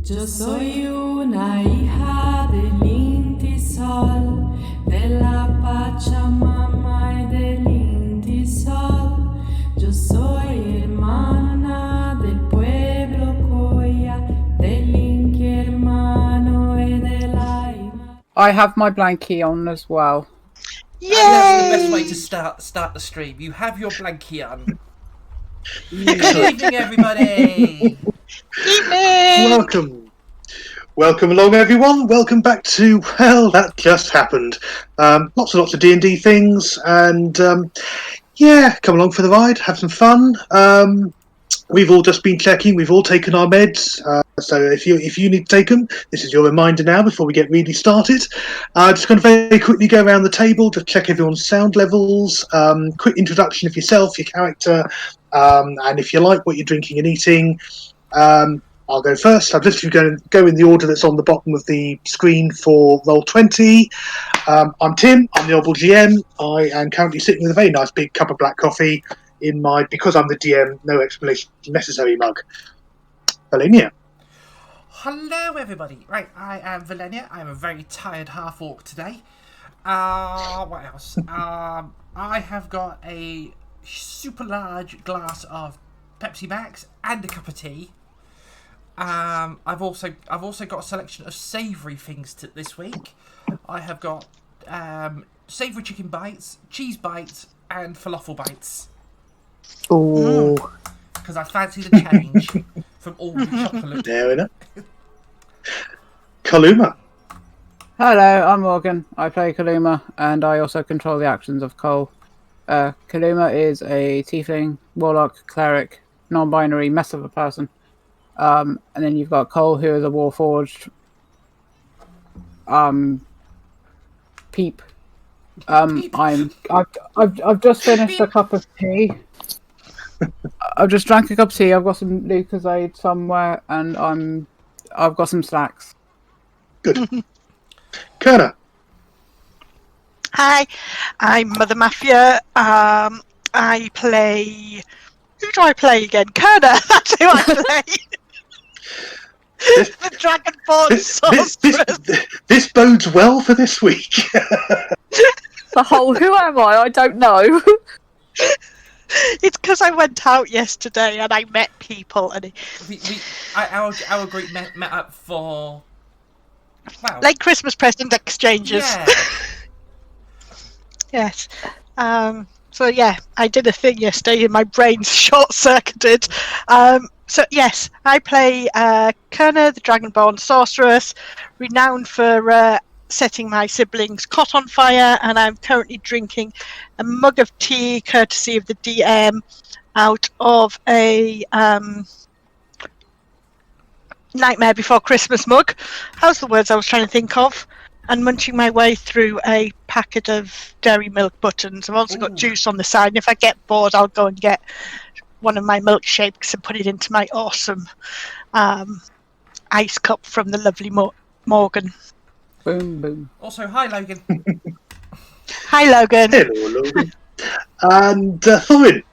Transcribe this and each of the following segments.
Yo soy una hija del Inti Sol, de la Pachamama y del Inti Sol. Yo soy hermana del pueblo Koya, del Inti hermano y de la Ima. I have my blankie on as well. Yay! That's the best way to start the stream. You have your blankie on. Good evening, everybody. Evening! Welcome along, everyone. Welcome back to, well, that just happened. Lots and lots of D&D things, and yeah, come along for the ride, have some fun. We've all just been checking, we've all taken our meds, so if you need to take them, this is your reminder now before we get really started. Just going to very quickly go around the table to check everyone's sound levels, quick introduction of yourself, your character, and if you like what you're drinking and eating. I'll go first. I'm just going to go in the order that's on the bottom of the screen for Roll20. I'm Tim, I'm the Oddball GM. I am currently sitting with a very nice big cup of black coffee in my, because I'm the DM, no explanation necessary mug. Valenia. Hello, everybody. Right, I am Valenia. I'm a very tired half-orc today. What else? I have got a super large glass of Pepsi Max and a cup of tea. I've also got a selection of savoury things this week. I have got savoury chicken bites, cheese bites, and falafel bites. Ooh. Because I fancy the change from all the chocolate. There we go. Kaluma. Hello, I'm Morgan. I play Kaluma, and I also control the actions of Cole. Kaluma is a tiefling, warlock, cleric, non-binary mess of a person. And then you've got Cole, who is a warforged peep. I've just finished a cup of tea. I've just drank a cup of tea. I've got some Lucozade somewhere, and I've got some snacks. Good. Kerna. Hi, I'm Mother Mafia. I play... Who do I play again? Kerna! That's who I play! The Dragonborn sorceress! This bodes well for this week. The whole who am I don't know. It's because I went out yesterday and I met people and Our group met up for... Wow. like Christmas present exchanges. Yeah. Yes. So yeah, I did a thing yesterday and my brain's short-circuited. So yes, I play Kerna, the Dragonborn sorceress, renowned for setting my siblings' cot on fire, and I'm currently drinking a mug of tea, courtesy of the DM, out of a Nightmare Before Christmas mug. How's the words I was trying to think of? And munching my way through a packet of dairy milk buttons. I've also got juice on the side, and if I get bored, I'll go and get one of my milkshakes and put it into my awesome ice cup from the lovely Morgan. Boom, boom. Also, hi, Logan. Hi, Logan. Hello, Logan. And Thorin.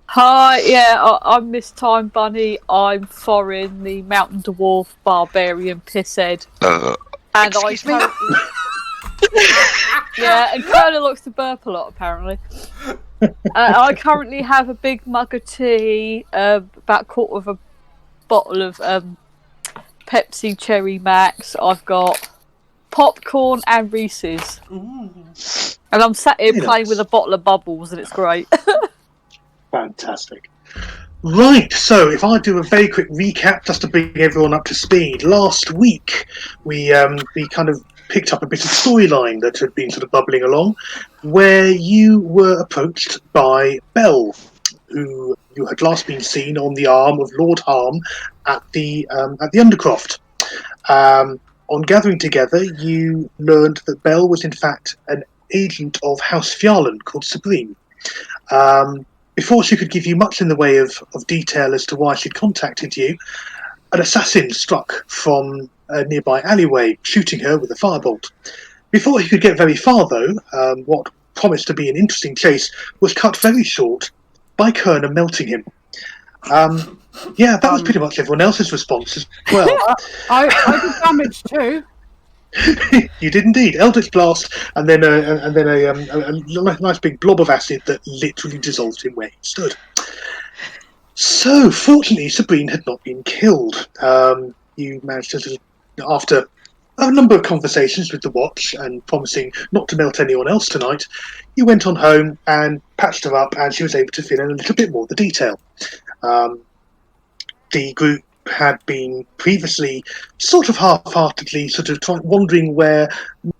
Hi, yeah, I'm Miss Time Bunny. I'm Thorin, the mountain dwarf barbarian pisshead. And Excuse me? Yeah, and Kerna likes to burp a lot, apparently. I currently have a big mug of tea, about a quarter of a bottle of Pepsi Cherry Max. I've got popcorn and Reese's. Ooh. And I'm sat here Very playing nice. with a bottle of bubbles, and it's great. Fantastic. Right, so if I do a very quick recap just to bring everyone up to speed. Last week, we kind of picked up a bit of storyline that had been sort of bubbling along, where you were approached by Belle, who you had last been seen on the arm of Lord Harm at the Undercroft. On gathering together, you learned that Belle was in fact an agent of House Fjarlan called Supreme. Before she could give you much in the way of detail as to why she'd contacted you, an assassin struck from a nearby alleyway, shooting her with a firebolt. Before he could get very far, though, what promised to be an interesting chase was cut very short by Kerna melting him. Yeah, that was pretty much everyone else's response as well. I did damage too. You did indeed. Eldritch Blast, and then a nice big blob of acid that literally dissolved him where he stood. So, fortunately, Sabrine had not been killed. You managed to, after a number of conversations with the Watch and promising not to melt anyone else tonight, you went on home and patched her up, and she was able to fill in a little bit more of the detail. The group had been previously sort of half-heartedly wondering where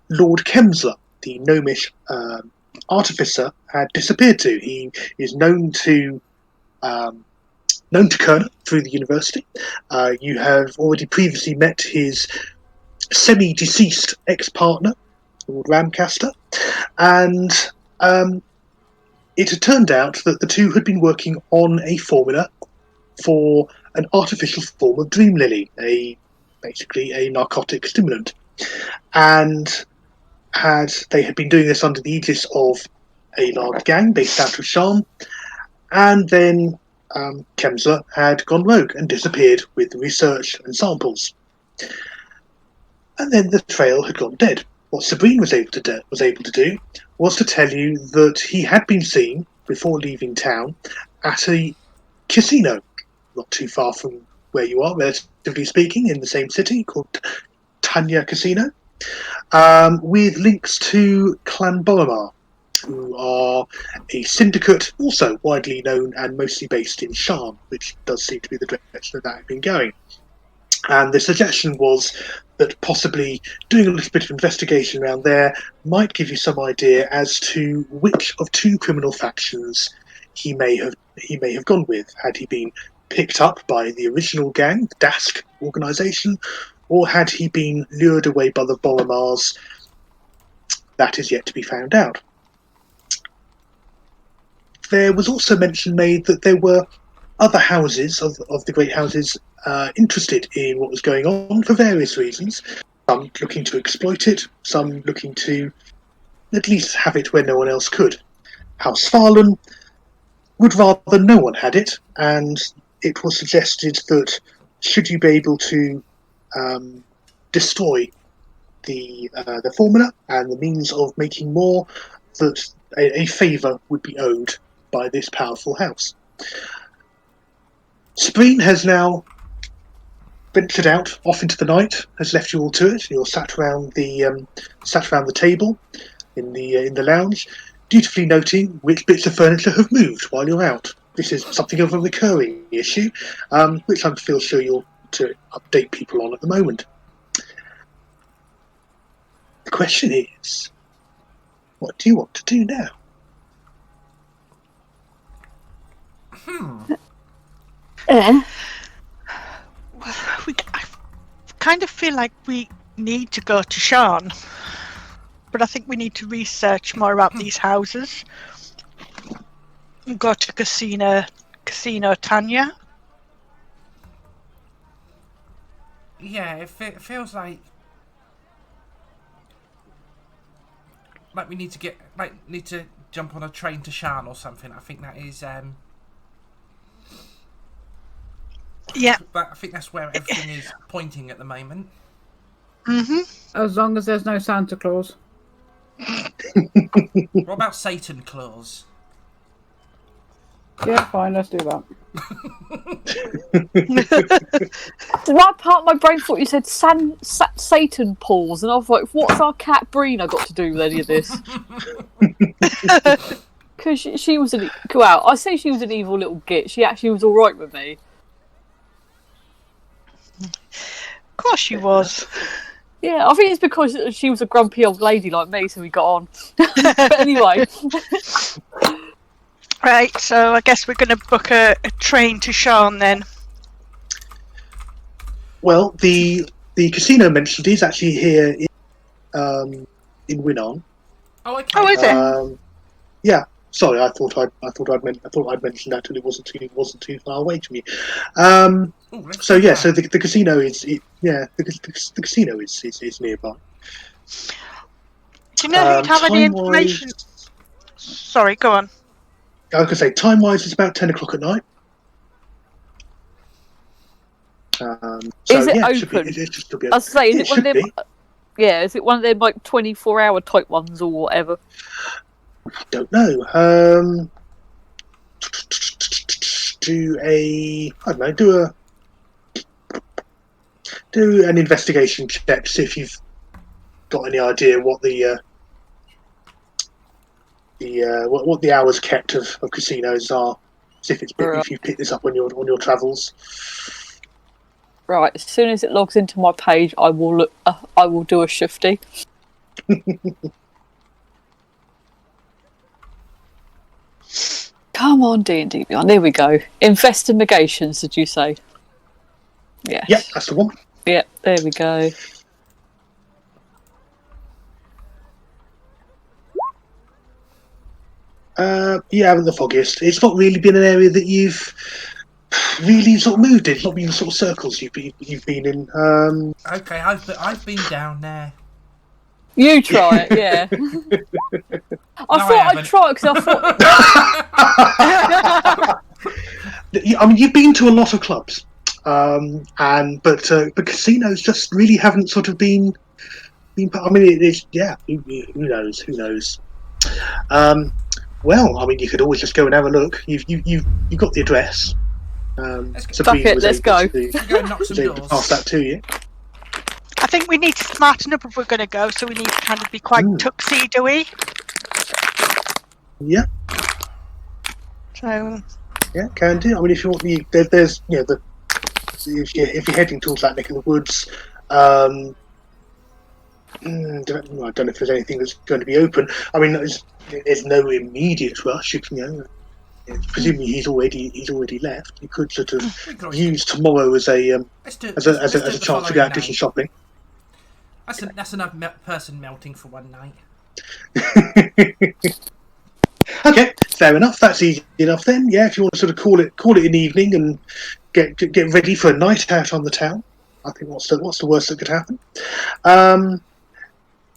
Lord Kemsler, the gnomish artificer, had disappeared to. He is known to Kerner through the university. You have already previously met his semi-deceased ex-partner, Lord Ramcaster, and it had turned out that the two had been working on a formula for an artificial form of dream lily, basically a narcotic stimulant, and they had been doing this under the aegis of a large gang based out of Shan, and then Kemsler had gone rogue and disappeared with the research and samples, and then the trail had gone dead. What Sabrine was able to do was to tell you that he had been seen before leaving town at a casino not too far from where you are, relatively speaking, in the same city, called Tanya Casino, with links to Clan Boromar, who are a syndicate also widely known and mostly based in Shan, which does seem to be the direction that had been going. And the suggestion was that possibly doing a little bit of investigation around there might give you some idea as to which of two criminal factions he may have gone with, had he been picked up by the original gang, the Dask organisation, or had he been lured away by the Boromars. That is yet to be found out. There was also mention made that there were other houses of the great houses interested in what was going on for various reasons. Some looking to exploit it, some looking to at least have it where no one else could. House Farlan would rather no one had it, and it was suggested that should you be able to destroy the formula and the means of making more, that a favour would be owed by this powerful house. Sabrine has now ventured out off into the night, has left you all to it. You're sat around the table in the lounge, dutifully noting which bits of furniture have moved while you're out. This is something of a recurring issue, which I feel sure you'll to update people on at the moment. The question is, what do you want to do now? I kind of feel like we need to go to Shan, but I think we need to research more about these houses. Go to Casino Tanya. Yeah, it feels like we need to jump on a train to Shan or something. I think that is Yeah. But I think that's where everything is pointing at the moment. As long as there's no Santa Claus. What about Satan Claus? Yeah, fine, let's do that. That part of my brain thought you said Satan paws, and I was like, what's our cat Brina got to do with any of this? Because she was well, I say she was an evil little git. She actually was alright with me. Of course she was. Yeah, I think it's because she was a grumpy old lady like me, so we got on. But anyway. Right, so I guess we're going to book a train to Shan then. Well, the casino mentioned is actually here in Winarn. Oh, okay. Oh, is it? Yeah. Sorry, I thought I'd mentioned that, and it wasn't too far away from you. So yeah, so the casino is the casino is nearby. Do you know if you'd have any information? Sorry, go on. I was going to say, time-wise, it's about 10 o'clock at night. Is it yeah, open? it should be I was saying, it is it one of should them? be. Yeah, is it one of them like 24-hour type ones or whatever? Don't know. Do an investigation check, see if you've got any idea what what the hours kept of casinos are. See if Right. if you pick this up on your travels. Right. As soon as it logs into my page, I will look. I will do a shifty. Come on, D&D Beyond. There we go. Investigations, did you say? Yes. Yep, that's the one. Yep, there we go. You haven't the foggiest. It's not really been an area that you've really sort of moved in. It's not been the sort of circles you've been in. Okay, I've been down there. You try it, yeah. I thought I'd try it because I thought. I mean, you've been to a lot of clubs, but casinos just really haven't sort of been. I mean, it is. Yeah, who knows? Who knows? Well, I mean, you could always just go and have a look. You've got the address. Fuck it, let's go. Go and knock some doors. Pass that to you. I think we need to smarten up if we're going to go, so we need to kind of be quite tuxedo-y. Yeah. So. Yeah, can do. I mean, if you want there's if you're heading towards that neck of the woods, I don't know if there's anything that's going to be open. I mean, there's no immediate rush. You can, presumably he's already left. You could sort of use tomorrow as a chance to go out do some shopping. That's enough person melting for one night. Okay, fair enough. That's easy enough then. Yeah, if you want to sort of call it an evening and get ready for a night out on the town, I think what's the worst that could happen.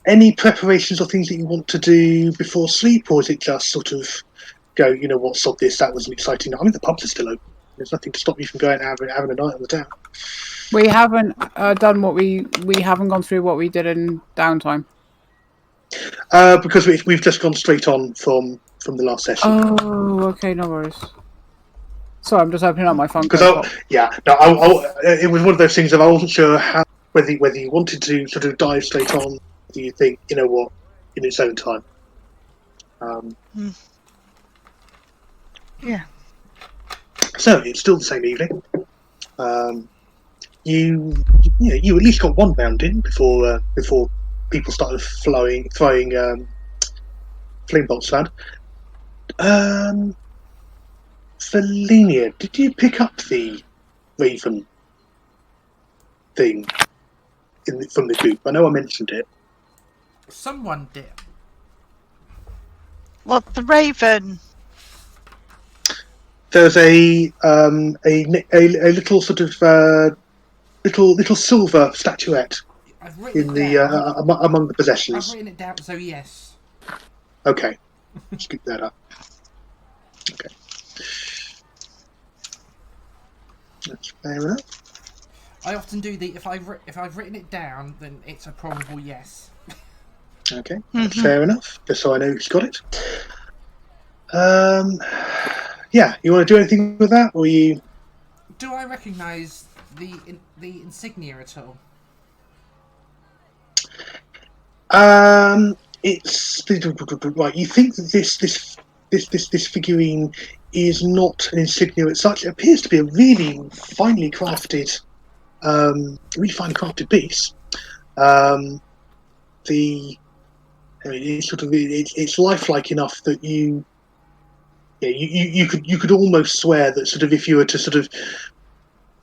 Any preparations or things that you want to do before sleep, or is it just sort of go, you know what, sod this, that was an exciting night. I mean, the pubs are still open. There's nothing to stop you from going out and having a night on the town. We haven't done what we haven't gone through what we did in downtime. Because we've just gone straight on from the last session. Oh, okay, no worries. Sorry, I'm just opening up my phone. Because it was one of those things that I wasn't sure whether you wanted to sort of dive straight on. Do you think, you know what, in its own time? Yeah. So it's still the same evening. You at least got one round in before people started throwing flame bolts around. Felinia, did you pick up the Raven thing from the group? I know I mentioned it. Someone did. Well, the Raven. There's a little sort of little silver statuette in the among the possessions. I've written it down, so yes. Okay, scoop that up. Okay, that's fair enough. I often do if I've written it down, then it's a probable yes. Okay, that's fair enough. Just so I know who's got it. Yeah, you want to do anything with that, or you? Do I recognise the insignia at all? It's right. You think that this figurine is not an insignia as such. It appears to be a really finely crafted piece. It's lifelike enough that you could almost swear that sort of if you were to sort of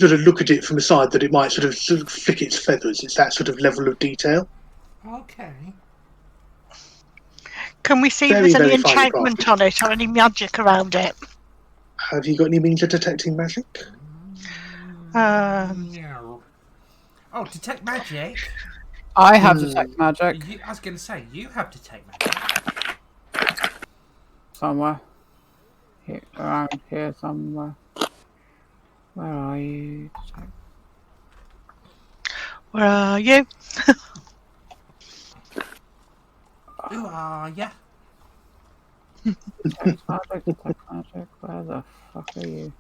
look at it from the side, that it might sort of flick its feathers. It's that sort of level of detail. Okay. Can we see if there's any enchantment on it or any magic around it? Have you got any means of detecting magic? No. Oh, detect magic. I have detect magic I was going to say you have detect magic somewhere. Here, around here somewhere. Where are you? Where are you? Who are ya? Magic, detect magic. Where the fuck are you?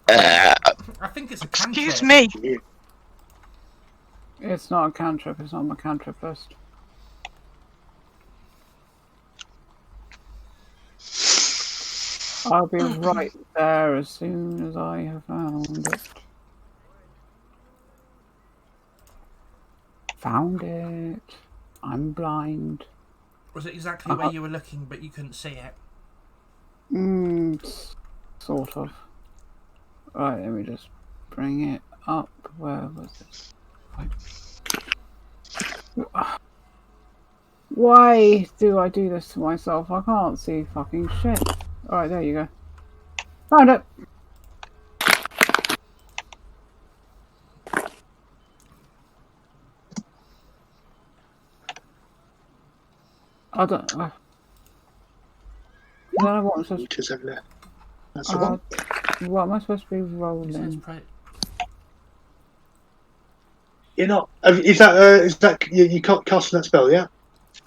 I think it's a cantrip. Excuse me. It's not a cantrip. It's not my cantrip list. I'll be right there as soon as I have found it. Found it. I'm blind. Was it exactly where you were looking, but you couldn't see it? Sort of. Right, let me just bring it up. Where was it? Why do I do this to myself? I can't see fucking shit. Alright, there you go. Found it! I don't know. I don't know what I'm supposed Meters over there. That's the to. one. What am I supposed to be It says rolling? You're not. Is that you can't cast that spell? Yeah.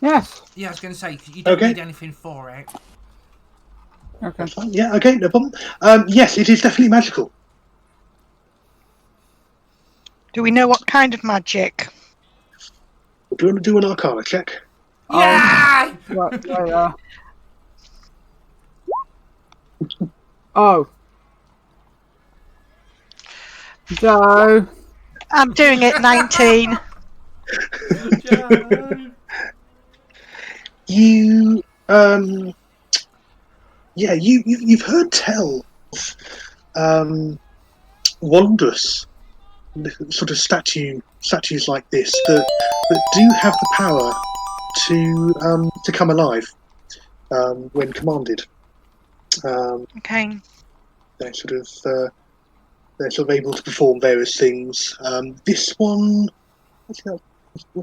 Yes. Yeah, I was going to say, you don't Okay. need anything for it. Okay. That's fine. Yeah. Okay. No problem. Yes, it is definitely magical. Do we know what kind of magic? Do you want to do an Arcana check? Yeah! Right, there you are. Oh. Joe. I'm doing it 19. Joe. You yeah, you've heard tell of wondrous sort of statues like this that do have the power to come alive when commanded. Okay. They're sort of able to perform various things. This one, was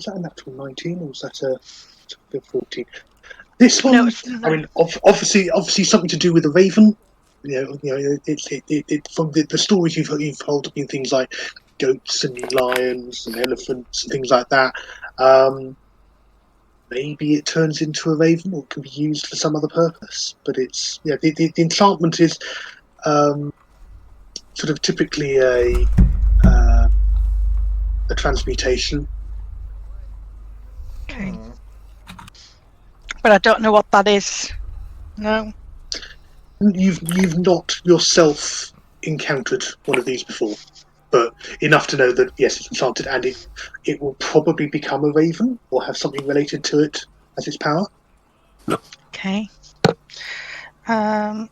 that a natural 19 or was that a 14? This one, No, it's I mean, obviously something to do with the raven. It from the stories you've told have been things like goats and lions and elephants and things like that. Maybe it turns into a raven or can be used for some other purpose. But it's the enchantment is sort of typically a transmutation. okay. But I don't know what that is. No. You've not yourself encountered one of these before, but enough to know that yes, it's enchanted and it will probably become a raven or have something related to it as its power. Okay. What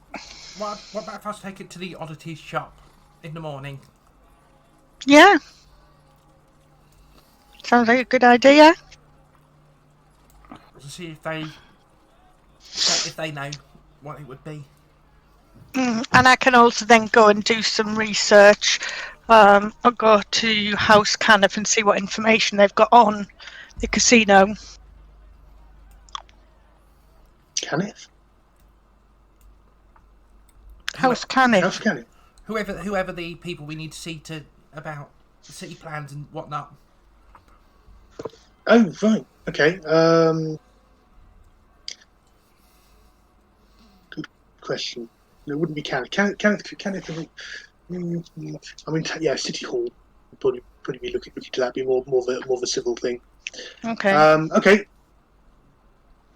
about if I take it to the oddities shop in the morning? Yeah. Sounds like a good idea. To see if they know what it would be. And I can also then go and do some research. I'll go to House Caniff and see what information they've got on the casino. Caniff? House Caniff. House Caniff? Whoever the people we need to see about city plans and whatnot. Oh right, okay. Good question. No, it wouldn't be Caniff. Caniff. I mean, yeah, City Hall would probably be looking to that. Be more of a civil thing. Okay. Okay.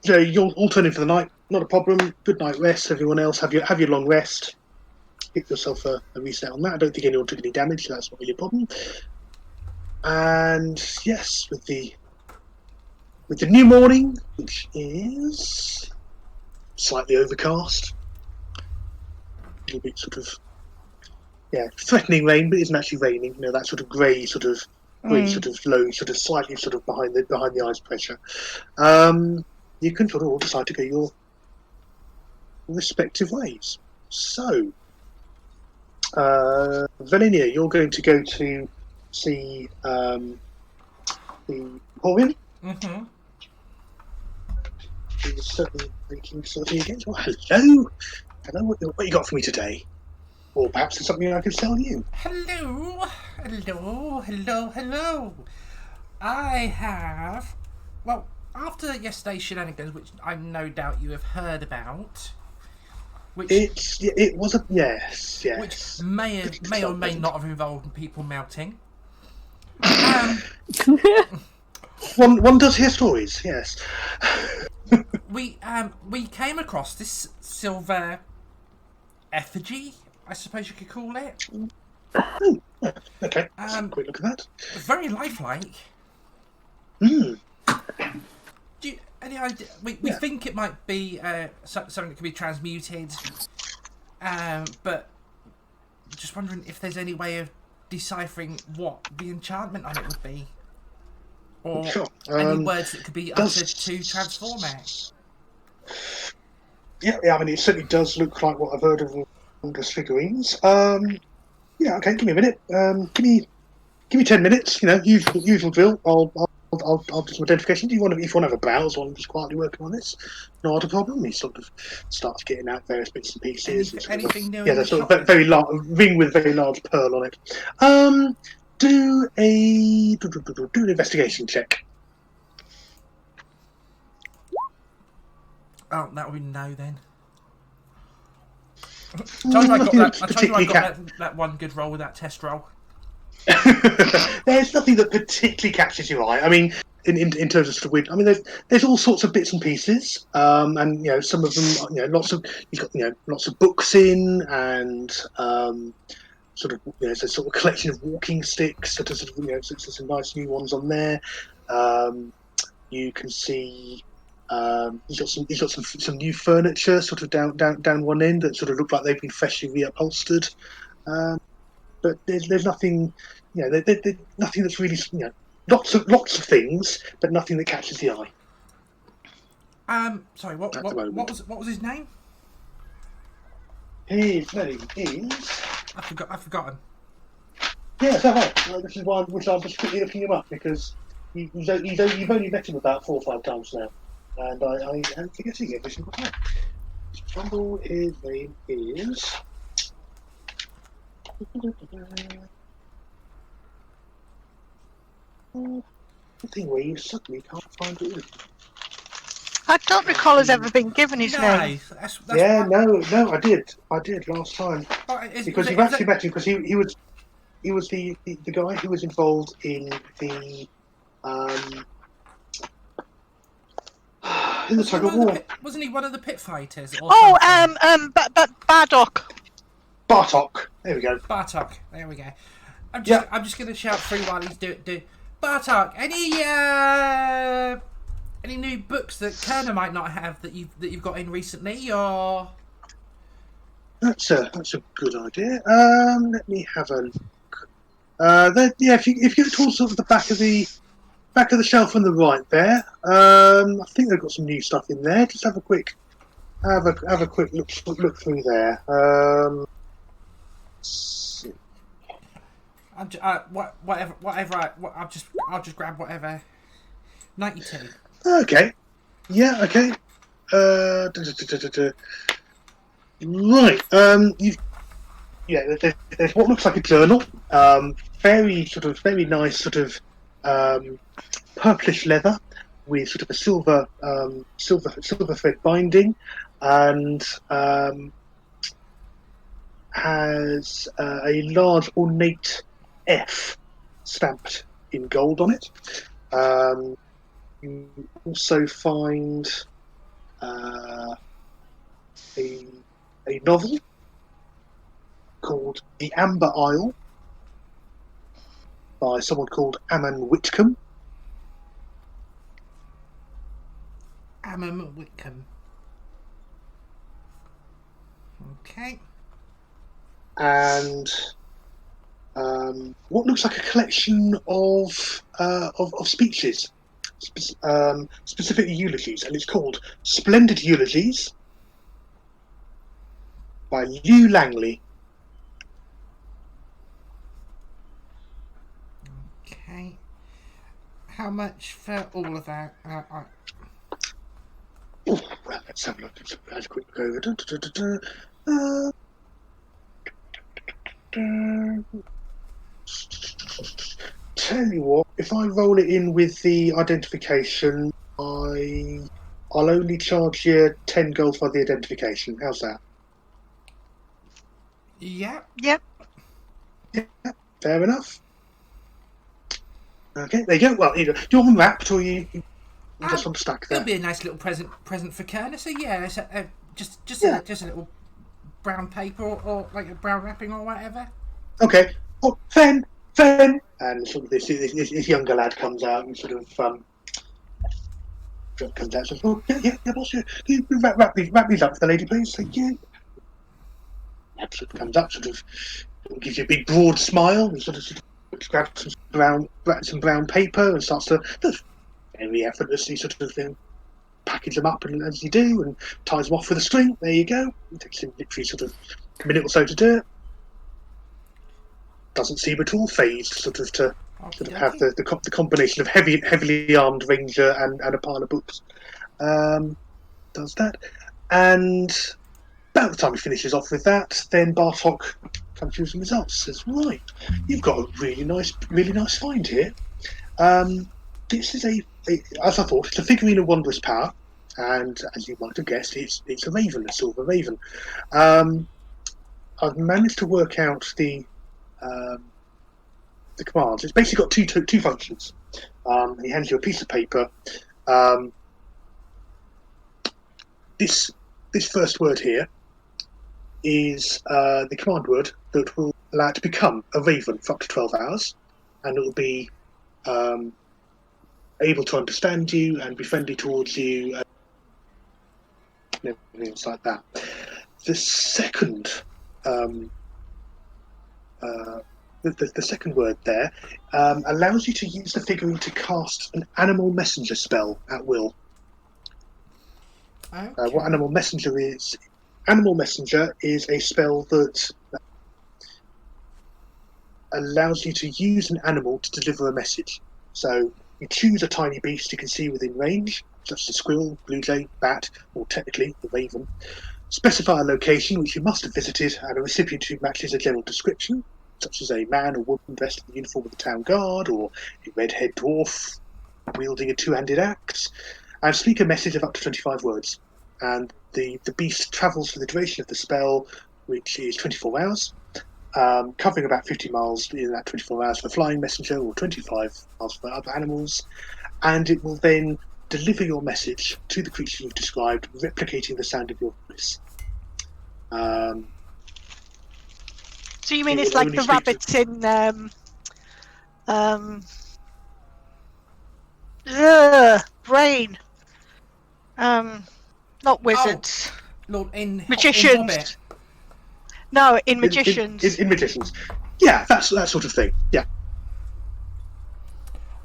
So you'll all turn in for the night. Not a problem. Good night rest. Everyone else have your long rest. Get yourself a reset on that. I don't think anyone took any damage, so that's not really a problem. And yes, with the new morning, which is slightly overcast, a little bit sort of threatening rain, but it isn't actually raining. You know, that sort of grey, sort of low, sort of slightly sort of behind the eyes pressure. You can sort of all decide to go your respective ways. So, Valinia, you're going to go to see the Emporium. Mm-hmm. He's certainly making something again. Oh, hello. What you got for me today? Or perhaps it's something I could sell you. Hello, hello, hello, hello. I have, well, after yesterday's shenanigans, which I no doubt you have heard about, which It was a yes. which may or may not have involved people melting. One does hear stories, yes. We came across this silver effigy, I suppose you could call it. Okay, let's have a quick look at that. Very lifelike. Hmm. Do you, any idea? We think it might be something that can be transmuted, but just wondering if there's any way of deciphering what the enchantment on it would be, or Sure. any words that could be uttered to transform it. Yeah, I mean, it certainly does look like what I've heard of Wondrous figurines. Yeah, okay, give me a minute. Give me 10 minutes. You know, usual drill. I'll do some identification. If you want to have a browse while I'm just quietly working on this, not a problem. He sort of starts getting out various bits and pieces. Anything new? Yeah, in the there's sort shop? of very large ring with very large pearl on it. Do an investigation check. Oh, that would be no then. I told you I got that one good roll with that test roll. There's nothing that particularly catches your eye. I mean, in terms of sort of weird, I mean, there's all sorts of bits and pieces, and you know, some of them, you know, you've got, you know, lots of books in, and sort of, you know, it's a sort of collection of walking sticks that are sort of, you know, some nice new ones on there. You can see. He's got some new furniture sort of down one end that sort of look like they've been freshly reupholstered. But there's nothing, you know, there's nothing that's really, you know, lots of things, but nothing that catches the eye. Sorry, what was his name? His name is. I've forgotten. Yeah, so right. This is why I'm just quickly looking him up, because you've only met him about 4 or 5 times now, and I am forgetting every single time. His name is. The thing where you suddenly can't find it. I don't recall us ever been given his name. That's no, I did last time. Because you've actually met him, because he was the guy who was involved in the tug of war. Wasn't he one of the pit fighters? Or Bardock. Bartok. There we go. Bartok. There we go. I'm just going to shout through while he's doing. Bartok, any new books that Kerner might not have that you've got in recently, or? That's a good idea. Let me have a look. If you get towards sort of the back of the shelf on the right there, I think they've got some new stuff in there. Just have a quick look through there. I'll just grab whatever. 92. Okay. Yeah. Okay. Right. There's what looks like a journal. Very nice sort of purplish leather with sort of a silver thread binding, and has a large ornate F stamped in gold on it. You also find a novel called The Amber Isle by someone called Ammon Whitcomb. Ammon Whitcomb. Okay. And what looks like a collection of speeches, specifically eulogies, and it's called Splendid Eulogies by Lew Langley. Okay. How much for all of that? Well, let's have a look. Let's have a quick look over. Tell you what, if I roll it in with the identification, I'll only charge you 10 gold for the identification. How's that? Yeah. Yep. Fair enough. Okay, there you go. Well, either do you want them wrapped or you just want to stack there? It'll be a nice little present for Kerner. So yeah, it's just Yeah. a little brown paper or like a brown wrapping or whatever. Okay. Oh, Fen! And sort of this younger lad comes out and sort of comes out and says, "Oh, yeah, boss, can you wrap these up for the lady, please?" Thank you. Lad sort of comes up, sort of gives you a big broad smile and sort of grabs some brown paper and starts to very effortlessly sort of package them up, and as you do, and ties them off with a string. There you go. It takes him literally sort of a minute or so to do it. Doesn't seem at all phased, sort of have the combination of heavily armed ranger and a pile of books. Does that, and about the time he finishes off with that, then Bartok comes through some results. Says, "Right, you've got a really nice find here. This is as I thought, it's a figurine of wondrous power, and as you might have guessed, it's a raven, a silver raven. I've managed to work out the commands. It's basically got two functions. He hands you a piece of paper. This first word here is the command word that will allow it to become a raven for up to 12 hours, and it will be able to understand you and be friendly towards you, and everything else like that. The second the second word there allows you to use the figurine to cast an animal messenger spell at will. Okay. What animal messenger is? Animal messenger is a spell that allows you to use an animal to deliver a message. So you choose a tiny beast you can see within range, such as a squirrel, blue jay, bat, or technically the raven. Specify a location which you must have visited and a recipient who matches a general description, such as a man or woman dressed in the uniform of the town guard, or a red-haired dwarf wielding a two-handed axe, and speak a message of up to 25 words. And the beast travels for the duration of the spell, which is 24 hours, covering about 50 miles in that 24 hours for flying messenger, or 25 miles for other animals, and it will then deliver your message to the creature you've described, replicating the sound of your voice. So you mean it's like the rabbits in brain? Not wizards. Lord, in Magicians. In Hobbit. No, in magicians. In magicians. Yeah, that sort of thing. Yeah.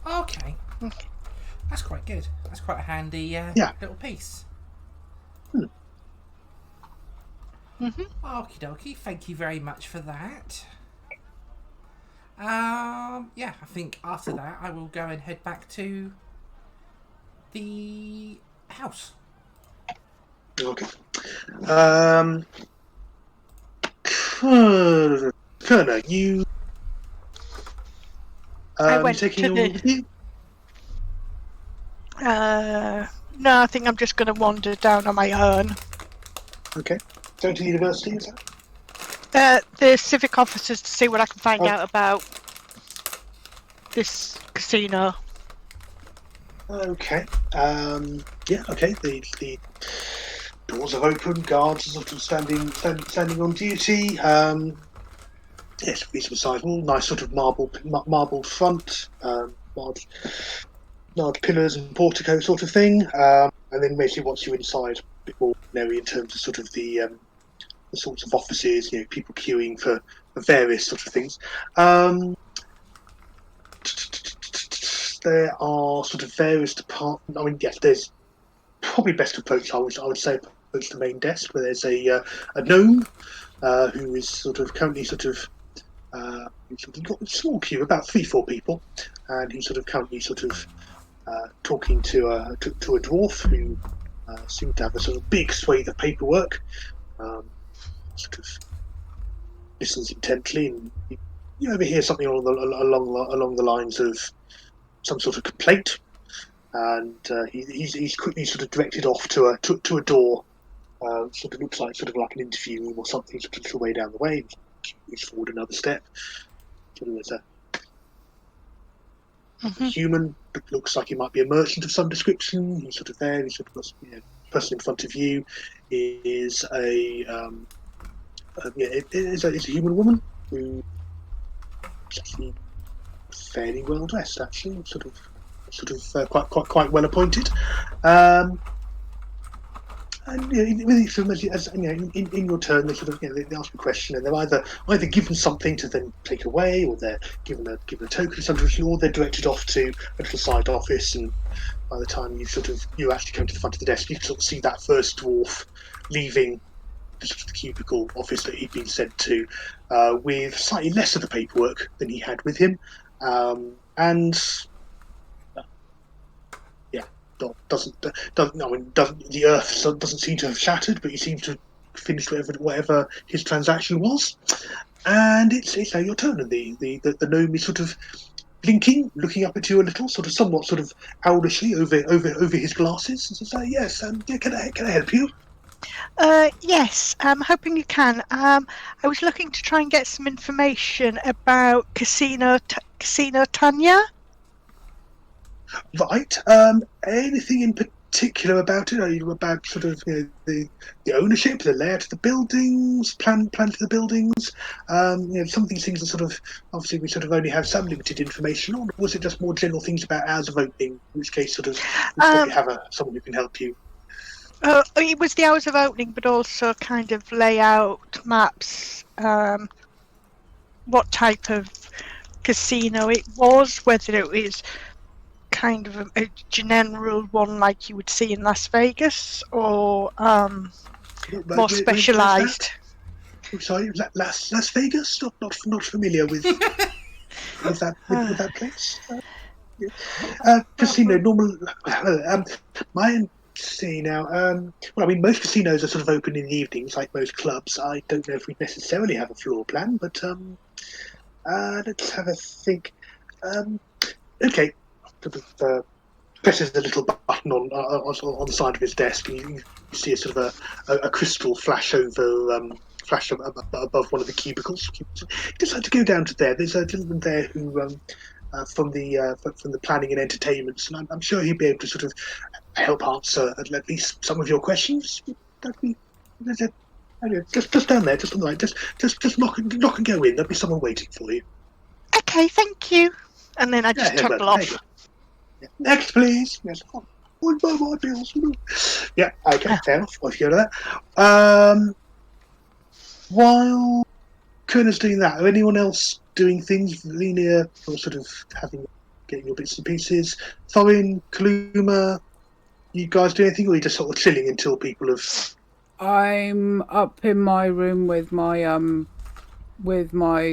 Okay. That's quite good. That's quite a handy little piece. Mm-hmm. Okie dokie. Thank you very much for that. I think after that I will go and head back to the house. Okay. Kerner, you I went taking to anyone with you? No, I think I'm just going to wander down on my own. Okay. Going to university, is that? The civic officers to see what I can find out about this casino. Okay. Okay. The doors are open. Guards are sort of standing on duty. Yes, reasonable sizable. Nice sort of marbled front. Large pillars and portico sort of thing. And then basically once you're inside, a bit more ordinary in terms of sort of the sorts of offices, people queuing for various sort of things. There are sort of various departments. I mean, yes, there's probably best approach. I would say approach the main desk, where there's a gnome who is sort of currently got a small queue, about 3-4 people, and he's sort of currently talking to a dwarf who seems to have a sort of big swathe of paperwork. listens intently, and you overhear something along the lines of some sort of complaint, and he's quickly sort of directed off to a door. Sort of looks like an interview room or something, sort of a little way down the way. Moves forward another step. There's a human that looks like he might be a merchant of some description. He's sort of there. He's sort of got, the person in front of you is a human woman who is actually fairly well dressed. Actually, sort of quite well appointed. And in your turn, they they ask a question, and they're either given something to then take away, or they're given a token of something, or they're directed off to a little side office. And by the time you actually come to the front of the desk, you can sort of see that first dwarf leaving the cubicle office that he'd been sent to, with slightly less of the paperwork than he had with him, and. The earth doesn't seem to have shattered, but he seems to have finished whatever his transaction was. And it's now your turn, and the gnome is sort of blinking, looking up at you a little, somewhat owlishly over his glasses, and says, "Yes, can I help you?" Yes, I'm hoping you can. I was looking to try and get some information about Casino Tanya. Right. Anything in particular about it? Are you about the ownership, the layout of the buildings, plan for the buildings? Some of these things are obviously we only have some limited information on. Or was it just more general things about hours of opening? In which case, we probably have someone who can help you. It was the hours of opening, but also kind of layout, maps, what type of casino it was, whether it was kind of a general one like you would see in Las Vegas, or more specialised. Sorry, Las Vegas? Not familiar with with that place. Casino normal. See now. Most casinos are open in the evenings, like most clubs. I don't know if we necessarily have a floor plan, but let's have a think. Okay. Presses the little button on the side of his desk, and you see a crystal flash above one of the cubicles. You decide to go down to there. There's a gentleman there who from the planning and entertainments, and I'm sure he'd be able to help answer at least some of your questions. That'd be just down there, just on the right. Just knock and go in. There'll be someone waiting for you. Okay, thank you. And then I just toggle off. Yeah. Next, please. Yes. What about my bills? Yeah. Okay. Fair enough. Off you go to that. While Kerner's doing that, are anyone else doing things? Linear, or getting your bits and pieces. Thorin, Kaluma, you guys do anything, or are you just chilling until people have? I'm up in my room with my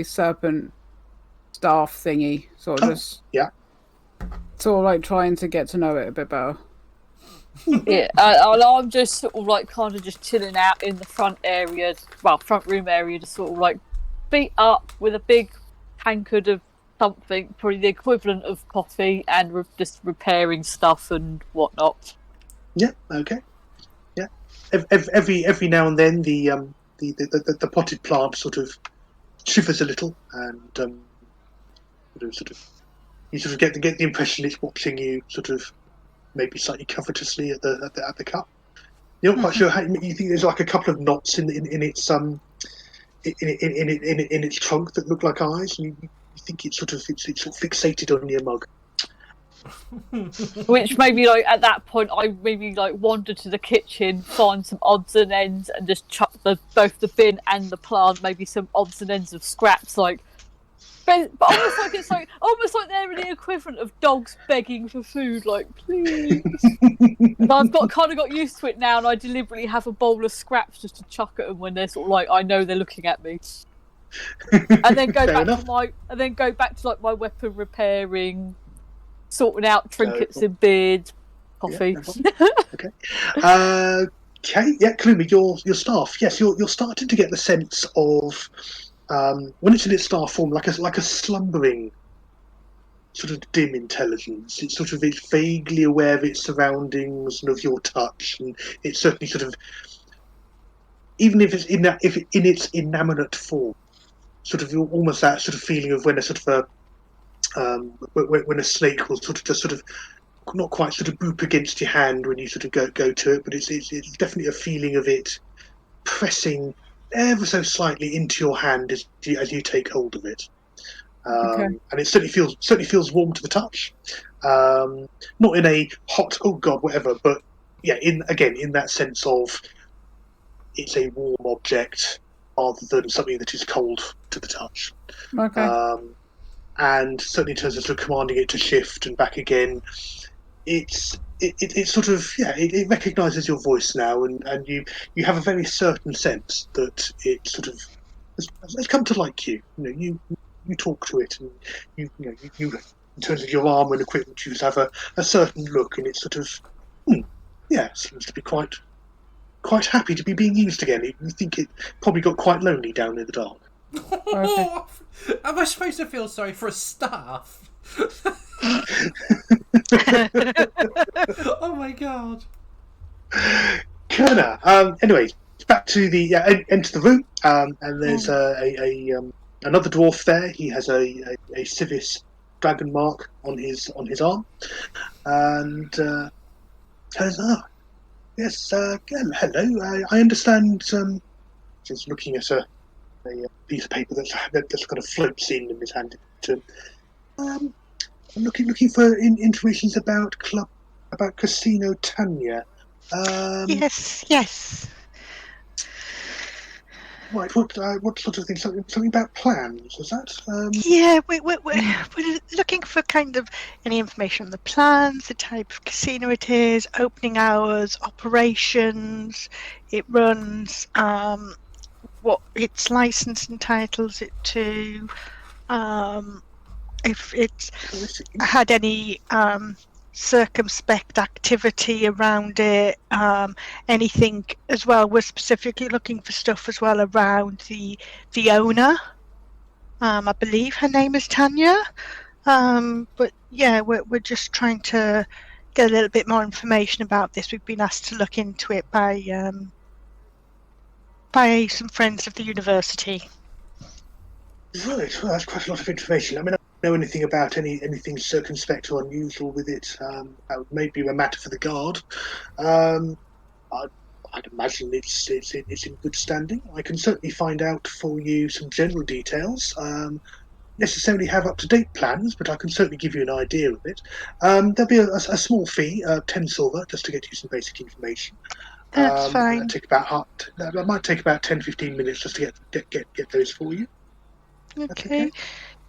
serpent staff thingy, trying to get to know it a bit better. Yeah, I'm just kind of just chilling out in the front room area, just feet up with a big tankard of something, probably the equivalent of coffee, and just repairing stuff and whatnot. Yeah. Okay. Yeah. Every now and then the potted plant shivers a little, and you get the impression it's watching you maybe slightly covetously at the cup. You're not quite sure how. You think there's a couple of knots in its in its trunk that look like eyes, and you think it's fixated on your mug. Which maybe at that point I maybe wander to the kitchen, find some odds and ends, and just chuck both the bin and the plant, maybe some odds and ends of scraps, but almost like they're the equivalent of dogs begging for food, please. And I've got used to it now, and I deliberately have a bowl of scraps just to chuck at them when they're I know they're looking at me. And then go back to my weapon repairing, sorting out trinkets and beards, coffee. Yeah, okay. Okay. Yeah, Kalumi, your staff. Yes, you're starting to get the sense of when it's in its star form, like a slumbering, sort of dim intelligence. It's vaguely aware of its surroundings and of your touch, and it's certainly sort of, even if it's in its inanimate form, sort of almost that sort of feeling of when a sort of when a snake will sort of just sort of not quite sort of boop against your hand when you sort of go to it, but it's definitely a feeling of it pressing ever so slightly into your hand as you take hold of it. Okay. And it certainly feels warm to the touch. Not in a hot, oh god, whatever, but yeah, in that sense of it's a warm object rather than something that is cold to the touch. Okay. And certainly in terms of sort of commanding it to shift and back again, it sort of, yeah, it recognises your voice now, and you have a very certain sense that it sort of has come to like you. You talk to it, and you in terms of your armour and equipment, you have a certain look, and it's sort of seems to be quite happy to be being used again. You think it probably got quite lonely down in the dark. Okay. Am I supposed to feel sorry for a staff? Oh my god. Kerner. Anyway, back to the enter the room, and there's another dwarf there. He has a Civis dragon mark on his arm, and says, yes, hello. I understand. Just looking at a piece of paper that's kind of floats in and is handed to him. I'm looking for information about Casino Tanya. Yes. Right. What sort of thing? Something about plans? Was that? Yeah, we're looking for kind of any information on the plans, the type of casino it is, opening hours, operations it runs, what its license entitles it to, if it's had any circumspect activity around it, anything as well. We're specifically looking for stuff as well around the owner. I believe her name is Tanya. But yeah, we're just trying to get a little bit more information about this. We've been asked to look into it by some friends of the university. Right. Well, that's quite a lot of information. I mean, I don't know anything about anything circumspect or unusual with it. That would maybe be a matter for the guard. I'd imagine it's in good standing. I can certainly find out for you some general details. Necessarily have up-to-date plans, but I can certainly give you an idea of it. There'll be a small fee, 10 silver, just to get you some basic information. That's fine. That might take about 10-15 minutes just to get those for you. Okay.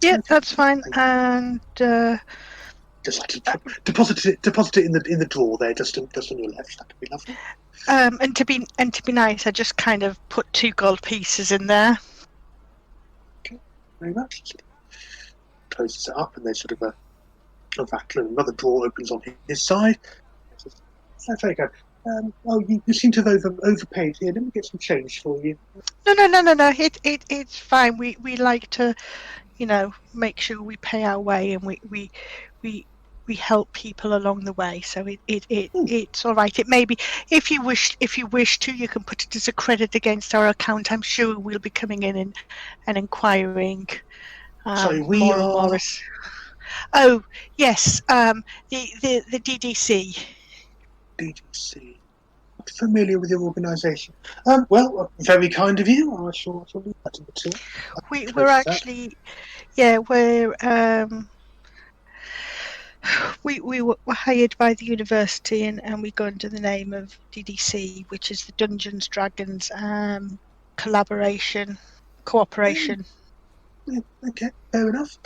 Yeah, that's fine. And just like to deposit it in the drawer there, just on your left. That would be lovely. And to be nice, I just kind of put 2 gold pieces in there. Okay, very much. Closes it up, and there's sort of a rattle, and another drawer opens on his side. That's very good. You seem to have overpaid here. Let me get some change for you. No. It's fine. We like to, make sure we pay our way, and we help people along the way. So it's all right. It may be, if you wish to, you can put it as a credit against our account. I'm sure we'll be coming in and inquiring. So we more are. And more. Oh yes, the DDC. DDC. I'm familiar with your organisation. Well, very kind of you. I shall leave that in the till. We're actually, yeah, we were hired by the university, and we go under the name of DDC, which is the Dungeons Dragons cooperation. Yeah, okay, fair enough.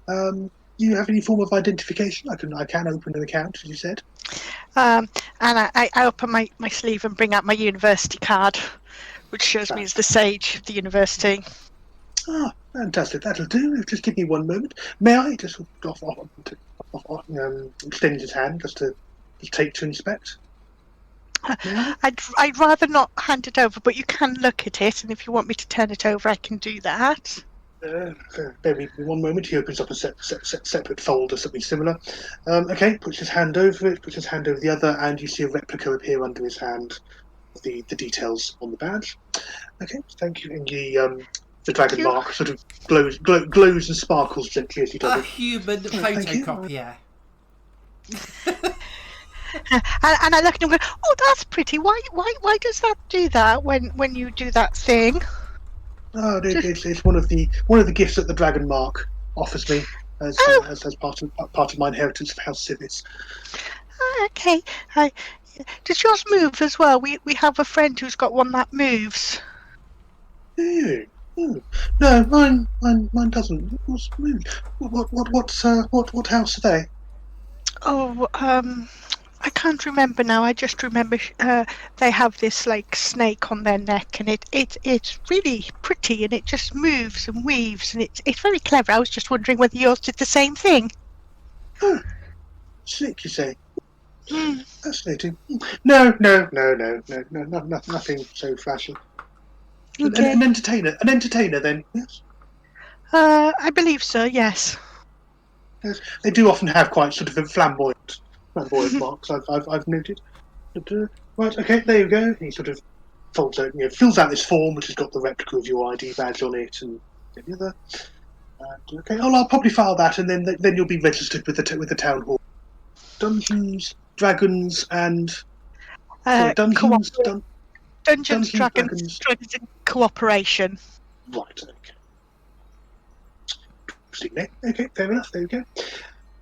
Do you have any form of identification? I can open an account, as you said. And I open my sleeve and bring out my university card, which shows me as the sage of the university. Ah, fantastic. That'll do. Just give me one moment. May I just extend his hand just to take to inspect? Yeah. I'd rather not hand it over, but you can look at it, and if you want me to turn it over, I can do that. Bear with me one moment. He opens up a separate folder, something similar. Okay, puts his hand over it, puts his hand over the other, and you see a replica appear under his hand. The details on the badge. Okay, thank you. And the dragon you. mark sort of glows and sparkles gently as he does A it. human thank you. photocopier. And I look at him and go, oh, that's pretty. Why does that do that when you do that thing? Oh, it's one of the gifts that the dragon mark offers me as part of my inheritance of House Civis. Okay. Does yours move as well? We have a friend who's got one that moves. No, mine doesn't. What's moved? What house are they? Oh, I can't remember now. I just remember they have this like snake on their neck, and it's really pretty, and it just moves and weaves, and it's very clever. I was just wondering whether yours did the same thing. Oh, snake, you say? Mm. Fascinating. No, nothing so flashy. Okay. An entertainer then. Yes. I believe so. Yes. Yes. They do often have quite sort of flamboyant marks. I've noted. Right. Okay. There you go. He sort of folds out, fills out this form which has got the replica of your ID badge on it and the other. And, okay. Oh, I'll probably file that, and then you'll be registered with the town hall. Dungeons, Dragons, and Dungeons, Dungeons, Dragons, and Cooperation. Right. Okay. Okay. Fair enough. There you go.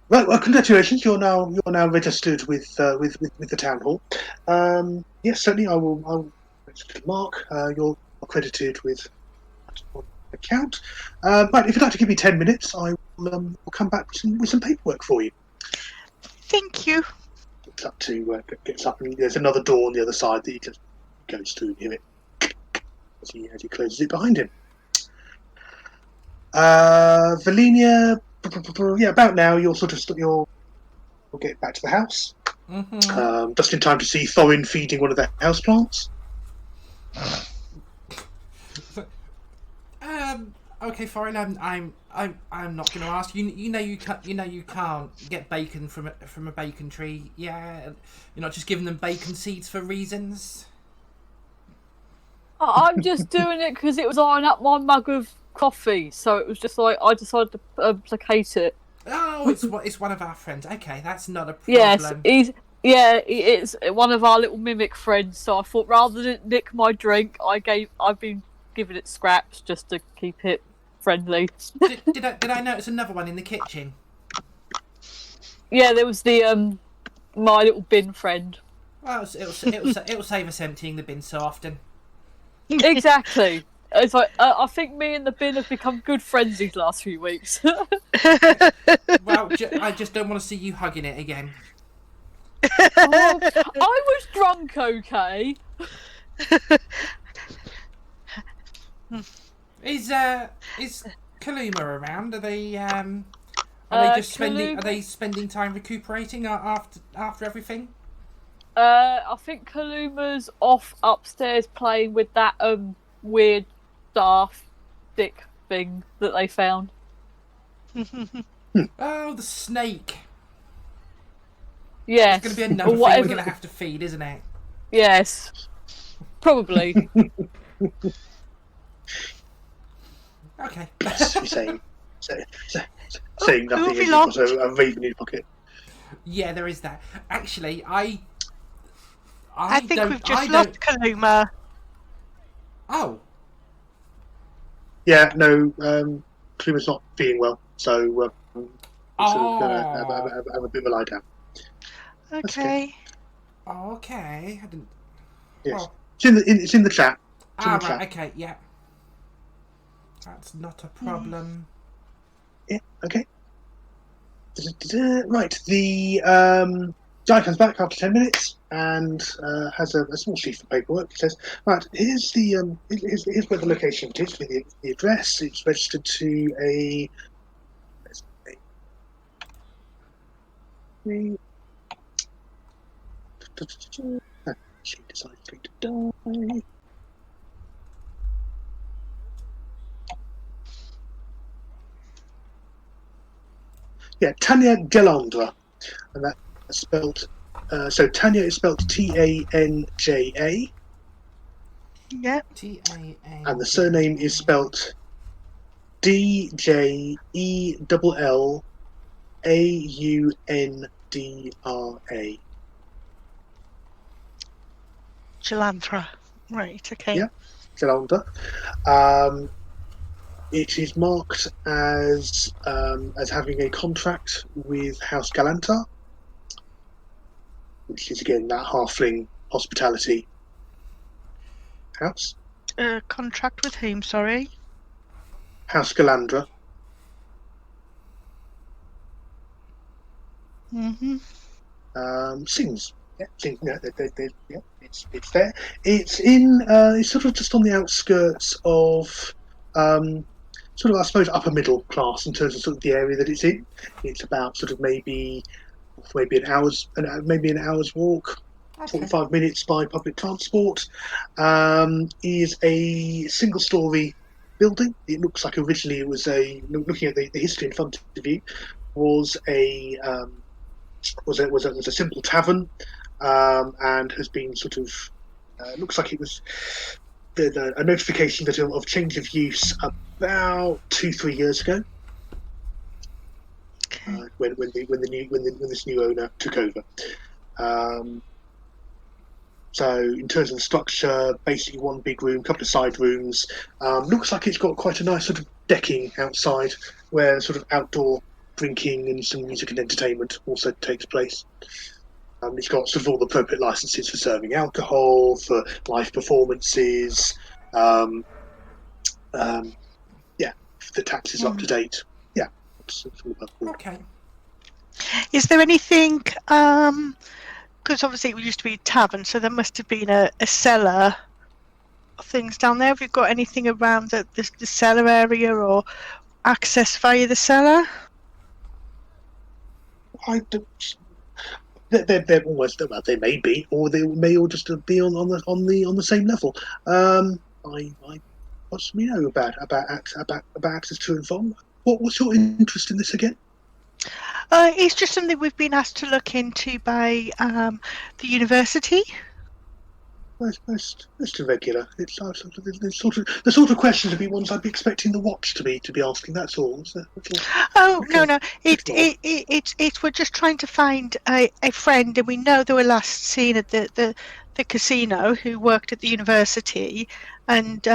Right. Well, congratulations. You're now registered with the town hall. Yes, certainly. I'll mark. You're accredited with that account. Right. If you'd like to give me 10 minutes, I will come back with some paperwork for you. Thank you. Gets up, and there's another door on the other side that he just goes through and hear it as he closes it behind him. Valenia, yeah, about now you'll get back to the house. Mm-hmm. Just in time to see Thorin feeding one of the houseplants. Okay, Thorin. I'm not going to ask you. You know you can't get bacon from a bacon tree. Yeah, you're not just giving them bacon seeds for reasons. I'm just doing it because it was eyeing up my mug of coffee, so it was just like I decided to placate it. Oh, it's one of our friends. Okay, that's not a problem. Yes, it's one of our little mimic friends. So I thought rather than nick my drink, I've been giving it scraps just to keep it friendly. Did I notice another one in the kitchen? Yeah, there was the my little bin friend. Well, it'll save us emptying the bin so often. Exactly. It's like I think me and the bin have become good friends these last few weeks. Well, I just don't want to see you hugging it again. I was drunk, okay. Is Kaluma around? Are they spending time recuperating after everything? I think Kaluma's off upstairs playing with that weird staff stick thing that they found. Oh, the snake. Yes. It's going to be another thing we're going to have to feed, isn't it? Yes. Probably. You're Okay. saying nothing as you've got a raven in your pocket. Yeah, there is that. Actually, I think we've just lost Kaluma. Oh. Yeah, no, Kaluma's not feeling well, so we're sort of going to have a bit of a lie down. Okay. Okay. I didn't. Yes. Oh. It's in the chat. Right. Okay. Yeah. That's not a problem. Yeah. Okay. Right. The guy comes back after 10 minutes and has a small sheet of paperwork. He says, "Right, here's where the location is with the address. It's registered to a." She decides to die. Tanya Delandra, and that's spelled. So Tanya is spelled Tanja, Yeah. Tanya. and the surname is spelled Djellaundra. Jalanthra. Right, okay. Yeah. Delandra. It is marked as having a contract with House Galanta, which is again that halfling hospitality house. Contract with whom, sorry? House Galandra. Mm-hmm. Sings. Yeah, sings. Yeah, yeah, it's there. It's in. It's sort of just on the outskirts of, sort of I suppose upper middle class in terms of sort of the area that it's in. It's about sort of maybe an hour's walk. Okay. 45 minutes by public transport. Is a single-story building. It looks like originally it was looking at the history in front of you, was a simple tavern, and has been sort of looks like it was a notification that of change of use about 2-3 years ago. Okay. When this new owner took over. So in terms of the structure, basically one big room, couple of side rooms. Looks like it's got quite a nice sort of decking outside where sort of outdoor drinking and some music and entertainment also takes place. It's got sort of all the appropriate licenses for serving alcohol, for live performances. The taxes are up to date. Yeah, it's all about all. Okay. Is there anything, because obviously it used to be a tavern, so there must have been a cellar of things down there. Have you got anything around the cellar area or access via the cellar? I don't. They're almost, well, they may be, or they may all just be on the same level. What's we know about access to and from? What's your interest in this again? It's just something we've been asked to look into by the university. Most irregular. It's the sort of questions would be ones I'd be expecting the watch to be asking. That's all. Oh Okay. no! It's we're just trying to find a friend, and we know they were last seen at the casino who worked at the university, and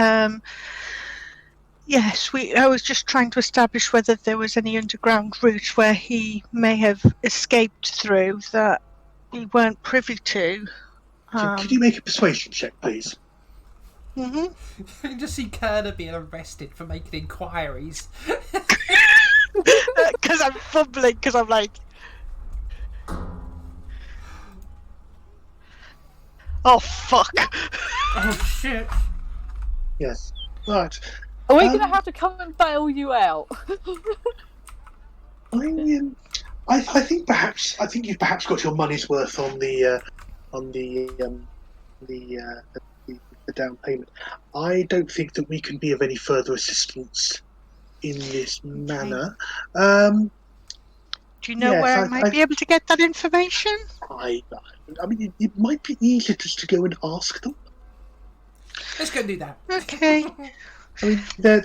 yes, I was just trying to establish whether there was any underground route where he may have escaped through that we weren't privy to. Could you make a persuasion check, please? Mm-hmm. You can just see Kerner being arrested for making inquiries. Because I'm fumbling, because I'm like, oh fuck. Oh shit. Yes. Right. Are we going to have to come and bail you out? I think you've perhaps got your money's worth on the down payment. I don't think that we can be of any further assistance in this manner. Do you know yes, where I might be able to get that information? I mean, it might be easier just to go and ask them. Let's go and do that. Okay. I mean, their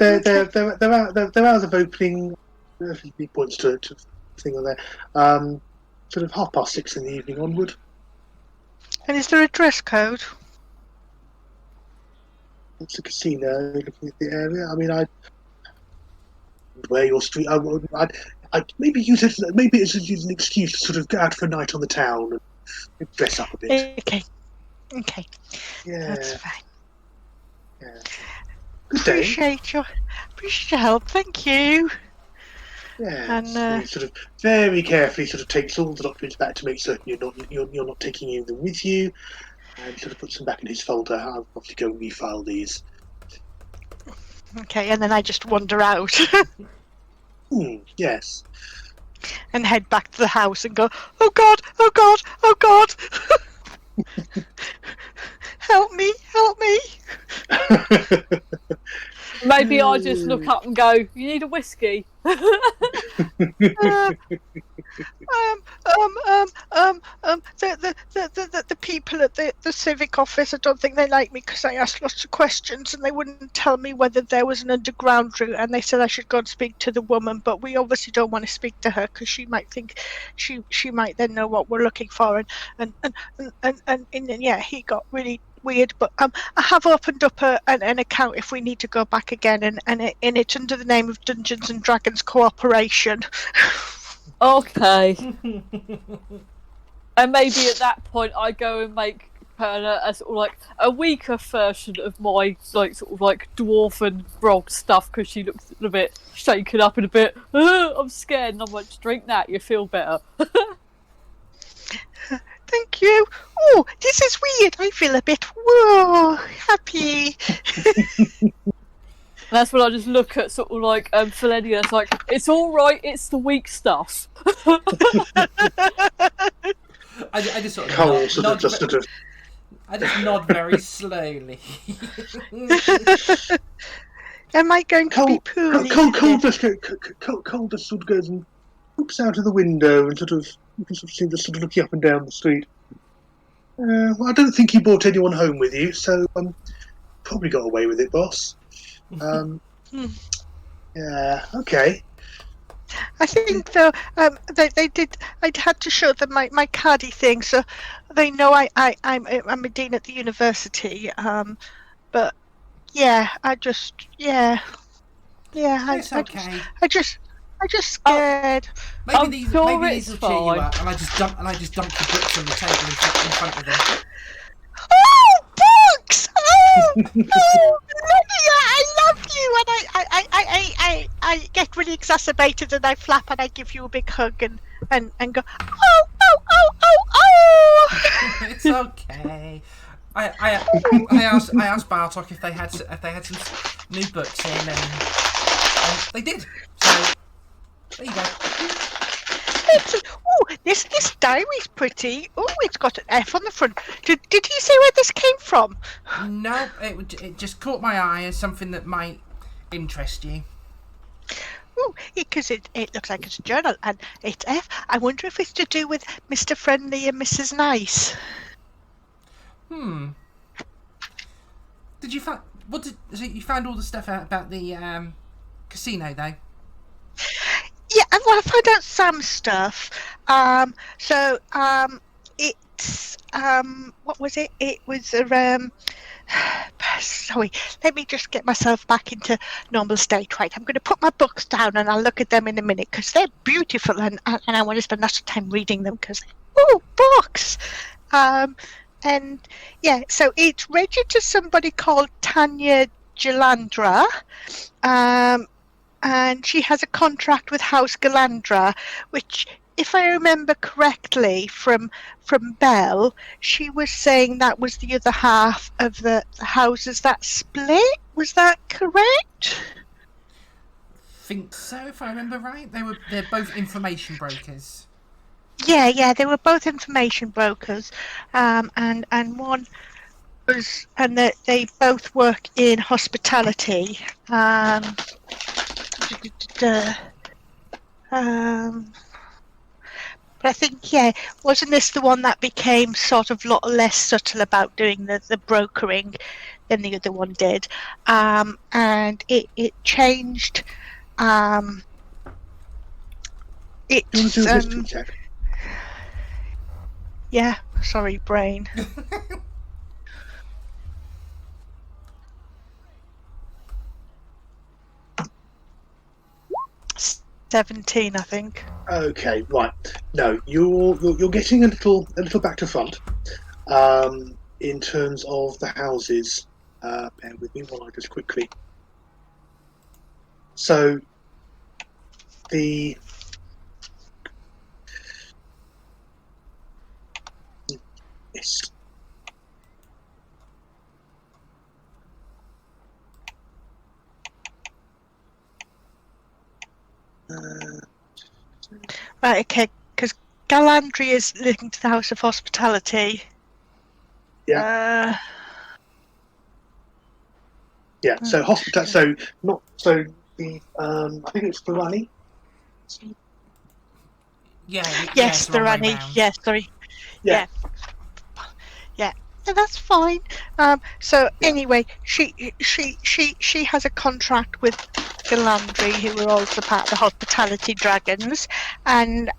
hours of opening. He points to a thing on there. Sort of 6:30 in the evening onward. And is there a dress code? It's a casino. Looking at the area. I mean, I'd wear your street. I'd maybe use it. Maybe it's an excuse to sort of go out for a night on the town and dress up a bit. Okay. Yeah. That's fine. Yeah. Good day. Appreciate your help. Thank you. Yeah. And he sort of very carefully sort of takes all the documents back to make certain you're not taking any of them with you, and sort of puts them back in his folder. I'll have to go and refile these. okay, and then I just wander out Yes. and head back to the house and go, oh god, oh god, oh god. Help me. Maybe I just look up and go, you need a whiskey? The people at the civic office, I don't think they like me because I asked lots of questions and they wouldn't tell me whether there was an underground route, and they said I should go and speak to the woman, but we obviously don't want to speak to her because she might think she might then know what we're looking for, and yeah, he got really weird, but I have opened up an account if we need to go back again, and it's under the name of Dungeons and Dragons Cooperation. Okay. And maybe at that point I go and make Perna a sort of like a weaker version of my like sort of like dwarven grog stuff because she looks a bit shaken up and a bit I'm scared, and I'm like, just drink that, you feel better. Thank you. Oh, this is weird. I feel a bit happy. And that's when I just look at sort of like Felenia. It's like, it's all right. It's the weak stuff. I just sort of Cole I just nod very slowly. Am I going to be poorly? Cole just sort of goes and looks out of the window and you can sort of see them sort of looking up and down the street. Well, I don't think you brought anyone home with you, so probably got away with it, boss. Yeah, okay. I think though they did. I had to show them my caddy thing, so they know I'm a dean at the university. But yeah, It's okay. I just scared. I'm Maybe sure these will it's cheer you fine. up, and I just dump the books on the table in front of them. Oh, books! Oh, Lydia, I love you, and I get really exacerbated, and I flap, and I give you a big hug, and go, oh. It's okay. I asked Bartok if they had some new books in, and they did. So there you go. Oh, this diary's pretty. Oh, it's got an F on the front. Did he say where this came from? No, it just caught my eye as something that might interest you. Oh, because it looks like it's a journal, and it's F. I wonder if it's to do with Mr. Friendly and Mrs. Nice. Did you find so you found all the stuff out about the casino though? Yeah, well, I found out some stuff. It's what was it? It was sorry, let me just get myself back into normal state. Right, I'm going to put my books down and I'll look at them in a minute because they're beautiful and I want to spend lots of time reading them because books. And yeah, so it's registered to somebody called Tanya Jalandra. And she has a contract with House Galandra, which, if I remember correctly from Belle, she was saying that was the other half of the houses that split. Was that correct? Think so, if I remember right. They're both information brokers. Yeah, they were both information brokers, and one was, and they both work in hospitality. But I think, wasn't this the one that became sort of a lot less subtle about doing the brokering than the other one did? And it changed. It's yeah. Sorry, brain. 17, I think. Okay, right. No, you're getting a little back to front. In terms of the houses, bear with me while I just quickly. So the yes. Right, okay, because Galandria is linked to the House of Hospitality. Yeah. Yeah. So hospital. So not so the. I think it's Ferrani. Yes, it's the the wrong way Rani. round. Yes, sorry. Yeah. Yeah. Yeah, that's fine. So anyway, she has a contract with Galandri, who are also part of the Hospitality Dragons, and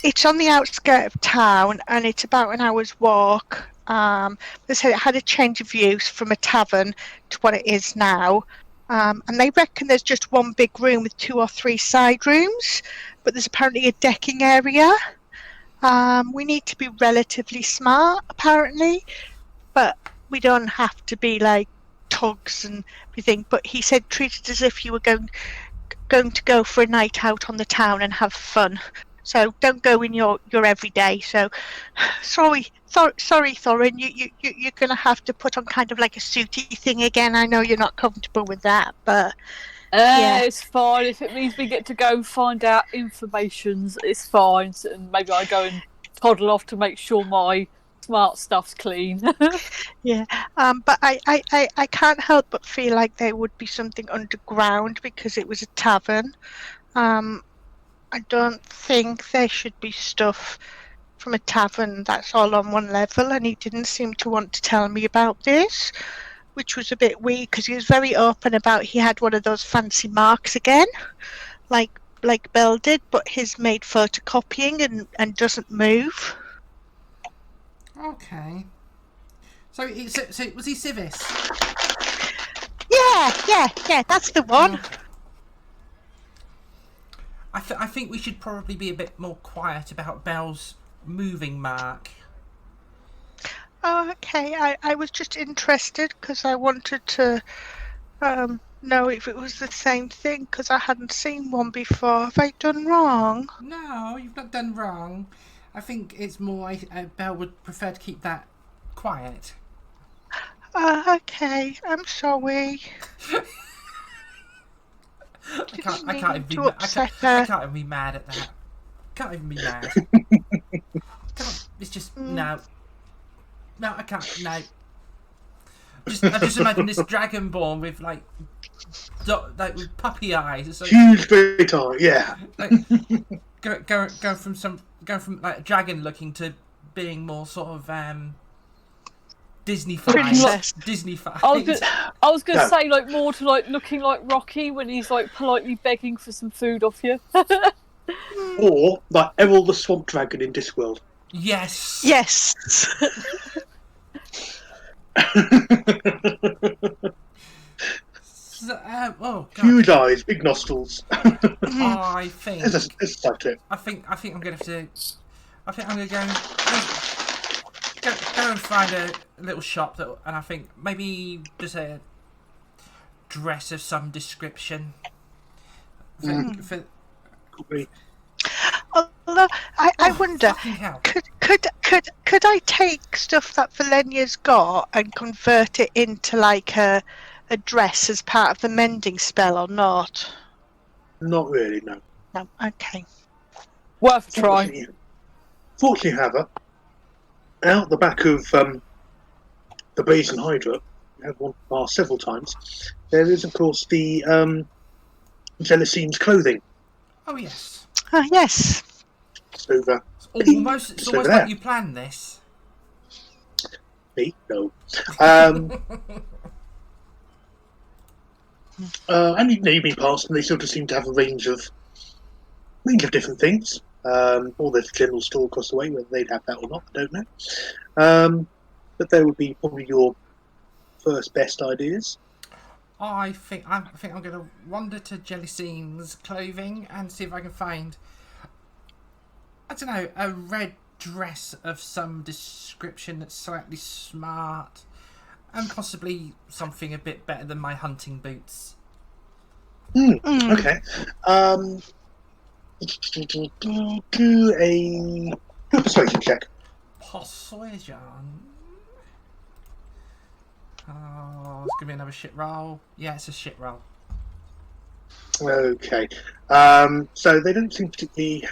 it's on the outskirts of town, and it's about an hour's walk. They said it had a change of use from a tavern to what it is now. And they reckon there's just one big room with 2 or 3 side rooms, but there's apparently a decking area. We need to be relatively smart, apparently, but we don't have to be like tugs and everything. But he said treat it as if you were going to go for a night out on the town and have fun. So don't go in your everyday. So sorry, Thorin, you're gonna have to put on kind of like a suity thing again. I know you're not comfortable with that, but yeah. It's fine. If it means we get to go and find out informations, it's fine. And maybe I go and toddle off to make sure my smart stuff's clean. Yeah, but I can't help but feel like there would be something underground because it was a tavern. I don't think there should be stuff from a tavern that's all on one level, and he didn't seem to want to tell me about this, which was a bit weird because he was very open about he had one of those fancy marks again, like Belle did, but his made photocopying and doesn't move. Okay. So was he Civis? Yeah, that's the one. Okay. I think we should probably be a bit more quiet about Belle's moving mark. Oh, okay. I was just interested because I wanted to know if it was the same thing because I hadn't seen one before. Have I done wrong? No, you've not done wrong. I think it's more Belle would prefer to keep that quiet. Okay. I'm sorry. I can't even be mad at that. Can't even be mad. It's just no, I can't. No. I just imagine this dragonborn with like with puppy eyes. It's like, Huge big eye, yeah. Like, go from like a dragon looking to being more sort of Princess. Disney-fied. I was gonna say like more to like looking like Rocky when he's like politely begging for some food off you. Or like Errol the Swamp Dragon in Discworld. Yes. Yes. So, oh God. Huge eyes, big nostrils. I think. There's a subject. I think I'm gonna have to. I think I'm gonna go and find a little shop and I think maybe just a dress of some description. Although I wonder, Fucking hell. could I take stuff that Valenia's got and convert it into like a dress as part of the mending spell or not? Not really, no. No. Okay. Worth a try. Fortunately, however, out the back of the Brazen Hydra, we have one passed several times, there is, of course, the Jelicine's clothing. Oh yes. Yes. It's over. It's almost like you planned this. Me? No. And you've been past, and they sort of seem to have a range of different things. Or there's a general store across the way, whether they'd have that or not, I don't know. But they would be probably your first best ideas. I think I'm going to wander to Jelicine's clothing and see if I can find, I don't know, a red dress of some description that's slightly smart and possibly something a bit better than my hunting boots. Okay. Do a persuasion check. Persuasion. Oh, it's going to be another shit roll. Yeah, it's a shit roll. Okay. So they don't seem particularly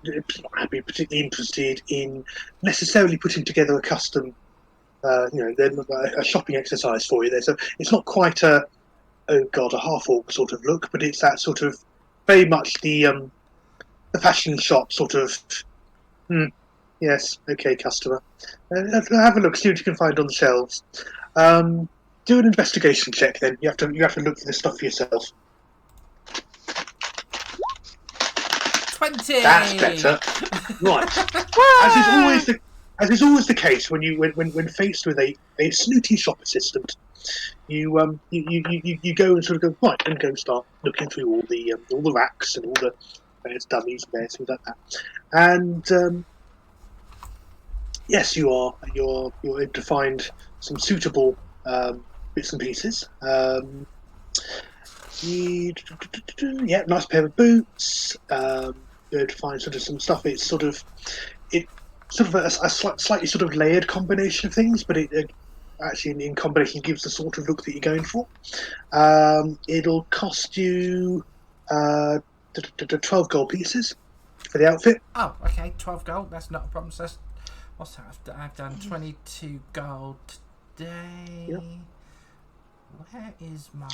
particularly interested in necessarily putting together a custom, a shopping exercise for you there. So it's not quite a oh god, a half orc sort of look, but it's that sort of very much the fashion shop sort of. Yes, okay, customer. Have a look, see what you can find on the shelves. Do an investigation check. Then you have to look for this stuff for yourself. 20. That's better. Right. As is always the case when faced with a snooty shop assistant, you go and sort of go right and go start looking through all the racks and all the various dummies and various things like that, and yes, you're able to find some suitable bits and pieces. Yeah, nice pair of boots. You're able to find sort of some stuff. It's sort of a slightly sort of layered combination of things, but it actually in combination gives the sort of look that you're going for. It'll cost you 12 gold pieces for the outfit. Oh, okay, 12 gold. That's not a problem. So what's that? I've done 22 gold today. Yep. Where is my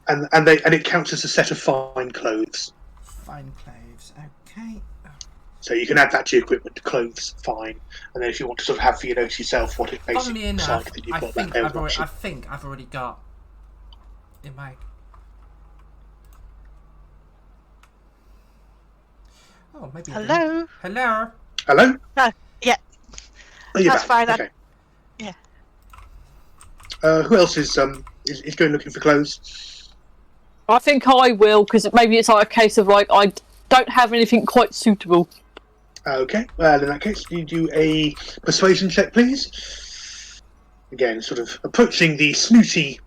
And it counts as a set of fine clothes. fine clothes? Okay. So you can add that to your equipment, clothes, fine. And then if you want to sort of have for yourself what it Funnily basically looks enough, like, then you've I got think that I've option. already got in my. Oh, maybe. Hello. Hello. Hello? Yeah, Oh, you're that's back. fine. Okay. Yeah. Who else is going looking for clothes? I think I will, because maybe it's like a case of like I don't have anything quite suitable. Okay. Well, in that case, you do a persuasion check, please. Again, sort of approaching the snooty,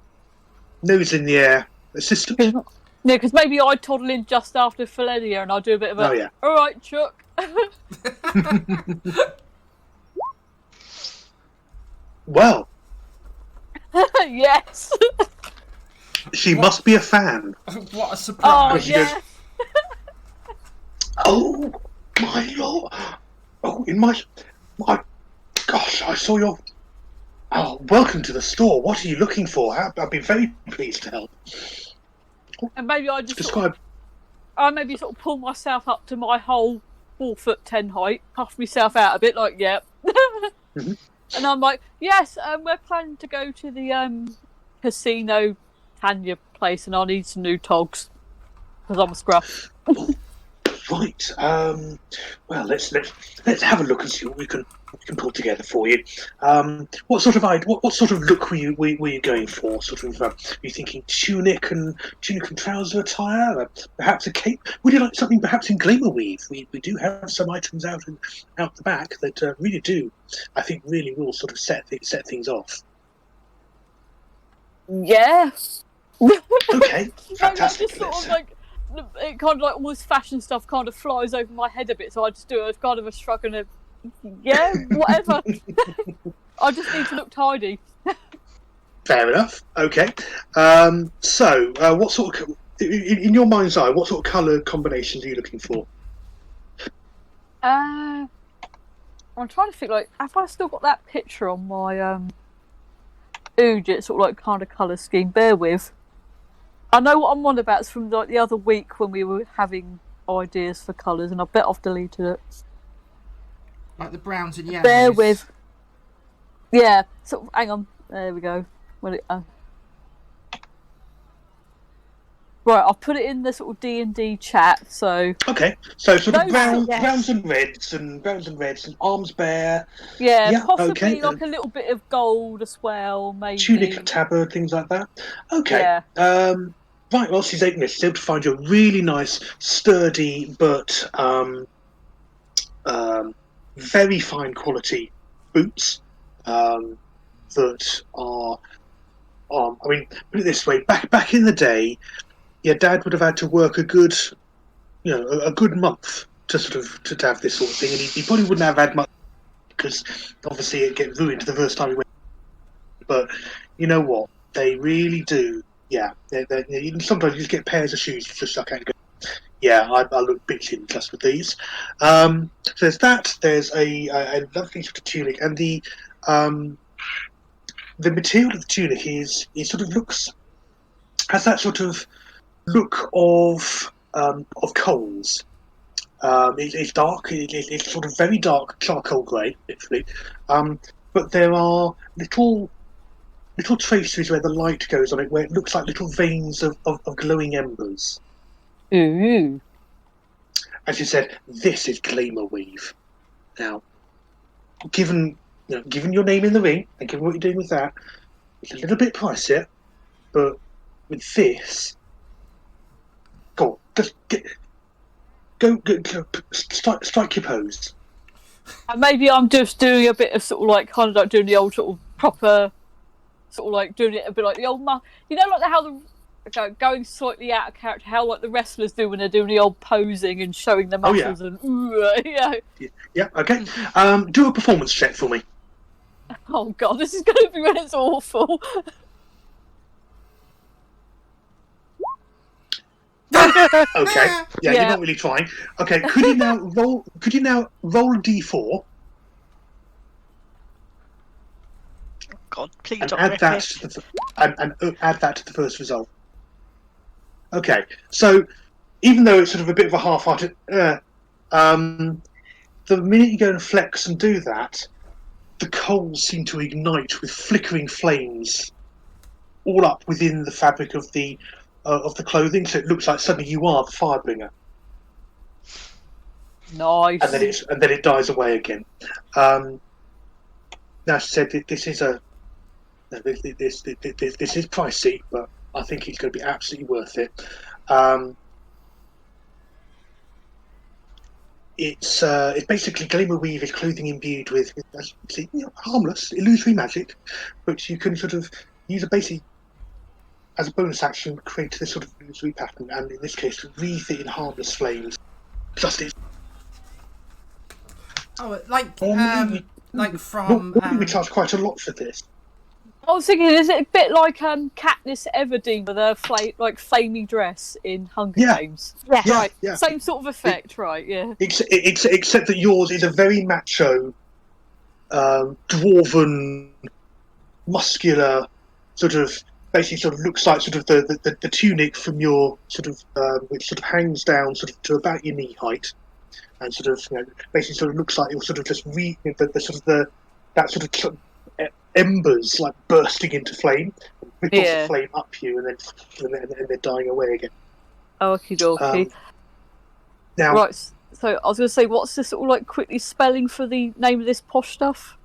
nose in the air assistant. Yeah, because maybe I toddle in just after Felenia and I do a bit of a. Oh, yeah. All right, Chuck. Well, Yes. she must be a fan. What a Oh surprise! She goes- yeah. Oh, my lord. Oh, my gosh, I saw your... Oh, welcome to the store. What are you looking for? I'd be very pleased to help. And maybe I just Describe... maybe sort of pull myself up to my whole 4'10" height, puff myself out a bit, like yep. Mhm. And I'm like, yes, we're planning to go to the casino Tanya place, and I need some new togs because I'm a scruff. Right. Well, let's have a look and see what we can pull together for you. What sort of look were you going for? Sort of, were you thinking tunic and trouser attire? Perhaps a cape? Would you like something perhaps in glimmer weave? We do have some items out the back that really do, I think, really will sort of set things off. Yeah. Okay, Maybe fantastic. I just sort of like it kind of like all this fashion stuff kind of flies over my head a bit, so I just do a kind of a shrug and a yeah, whatever. I just need to look tidy. Fair enough. Okay. So, what sort of, in your mind's eye, what sort of colour combinations are you looking for? I'm trying to think, like, have I still got that picture on my Oojit sort of like kind of colour scheme? Bear with. I know what I'm on about. It's from like the other week when we were having ideas for colours, and I bet I've deleted it. Like the browns and yellows. Bear with. Yeah. So hang on. There we go. Right, I'll put it in the sort of D&D chat. So Okay. So sort of Those- browns and reds and arms bare, yeah, possibly okay, like a little bit of gold as well, maybe. tunic and tabard, things like that. Okay. Yeah. Right. Well, she's able to find you a really nice, sturdy but very fine quality boots that are. I mean, put it this way: back in the day, your dad would have had to work a good month to have this sort of thing, and he probably wouldn't have had much because obviously it get ruined the first time he went. But you know what? They really do. Yeah, you can sometimes just get pairs of shoes you just suck out and go. Yeah, I look bitchin' just with these. So there's that. There's a lovely sort of tunic, and the material of the tunic is it sort of looks has that sort of look of coals. It's dark. It's sort of very dark charcoal grey, literally. But there are little traceries where the light goes on it, where it looks like little veins of glowing embers. Ooh. As you said, this is Gleamer Weave. Now, given your name in the ring and given what you're doing with that, it's a little bit pricey, but with this, go on, just go strike your pose. And maybe I'm just doing a bit of sort of like kind of like doing the old sort of proper, sort of like doing it a bit like the old you know, like how the going slightly out of character, how like the wrestlers do when they're doing the old posing and showing their muscles and Yeah, okay. Do a performance check for me. Oh god, this is going to be when it's awful. Okay. Yeah, you're not really trying. Okay, could you now roll a d4? God, please and don't add rip that it. to add that to the first result. Okay, so even though it's sort of a bit of a half-hearted, the minute you go and flex and do that, the coals seem to ignite with flickering flames all up within the fabric of the clothing, so it looks like suddenly you are the firebringer. Nice. And then it dies away again. Now, she said this is this is pricey, but I think it's going to be absolutely worth it. It's basically Gleamer Weave is clothing imbued with, as you see, harmless, illusory magic, but you can sort of use basically as a bonus action create this sort of illusory pattern, and in this case, wreath it in harmless flames. Just it. Oh, like from. Normally we charge quite a lot for this. I was thinking, is it a bit like Katniss Everdeen with her flamey dress in Hunger Games? Yes. Yeah, Right, yeah. same sort of effect, right? Yeah. Except that yours is a very macho, dwarven, muscular, sort of basically sort of looks like sort of the tunic from your sort of which sort of hangs down sort of to about your knee height, and sort of basically sort of looks like you're sort of just that sort of embers like bursting into flame, ripples of flame up you, and then dying away again. Okie dokie. Now, right, so I was going to say, what's this sort of like quickly spelling for the name of this posh stuff?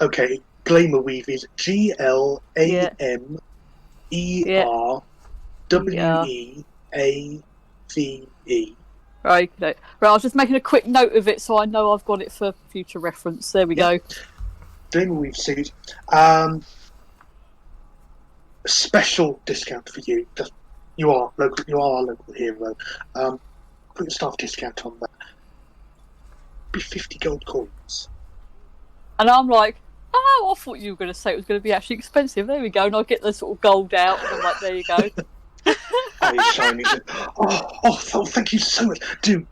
Okay, Gleamer Weave is GLAMERWEAVE. Right, okay. Right, I was just making a quick note of it so I know I've got it for future reference. There we go. Gleamer Weave suit. Special discount for you. You are local. You are our local hero. Put a staff discount on that. Be 50 gold coins. And I'm like, oh, I thought you were going to say it was going to be actually expensive. There we go. And I'll get the sort of gold out. And I'm like, there you go. Eyes shining. Thank you so much. Do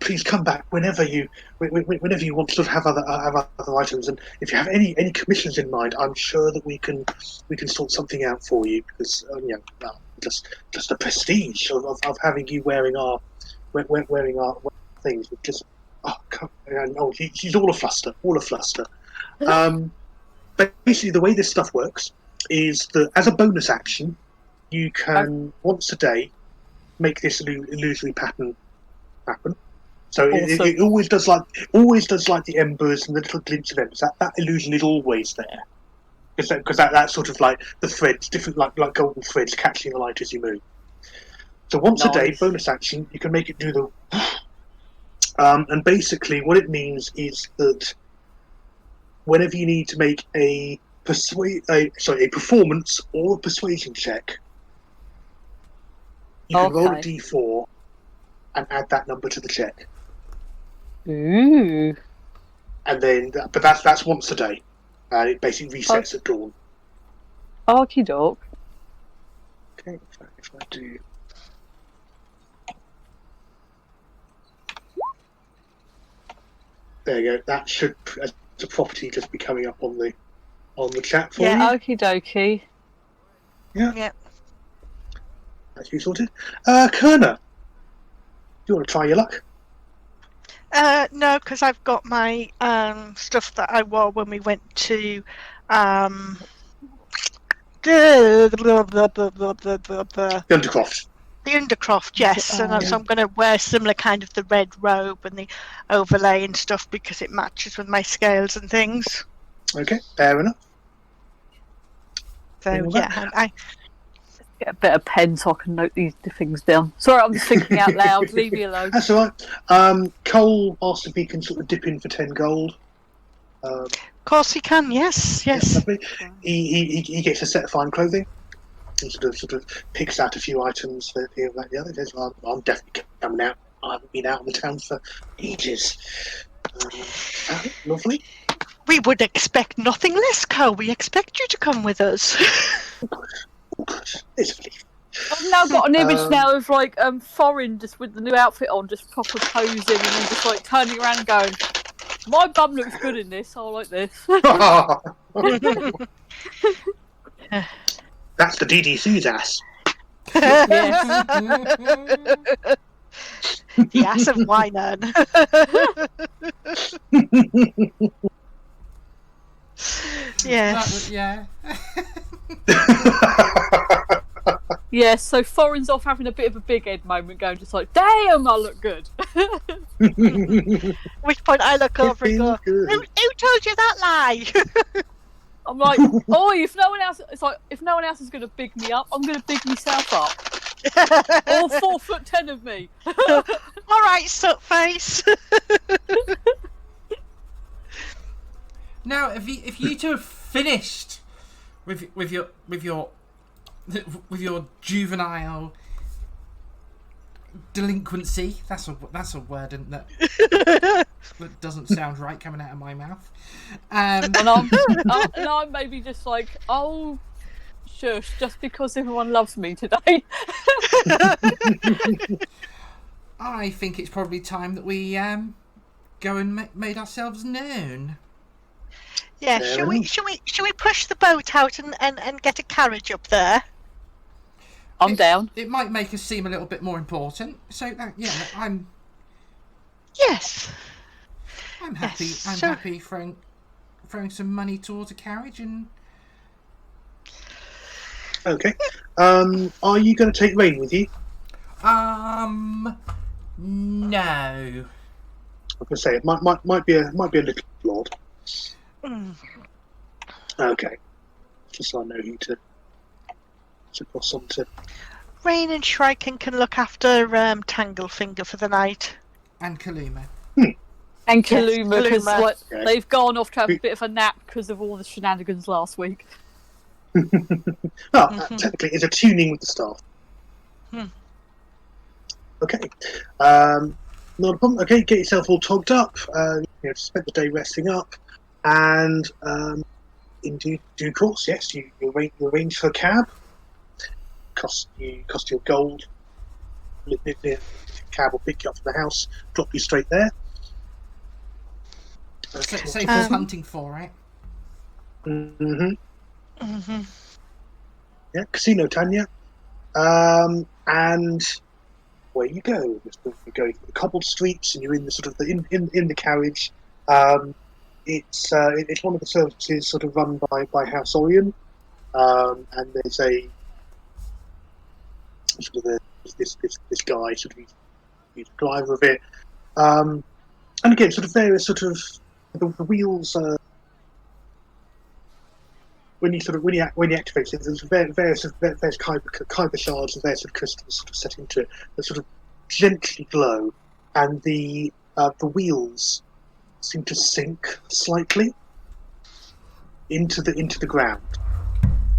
please come back whenever you want to have other items, and if you have any commissions in mind, I'm sure that we can sort something out for you, because just the prestige of having you wearing our things. Just she's all a fluster. Basically, the way this stuff works is that as a bonus action, you can once a day make this illusory pattern happen. So awesome. it always does like the embers and the little glimpse of embers. That illusion is always there, because that's sort of like the threads, different like golden threads catching the light as you move. So once a day, bonus action, you can make it do the. And basically, what it means is that whenever you need to make a performance or a persuasion check, you can roll a d4 and add that number to the check. Ooh. And then, but that's once a day. It basically resets at dawn. Okie doke. Okay, if I do. There you go. That should, as a property, just be coming up on the chat for you. Okie dokie. Yeah. That's you sorted. Kerner, do you want to try your luck? No, because I've got my stuff that I wore when we went to the Undercroft. Undercroft, yes. So I'm going to wear similar kind of the red robe and the overlay and stuff because it matches with my scales and things. Okay, fair enough. So All yeah, that. I Get a better pen so I can note these things down. Sorry, I'm just thinking out loud. Leave me alone. That's all right. Cole asked if he can sort of dip in for 10 gold. of course he can. Yes, Yeah, yes. lovely. He gets a set of fine clothing. He sort of picks out a few items for here, that, the other. He says, well, I'm definitely coming out. I haven't been out in the town for ages. Lovely. We would expect nothing less, Cole. We expect you to come with us. It's belief. I've now got an image now of like foreign just with the new outfit on, just proper posing, and then just like turning around and going, "My bum looks good in this. I like this." That's the DDC's ass. Yes. The ass of Wynern. Yes. Yeah. Yes, so Foreign's off having a bit of a big head moment, going just like, "Damn, I look good." Which point I look over and go, who told you that lie? I'm like, "Oh, if no one else, it's like if no one else is going to big me up, I'm going to big myself up." All 4'10" of me. All right, Sutface. Now, if you two have finished with your juvenile delinquency, that's a word, isn't that? That doesn't sound right coming out of my mouth. And I'm maybe just like, "Oh, shush, just because everyone loves me today." I think it's probably time that we go and made ourselves known. Yeah, shall we push the boat out and get a carriage up there? I'm down. It might make us seem a little bit more important. So I'm Yes. happy. Yes, I'm so- happy throwing some money towards a carriage and. Okay. Are you going to take Rain with you? No. I was going to say it might be a little flawed. Okay. Just so I know who to cross on to. Rain and Shrieking can look after Tanglefinger for the night. And Kaluma. And Kaluma, because Kaluma. like, Okay. they've gone off to have a bit of a nap because of all the shenanigans last week. Technically, it's a tuning with the staff. Okay. Not a problem. Okay, get yourself all togged up. Spend the day resting up, and in due course, yes, you arrange for a cab. Cost you gold. The cab will pick you up from the house, drop you straight there. Save us hunting for, right? Yeah, Casino Tanya. And where you go? You go through the cobbled streets, and you're in the sort of in the carriage. It's one of the services sort of run by House Orion, and there's a sort of this guy sort of he's the driver of it, and again sort of various sort of the wheels. When you activate it, there's various kyber shards and various sort of crystals sort of set into it that sort of gently glow, and the wheels seem to sink slightly into the ground.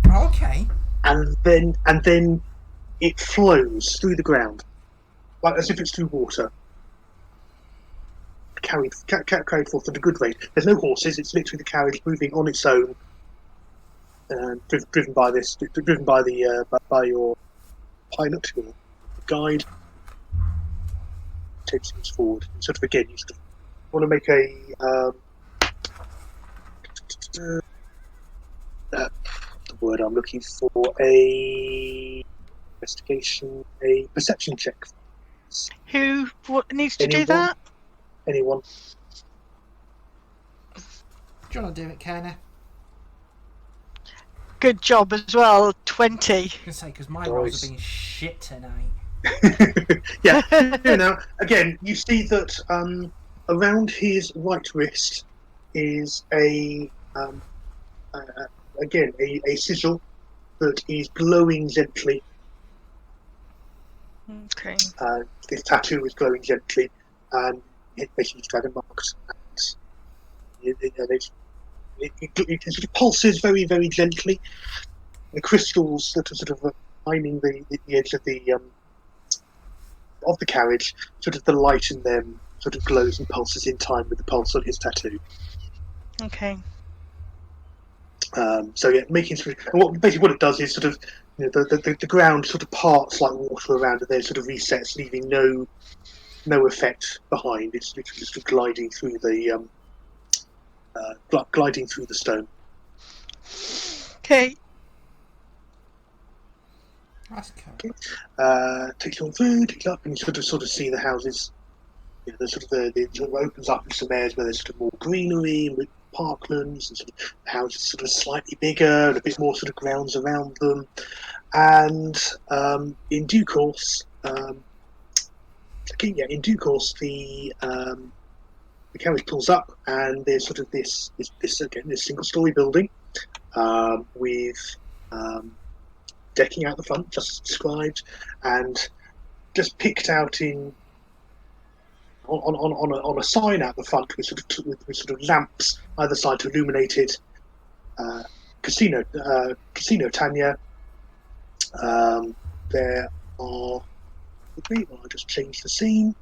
Okay. And then it flows through the ground, like as if it's through water. Carried forth at a good rate. There's no horses; it's literally the carriage moving on its own, driven by your pilot, your guide. Takes things forward. And sort of again, you sort of want to make the word I'm looking for, a investigation, a perception check. Who needs to do Anyone? that? Anyone? Do you want to do it, Kerner? Good job as well. 20. I was going to say, because my rolls Nice. have been shit tonight. Yeah. Now, again, you see that around his right wrist is a sigil that is glowing gently. Okay. This tattoo is glowing gently, and it basically is dragon marked. And it sort of pulses very, very gently. The crystals that are sort of lining the edge of the carriage, sort of the light in them sort of glows and pulses in time with the pulse on his tattoo. Okay. So yeah, making sort of, and what it does is sort of, you know, the ground sort of parts like water around it, then sort of resets, leaving no effect behind. It's literally just gliding through the stone. Okay. That's cool. Takes you on through, takes you up, and you sort of see the houses. You know, it sort of opens up in some areas where there's sort of more greenery and parklands, and sort of the houses sort of slightly bigger and a bit more sort of grounds around them. And in due course, the carriage pulls up, and there's sort of this single-story building with decking out the front, just described, and just picked out on a sign out the front with sort of lamps either side to illuminate it. Casino Tanya. There are. I'll just change the scene.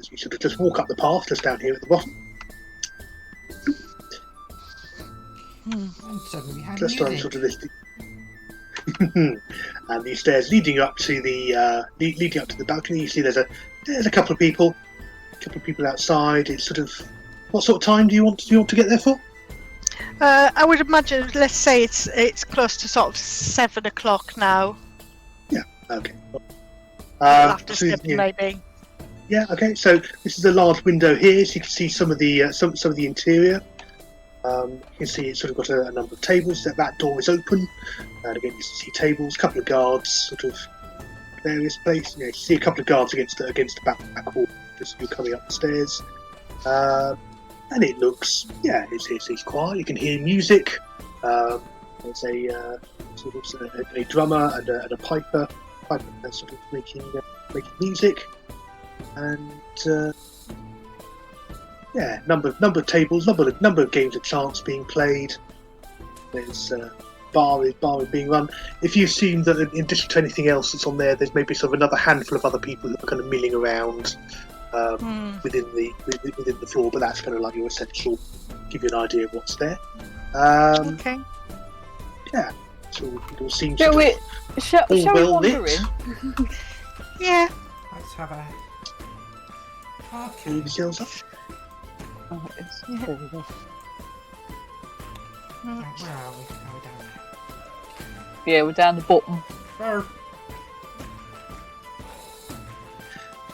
As you sort of just walk up the path, just down here at the bottom. And suddenly we have Just on music. sort of this. And these stairs leading up to the balcony. You see there's a couple of people outside. It's sort of, what sort of time do you want to get there for? I would imagine, let's say it's close to sort of 7 o'clock now. Yeah. Okay. After so, seven, maybe. Yeah. Okay. So this is a large window here, so you can see some of the interior. You can see it's sort of got a number of tables. That door is open, and again you see tables, a couple of guards, sort of various places. You see a couple of guards against the back wall as you're coming up the stairs. And it looks, it's quiet. You can hear music. There's a drummer and a piper sort of making music, and number of tables, number of games of chance being played. There's bar is being run. If you assume that in addition to anything else that's on there, there's maybe sort of another handful of other people who are kind of milling around within the floor, but that's kind of like your essential, give you an idea of what's there. Okay. Yeah, so it all seems Shall we well wander lit. in? Yeah. Let's have a... Okay. Leave yourselves up. Oh, it's there we go. Right, where are we? Oh, we're down there. Yeah, we're down the bottom. Oh.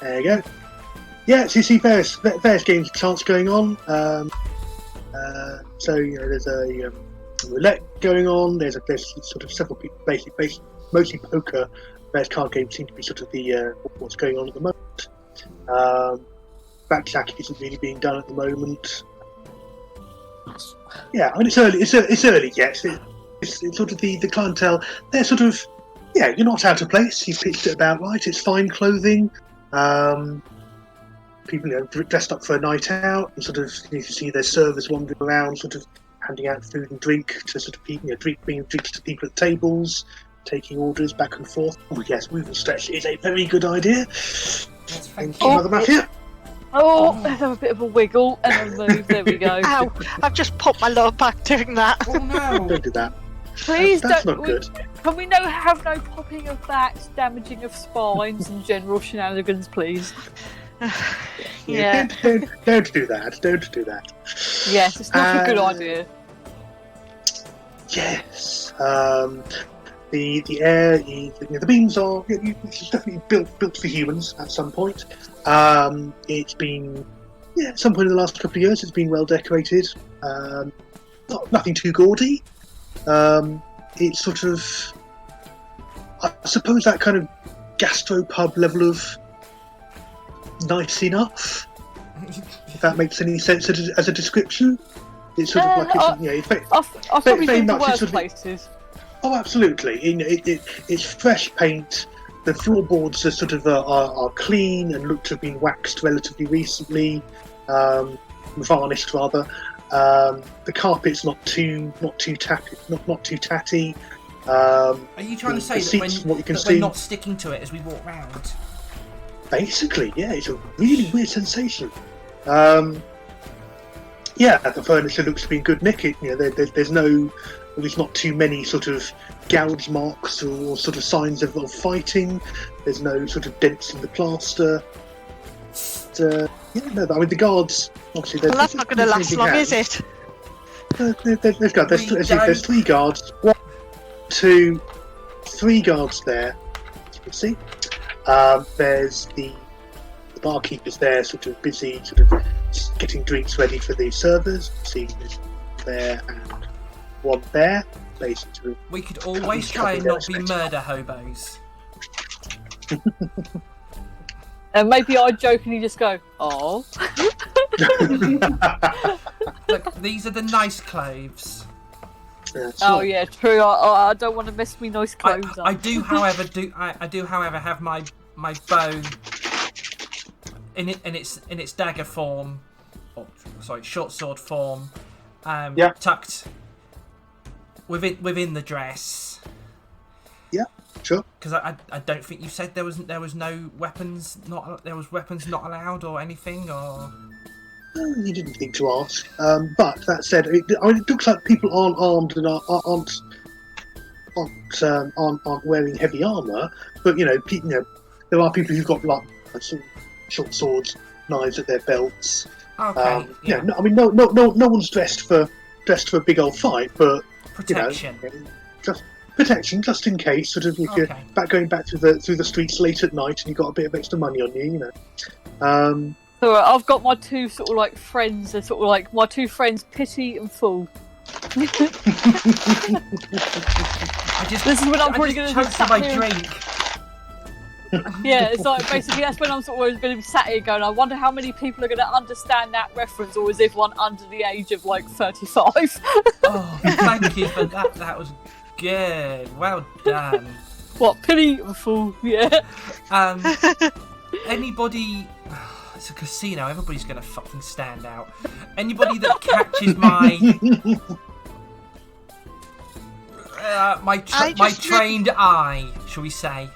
There you go. Yeah, so you see various games of chance going on. So there's a roulette going on. There's sort of several people, basically mostly poker. Various card games seem to be sort of the what's going on at the moment. Blackjack isn't really being done at the moment. Yeah, I mean it's early. It's early yet. It's sort of the clientele. They're sort of you're not out of place. You've pitched it about right. It's fine clothing. People dressed up for a night out, and sort of you can see their servers wandering around, sort of handing out food and drink to sort of people, bringing drinks to people at tables, taking orders back and forth. Oh yes, move and stretch is a very good idea. Thank you, Mother Mafia. Oh, let's have a bit of a wiggle and a move. There we go. Ow! I've just popped my lower back doing that. Oh no! Don't do that. Please That's don't. not good. Can we have no popping of backs, damaging of spines, and general shenanigans, please? Yeah. Don't do that. Don't do that. Yes, it's not a good idea. Yes. The air, the beams are it's definitely built for humans at some point. It's been at some point in the last couple of years it's been well decorated. Nothing too gaudy. It's sort of, I suppose, that kind of gastropub level of nice enough. If that makes any sense as a description. It's sort of like it's I've probably very been to much worse sort of- places. Oh, absolutely. It's fresh paint. The floorboards are sort of are clean and look to have been waxed relatively recently, varnished rather. The carpet's not too tatty. Are you trying to say seats, that, what you can that see, we're not sticking to it as we walk round? basically, yeah, it's a really weird sensation. The furniture looks to be in good nick. There's not too many sort of gouge marks or sort of signs of fighting. There's no sort of dents in the plaster. I mean the guards obviously. Well, that's not going to last long, is it? There's 3 guards. 1, 2, 3 guards there. As you can see. There's the barkeepers there, sort of busy, sort of getting drinks ready for the servers. See there's there and one there. Basically, We could always try and not be murder hobos. And maybe I jokingly just go, oh. Look, these are the nice clothes. Oh yeah, true. I don't want to mess me nice clothes I up. do, however, have my bow in its dagger form, short sword form, tucked within the dress. Yeah, sure. Because I don't think you said there was no weapons weapons not allowed or anything or. You didn't think to ask. But that said, it looks like people aren't armed and aren't wearing heavy armour. But there are people who've got like short swords, knives at their belts. Okay. No one's dressed for a big old fight, but Protection. Just protection, just in case. Sort of if you're going back through the streets late at night and you've got a bit of extra money on you, So I've got my 2 sort of like friends. They're sort of like my 2 friends, Pity and Fool. This is when I'm probably going to choked on my drink. Yeah, it's like basically that's when I'm sort of going to be sat here going, I wonder how many people are going to understand that reference, or is everyone under the age of like 35? Oh, thank you for that. That was good. Well done. What, Pity and Fool? Yeah. Anybody. It's a casino. Everybody's going to fucking stand out. Anybody that catches my my trained eye, shall we say?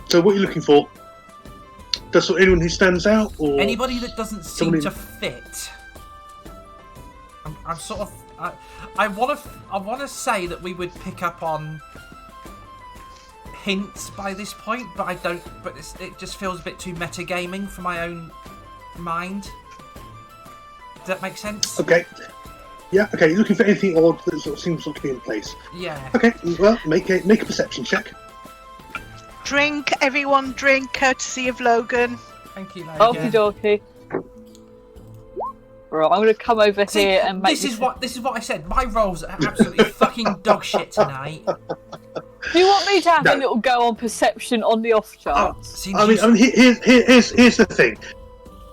So what are you looking for? Just anyone who stands out, or Anybody that doesn't seem to fit. I'm sort of. I want to say that we would pick up on hints by this point, but I don't. But it just feels a bit too metagaming for my own mind. Does that make sense? Okay. Yeah. Okay. You're looking for anything odd that sort of seems not to be in place. Yeah. Okay. Well, make a perception check. Drink, everyone drink, courtesy of Logan. Thank you, Logan. Okie dokie. Right, I'm going to come over here and make this is what I said. My rolls are absolutely fucking dog shit tonight. Do you want me to have a little go on perception on the off chance? Here's the thing.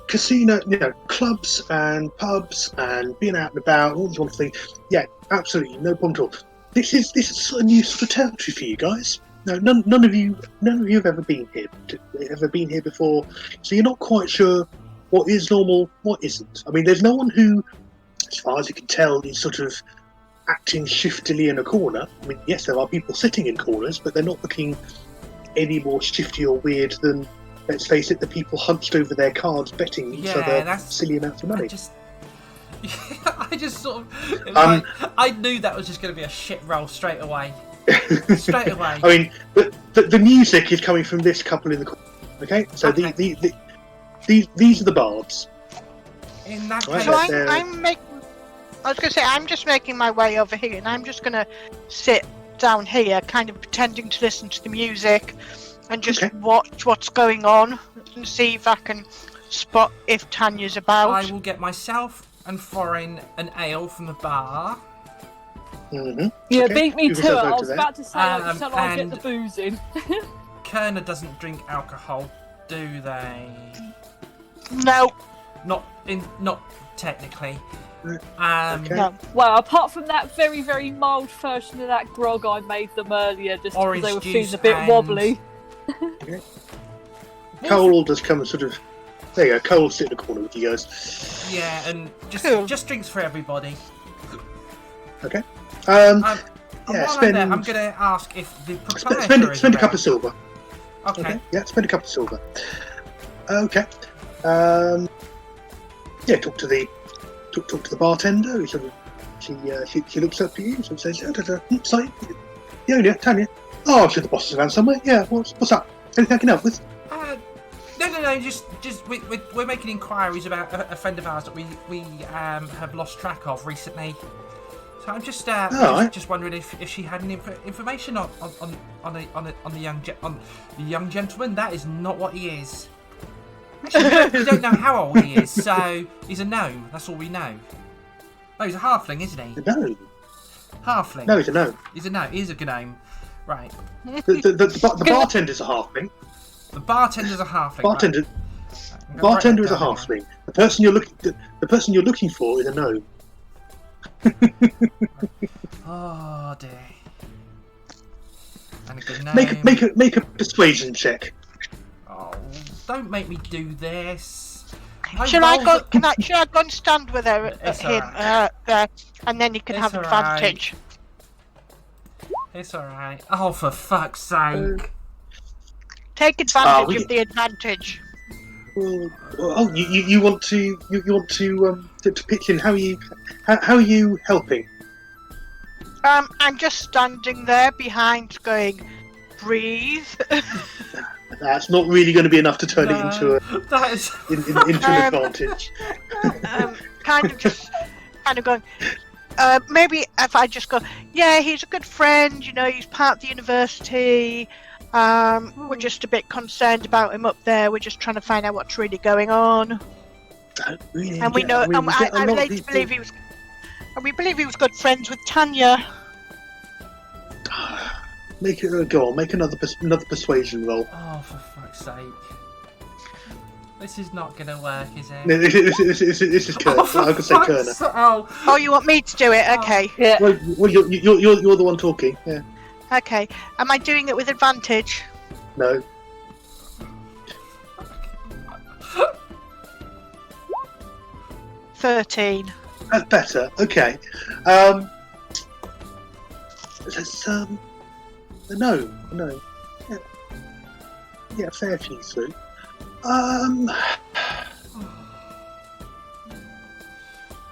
Casino, clubs and pubs and being out and about, all this one thing. Yeah, absolutely, no problem at all. This is sort of new sort of territory for you guys. No, none of you have ever been here before, so you're not quite sure what is normal, what isn't. I mean, there's no one who, as far as you can tell, is sort of acting shiftily in a corner. I mean, yes, there are people sitting in corners, but they're not looking any more shifty or weird than, let's face it, the people hunched over their cards betting each other silly amounts of money. I just sort of... I knew that was just going to be a shit roll straight away. Straight away. I mean, the music is coming from this couple in the corner, okay? So these are the bards. In that Right, case, So let's, I'm making. I was going to say I'm just making my way over here, and I'm just going to sit down here, kind of pretending to listen to the music, and just Okay. watch what's going on and see if I can spot if Tanya's about. I will get myself and Foreign an ale from the bar. Mm-hmm. Yeah, Okay, beat me give to yourself it. I over was to about to say, like, shall I get and- the booze in? Kerner doesn't drink alcohol, do they? No, Not technically. Okay. no. Well, apart from that very, very mild version of that grog I made them earlier, just because Orange they were juice feeling a bit and- wobbly. Cole will just come and sort of. There you go. Cole will sit in the corner with you guys. Yeah, and Cool. just drinks for everybody. Okay. And Yeah, while I'm spend- there, I'm going to ask if the proprietor Spend is a couple around. of silver. Okay. Yeah, spend a couple of silver. Okay. Yeah, talk to the bartender. He sort of, she looks up at you and says, "Sorry, Tanya. Oh, I'm sure the boss is around somewhere. Yeah, what's up? Anything I can help with?" No. Just we're making inquiries about a friend of ours that we have lost track of recently. So I'm just right. just wondering if she had any information on the young gentleman. That is not what he is. Actually, we don't know how old he is, so he's a gnome. That's all we know. Oh, he's a halfling, isn't he? No, Halfling. no, he's a no. He's a gnome. He's a gnome. Right. The bartender's a halfling. The bartender's a halfling. Bartender Right. Bartender is a Down halfling. The person you're looking for is a gnome. anyway. Oh dear. And a good gnome. Make a persuasion check. Oh, don't make me do this. Should I go? Should I go and stand with her It's him and then you can It's have alright. advantage? It's alright. Oh, for fuck's sake. Take advantage we- of the advantage. Oh, you want to pitch in? How are you helping? I'm just standing there behind, going, breathe. That's not really going to be enough to turn it into That is. into an advantage. Kind of going. Maybe if I just go, yeah, he's a good friend. You know, he's part of the university. We're just a bit concerned about him up there. We're just trying to find out what's really going on. Really, And we yeah, know, I mean, and we get a I lot of later people- believe he was. And we believe he was good friends with Tanya. Make it go on. Make another persuasion roll. Oh, for fuck's sake. This is not gonna work, is it? No, this is Kerner. Oh, for I could say fuck's Kerner. sa- Oh. Oh, you want me to do it? Okay. Yeah. Well, you're the one talking. Yeah. Okay. Am I doing it with advantage? No. $13. That's better. Okay. Let's no. Yeah, fair few through. Well,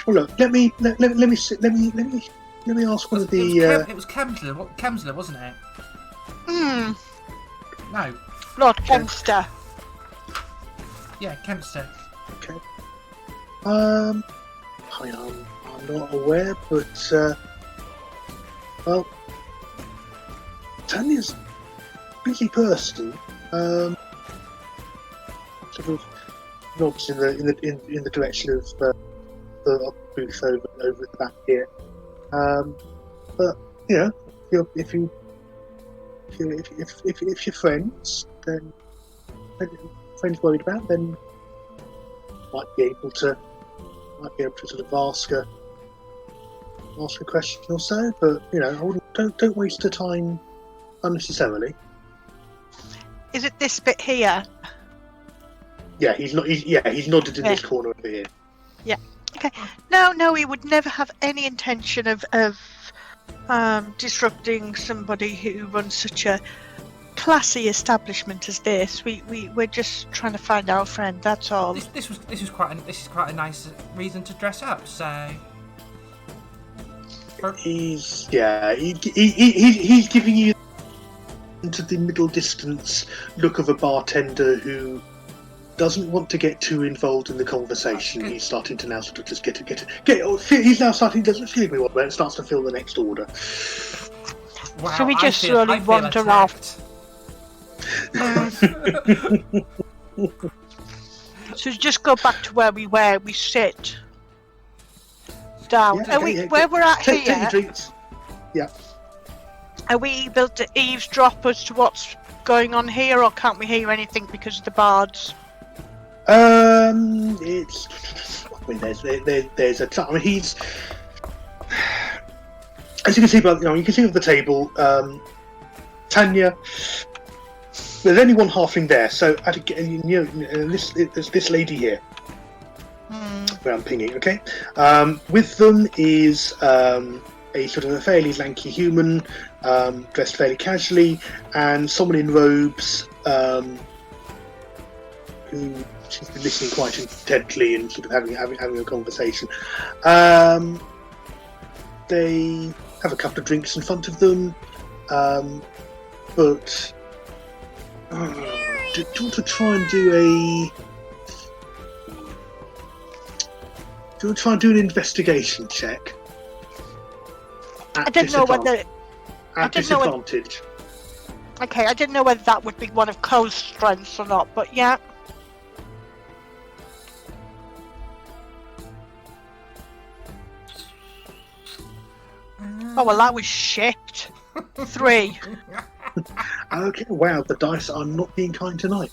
look. Let me ask one of the. It was Kemsler, wasn't it? No. Lord Kempster. Yeah, Kemster. Okay. I'm not aware, but well, Tanya's a busy person. Sort of nods in the direction of the booth over at the back here. But you know, if you're friends, then friends worried about, then might be able to sort of ask a question or so. But you know, I wouldn't, don't waste the time unnecessarily. Is it this bit here? Yeah, he's nodded in this corner over here. Okay. No, we would never have any intention of disrupting somebody who runs such a classy establishment as this. We're just trying to find our friend. That's all. This is quite a nice reason to dress up. So. He's giving you into the middle distance look of a bartender who doesn't want to get too involved in the conversation. He's starting to now sort of just get. He's now starting to excuse me one minute, starts to fill the next order. Wow, So we just I slowly feel wander attacked. So just go back to where we were. We sit down. Yeah, Where we're at take your here? drinks. Yeah. Are we able to eavesdrop as to what's going on here, or can't we hear anything because of the bards? It's. I mean, there's a. I mean, he's. As you can see, you can see at the table, Tanya. There's only one halfling there, so this lady here, where I'm pinging. Okay, with them is a sort of a fairly lanky human, dressed fairly casually, and someone in robes who seems to be listening quite intently and sort of having a conversation. They have a couple of drinks in front of them, but to try and do an investigation check. I didn't know whether. At disadvantage. Okay, I didn't know whether that would be one of Cole's strengths or not, but yeah. Oh well, that was shit. 3. Okay, wow, the dice are not being kind tonight.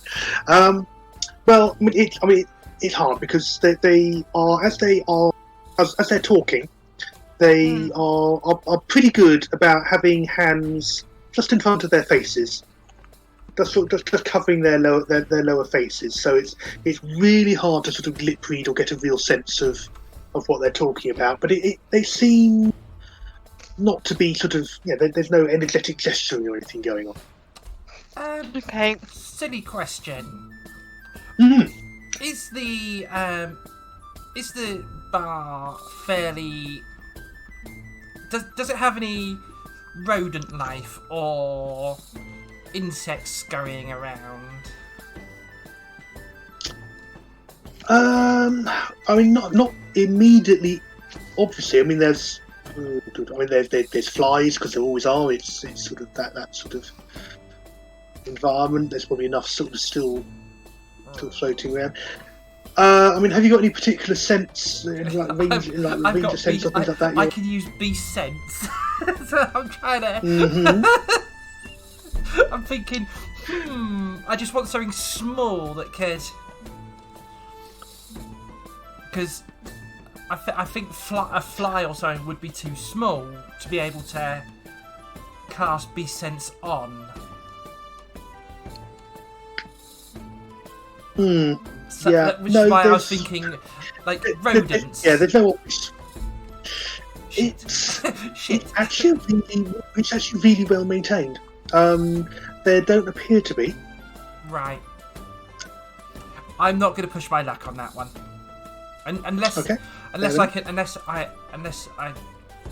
Well, it's hard because they are as they're talking, they are pretty good about having hands just in front of their faces, just covering their lower faces. So it's really hard to sort of lip read or get a real sense of what they're talking about. But they seem not to be sort of, there's no energetic gesturing or anything going on. Okay. Silly question. Mm-hmm. Is the bar fairly? Does it have any rodent life or insects scurrying around? I mean, not immediately. Obviously, I mean, there's flies because there always are. It's sort of that sort of environment. There's probably enough sort of still floating around. I mean, have you got any particular sense, range of sense or things like that? I can use beast sense, so I'm trying to. Mm-hmm. I'm thinking, I just want something small that could, because I think a fly or something would be too small to be able to cast beast sense on. So which is why I was thinking, like, rodents. There's no. Shit. It's actually really well maintained. There don't appear to be. Right. I'm not going to push my luck on that one, unless I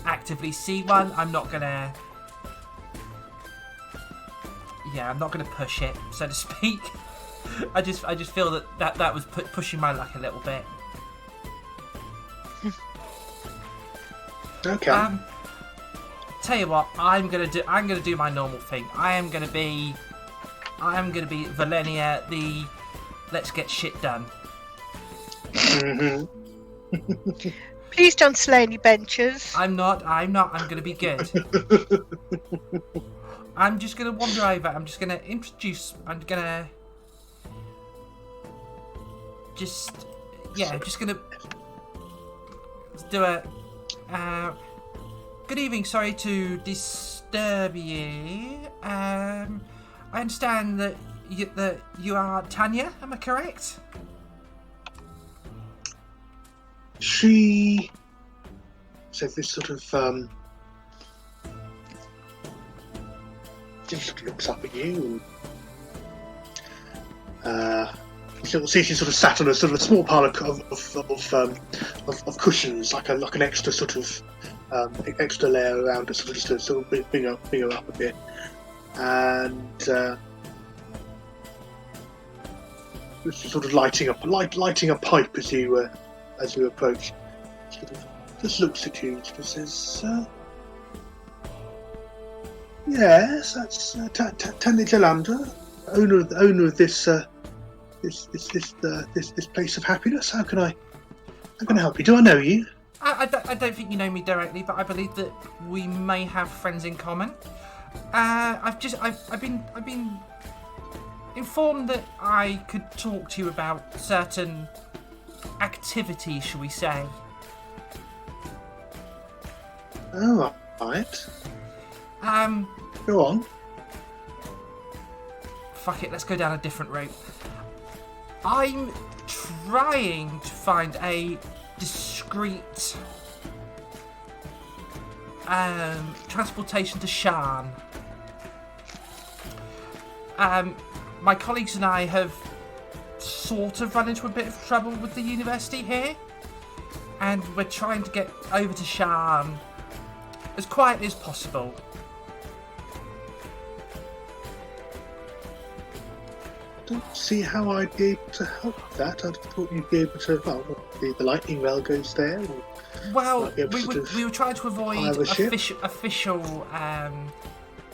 actively see one. I'm not gonna. Yeah, I'm not gonna push it, so to speak. I just feel that was pushing my luck a little bit. Okay. Tell you what, I'm gonna do my normal thing. I am gonna be Valenia, the let's get shit done. Mm-hmm. Please don't slay any benches. I'm not. I'm gonna be good. I'm just gonna wander over. I'm just gonna introduce. I'm gonna just gonna do a. Good evening. Sorry to disturb you. I understand that you are Tanya. Am I correct? She said this sort of just looks up at you and you'll see she sort of sat on a sort of a small pile of cushions, like an extra sort of extra layer around it, sort of just to sort of bring her up a bit, and sort of lighting a pipe as you approach. Sort of just looks at you and sort of says, "Yes, that's Tanya Jalandra, owner of this place of happiness. How can I help you? Do I know you?" I don't think you know me directly, but I believe that we may have friends in common. I've been informed that I could talk to you about certain activities, shall we say. Oh, right. Go on. Fuck it, let's go down a different route. I'm trying to find a discreet transportation to Shan. My colleagues and I have sort of run into a bit of trouble with the university here, and we're trying to get over to Shan as quietly as possible. I don't see how I'd be able to help with that. I'd have thought you'd be able to. Well, the lightning rail goes there. Well, we were trying to avoid official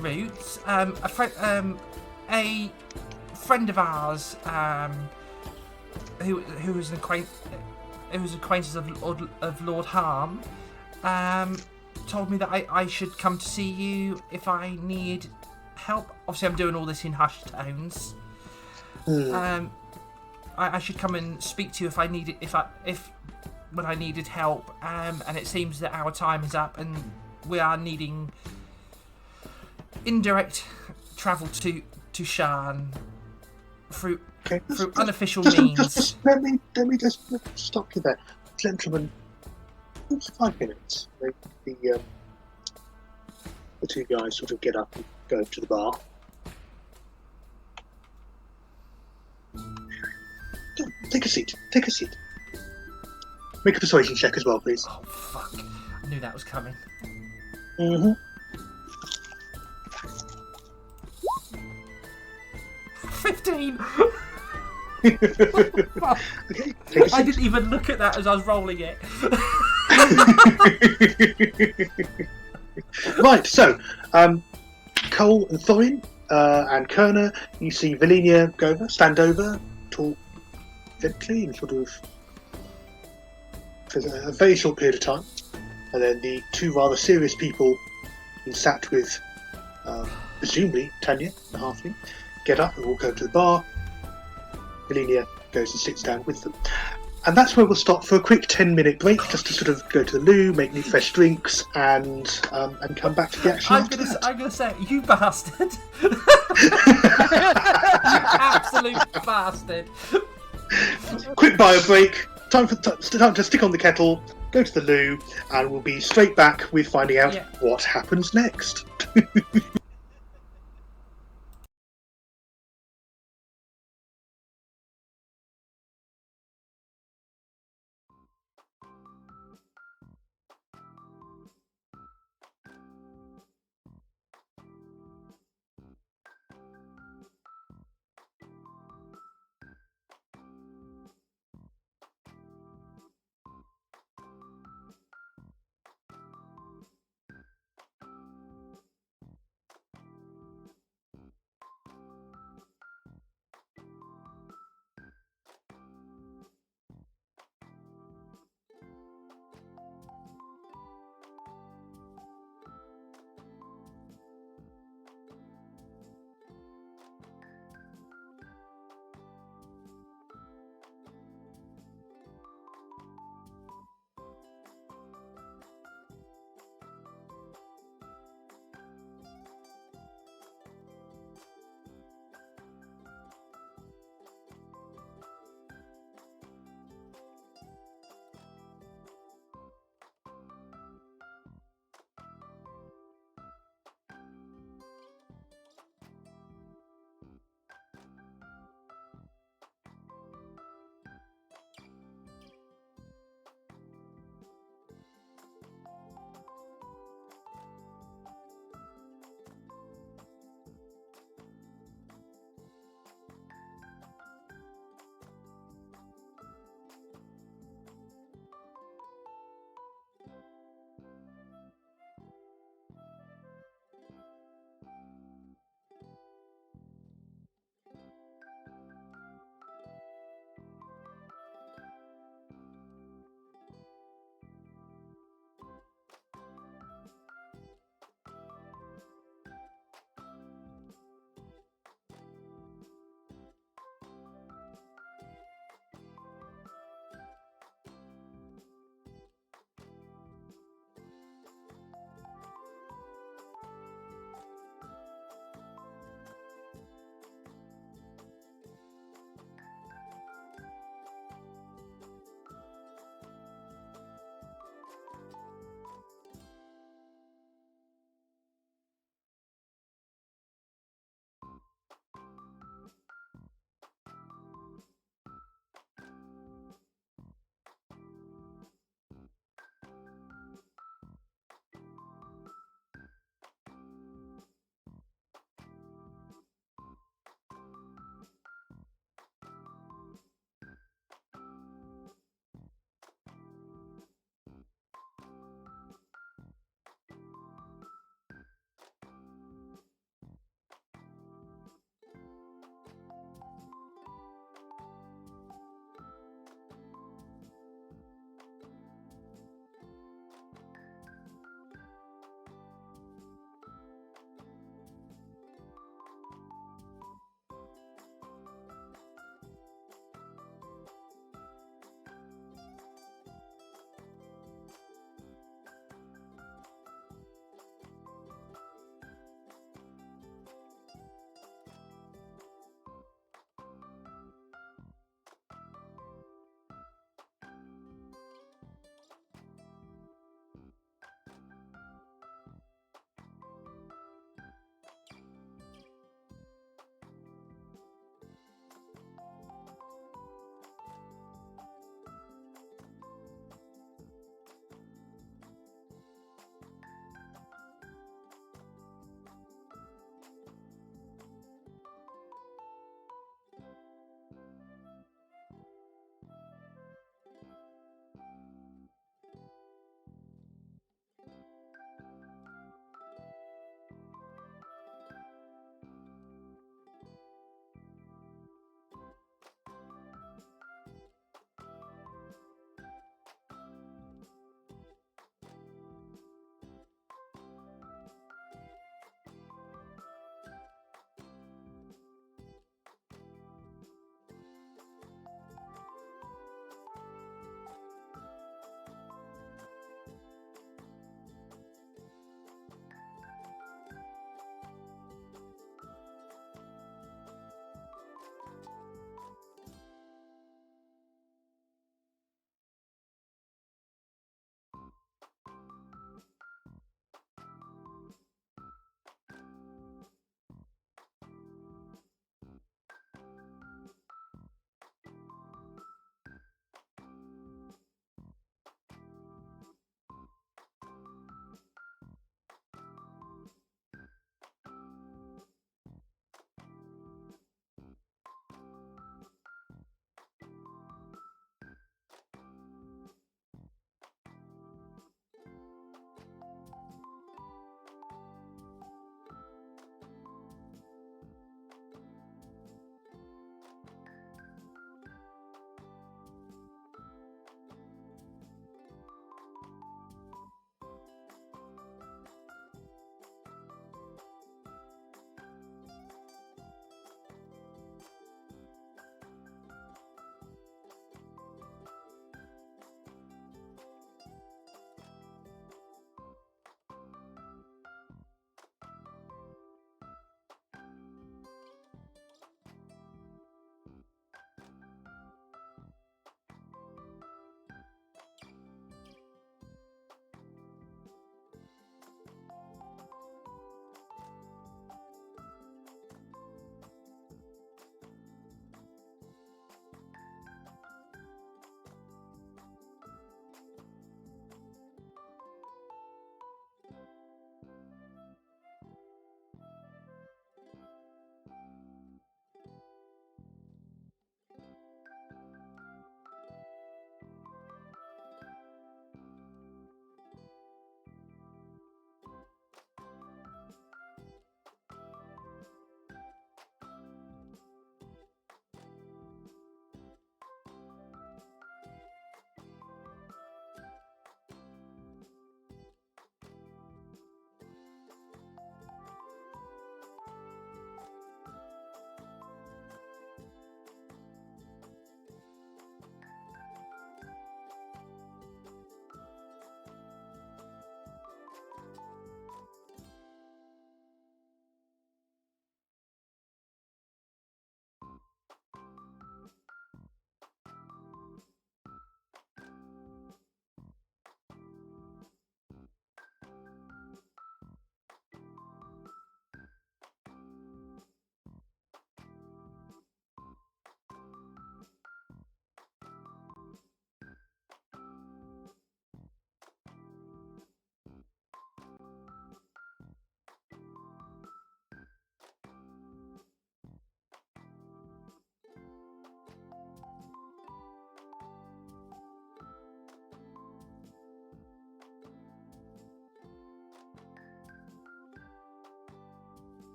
routes. A friend of ours, who was an acquaintance of Lord Harm, told me that I should come to see you if I need help. Obviously, I'm doing all this in hushed tones. I should come and speak to you if I needed when I needed help. And it seems that our time is up, and we are needing indirect travel to Shan through unofficial means. Let me just stop you there, gentlemen. It's 5 minutes. The two guys sort of get up and go to the bar. Take a seat. Make a persuasion check as well, please. Oh fuck! I knew that was coming. 15. Okay, take a seat. I didn't even look at that as I was rolling it. Right, so Cole and Thorin and Kerner, you see Valinia stand over, talk gently and sort of for a very short period of time, and then the two rather serious people who sat with presumably Tanya, the halfling, get up and walk over to the bar. Valinia goes and sits down with them. And that's where we'll stop for a quick 10-minute break, just to sort of go to the loo, make new fresh drinks, and come back to the action. I'm gonna say, you bastard! You absolute bastard! Quick bio break. Time to stick on the kettle, go to the loo, and we'll be straight back with finding out what happens next.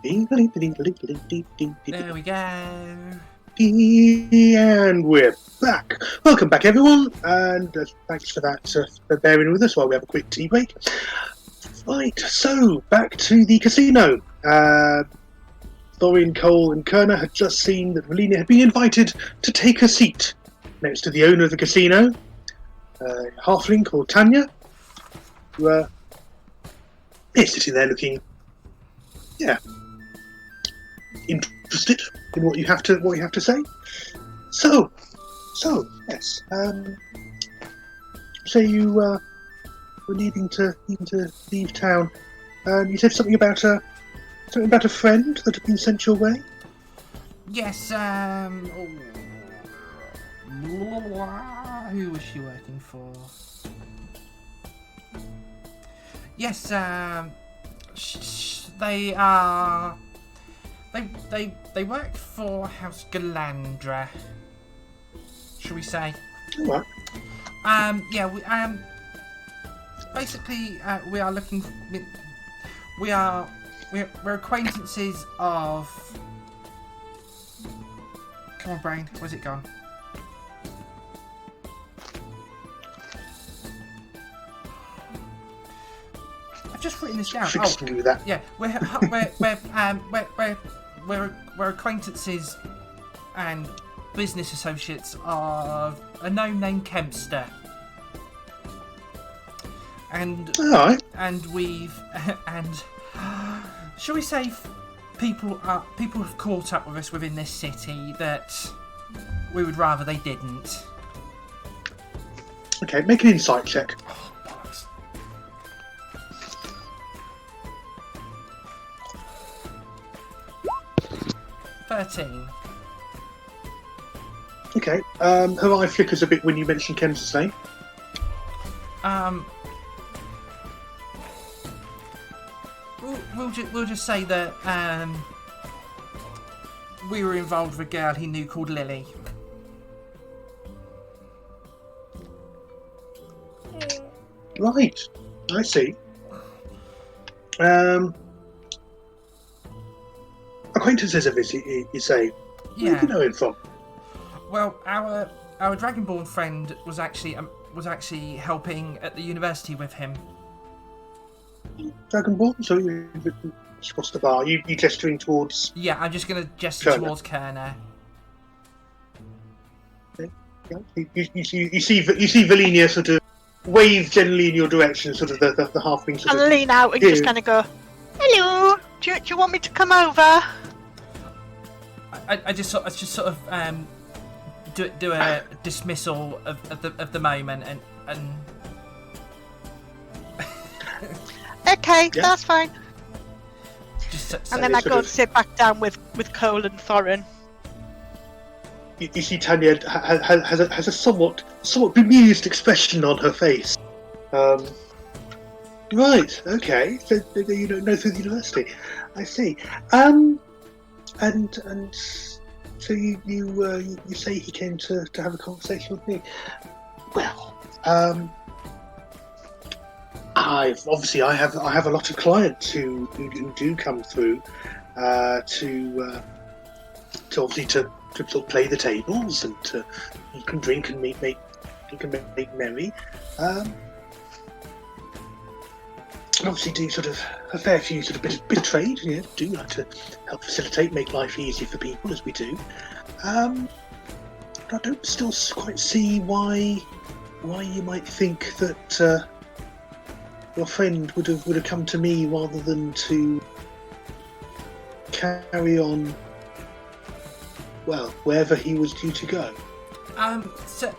There we go. And we're back. Welcome back, everyone, and thanks for that, for bearing with us while we have a quick tea break. Right, so back to the casino. Dorian, Cole, and Kerner had just seen that Valina had been invited to take a seat next to the owner of the casino, a halfling called Tanya, who is sitting there looking, interested in what you have to say. So yes. So you were needing to leave town. You said something about a friend that had been sent your way. Yes. Who was she working for? Yes. They are. They work for House Galandra. Shall we say? All right. Yeah. Basically, we are looking. We're acquaintances of. Come on, brain. Where's it gone? I've just written this down. Do that. Yeah, we're acquaintances and business associates of a gnome named Kempster. And we've shall we say people have caught up with us within this city that we would rather they didn't. Okay, make an insight check. Oh, bollocks. $13. Okay. Her eye flickers a bit when you mention Kempster's name. We'll just say that we were involved with a girl he knew called Lily. Right. I see. Acquaintances of his, you say? Yeah. Where do you know him from? Well, our Dragonborn friend was actually helping at the university with him. Dragonborn? So you across the bar. You gesturing towards... Yeah, I'm just going to gesture Kerner. towards Kerner. Yeah. You see Valinia sort of wave generally in your direction, sort of the halfling sort And of... lean out and just kind of go, hello, do you want me to come over? I just sort of do a dismissal of the moment and Okay, Yeah. that's fine. just And then I sort go of- and sit back down with Cole and Thorin. You see Tanya has a somewhat bemused expression on her face. Right, okay. So you don't know through the university. I see. And so you say he came to have a conversation with me. Well, I have a lot of clients who do come through to sort of play the tables and you can drink and make merry. Obviously do sort of a fair few sort of bit of trade. You know, do like to help facilitate, make life easier for people as we do. But I don't still quite see why you might think that your friend would have come to me rather than to carry on. Well, wherever he was due to go.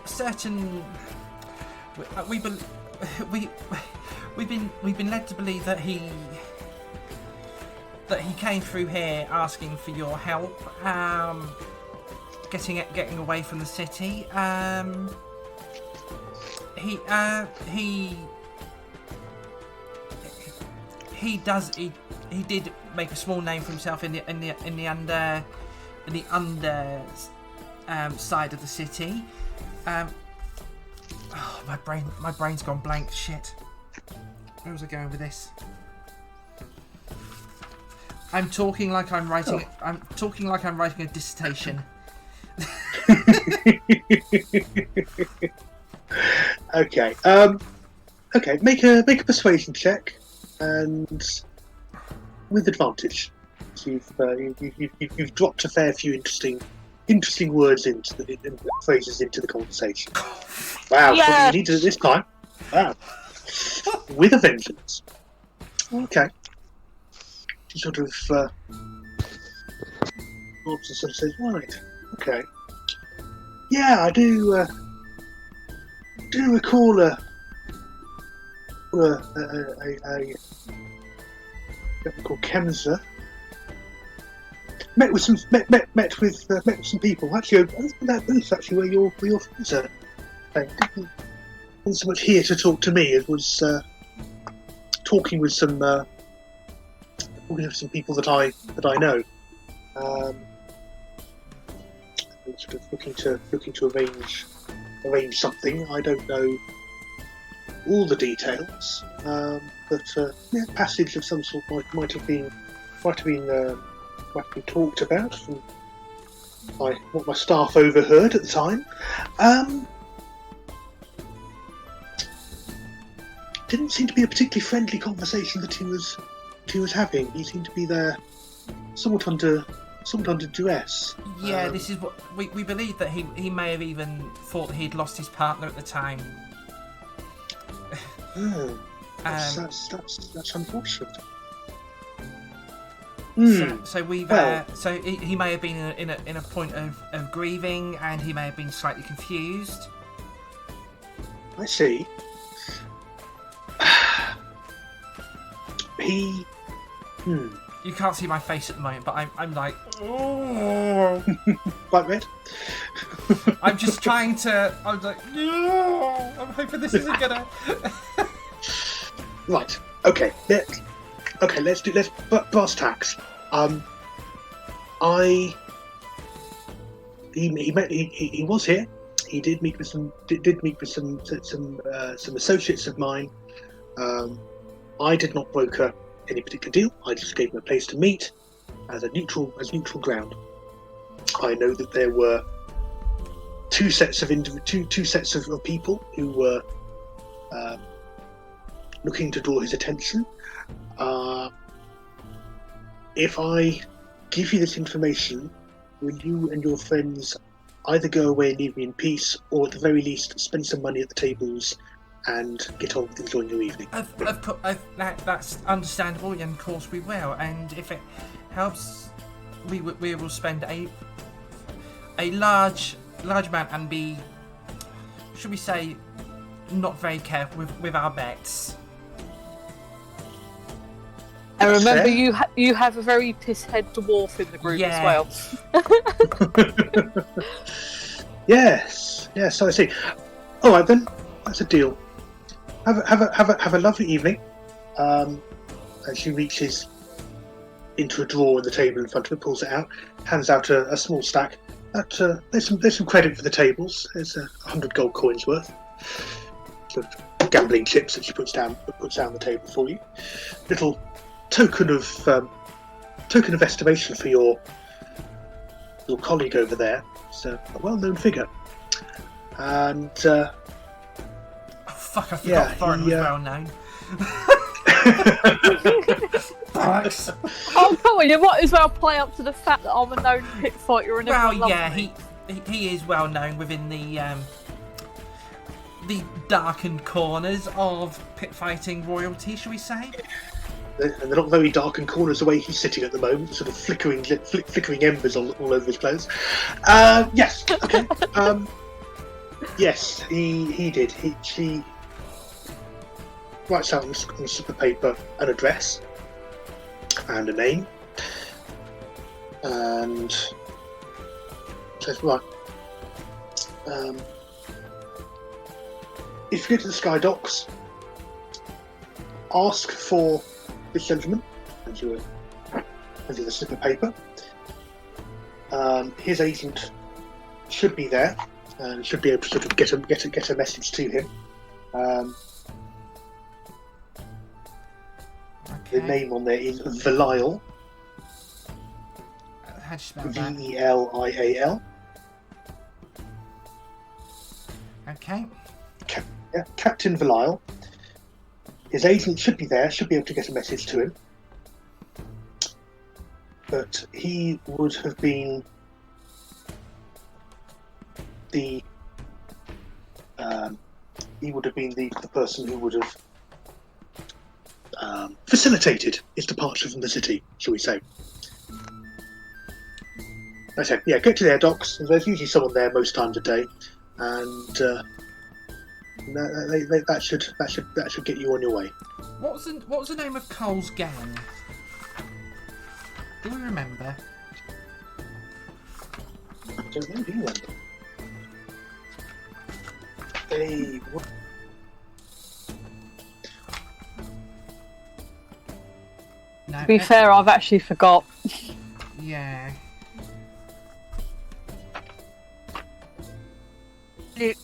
Certain we've been led to believe that he came through here asking for your help, getting away from the city. He did make a small name for himself in the under side of the city. My brain's gone blank. Shit. Where was I going with this? I'm talking like I'm writing. I'm talking like I'm writing a dissertation. Okay. Okay. Make a persuasion check, and with advantage. So you've dropped a fair few interesting words into the phrases into the conversation. Wow, Yeah. what you needed it this time. Wow, with a vengeance. Okay. She sort of nods and sort of says, "Right, okay. Yeah, I do recall a called Kemsa. Met with some people. Actually, that booth actually where your friends are. Wasn't so much here to talk to me. It was talking with some people that I know. Sort of looking to arrange something. I don't know all the details, but passage of some sort might have been talked about from what my staff overheard at the time. Didn't seem to be a particularly friendly conversation that he was having. He seemed to be there somewhat under duress. Yeah, this is what we believe, that he may have even thought that he'd lost his partner at the time. Oh, that's unfortunate. So we've so he may have been in a point of grieving, and he may have been slightly confused. I see. He. You can't see my face at the moment, but I'm like, oh. Quite red. I'm just trying to. I'm like, no. I'm hoping this isn't gonna. Right. Okay. Let's brass tacks. He was here. He did meet with some associates of mine. I did not broker any particular deal. I just gave him a place to meet as neutral ground. I know that there were two sets of people who were looking to draw his attention. If I give you this information, will you and your friends either go away and leave me in peace, or at the very least spend some money at the tables and get on with enjoying your evening? Of course, that's understandable, and of course we will. And if it helps, we will spend a large amount and be, should we say, not very careful with our bets. And remember, fair. you have a very pisshead dwarf in the group as well. Yes, I see. All right then, that's a deal. Have a lovely evening. As she reaches into a drawer in the table in front of her, pulls it out, hands out a small stack. There's some credit for the tables. There's 100 gold coins worth. Sort of gambling chips that she puts down the table for you. Little token of estimation for your colleague over there. It's a well-known figure. And oh, fuck! I forgot Thorin was well known. Thanks. Oh, come on! You might as well play up to the fact that I'm a known pit fighter and everyone loves me. he is well known within the darkened corners of pit fighting royalty, shall we say? And they're not very dark and corners the way he's sitting at the moment, sort of flickering embers all over his clothes. Yes, okay. Yes, he did. She writes out on a slip of paper an address and a name, and says, right, if you get to the Sky Docks, ask for this gentleman, and you the slip of paper. His agent should be there and should be able to sort of get a message to him. The name on there is Belial. How'd you spell that? Velial. Okay. Yeah, Captain Velial. His agent should be there, should be able to get a message to him. But he would have been the person who would have facilitated his departure from the city, shall we say. I said, yeah, get to their docks. There's usually someone there most times a day, and that should get you on your way. What was the name of Cole's gang? Do we remember? I don't know. Do you remember? They were... No. To be fair, I've actually forgot. Yeah.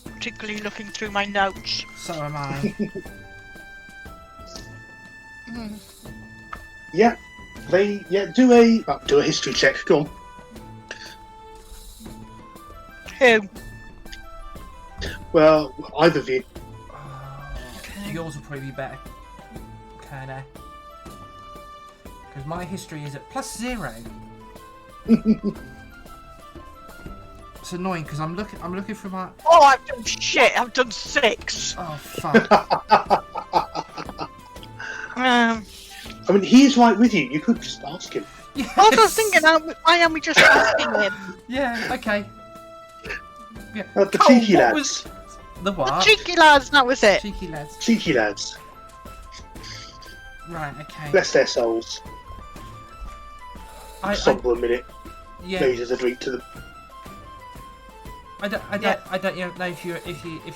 Particularly looking through my notes. So am I. Yeah, do a history check. Go on. Who? Well, either of you. Yours will probably be better, Kerner. Because my history is at +0. It's annoying because I'm looking for my. Oh, I've done shit. I've done 6. Oh fuck. I mean, he's right with you. You could just ask him. Yes. I was thinking, why am we just asking him? Yeah. Okay. Yeah. The Cole, cheeky what lads. was the what? Cheeky lads, that was it. Cheeky lads. Cheeky lads. Right. Okay. Bless their souls. Stop for a minute. Yeah. Raises a drink to them. I don't know if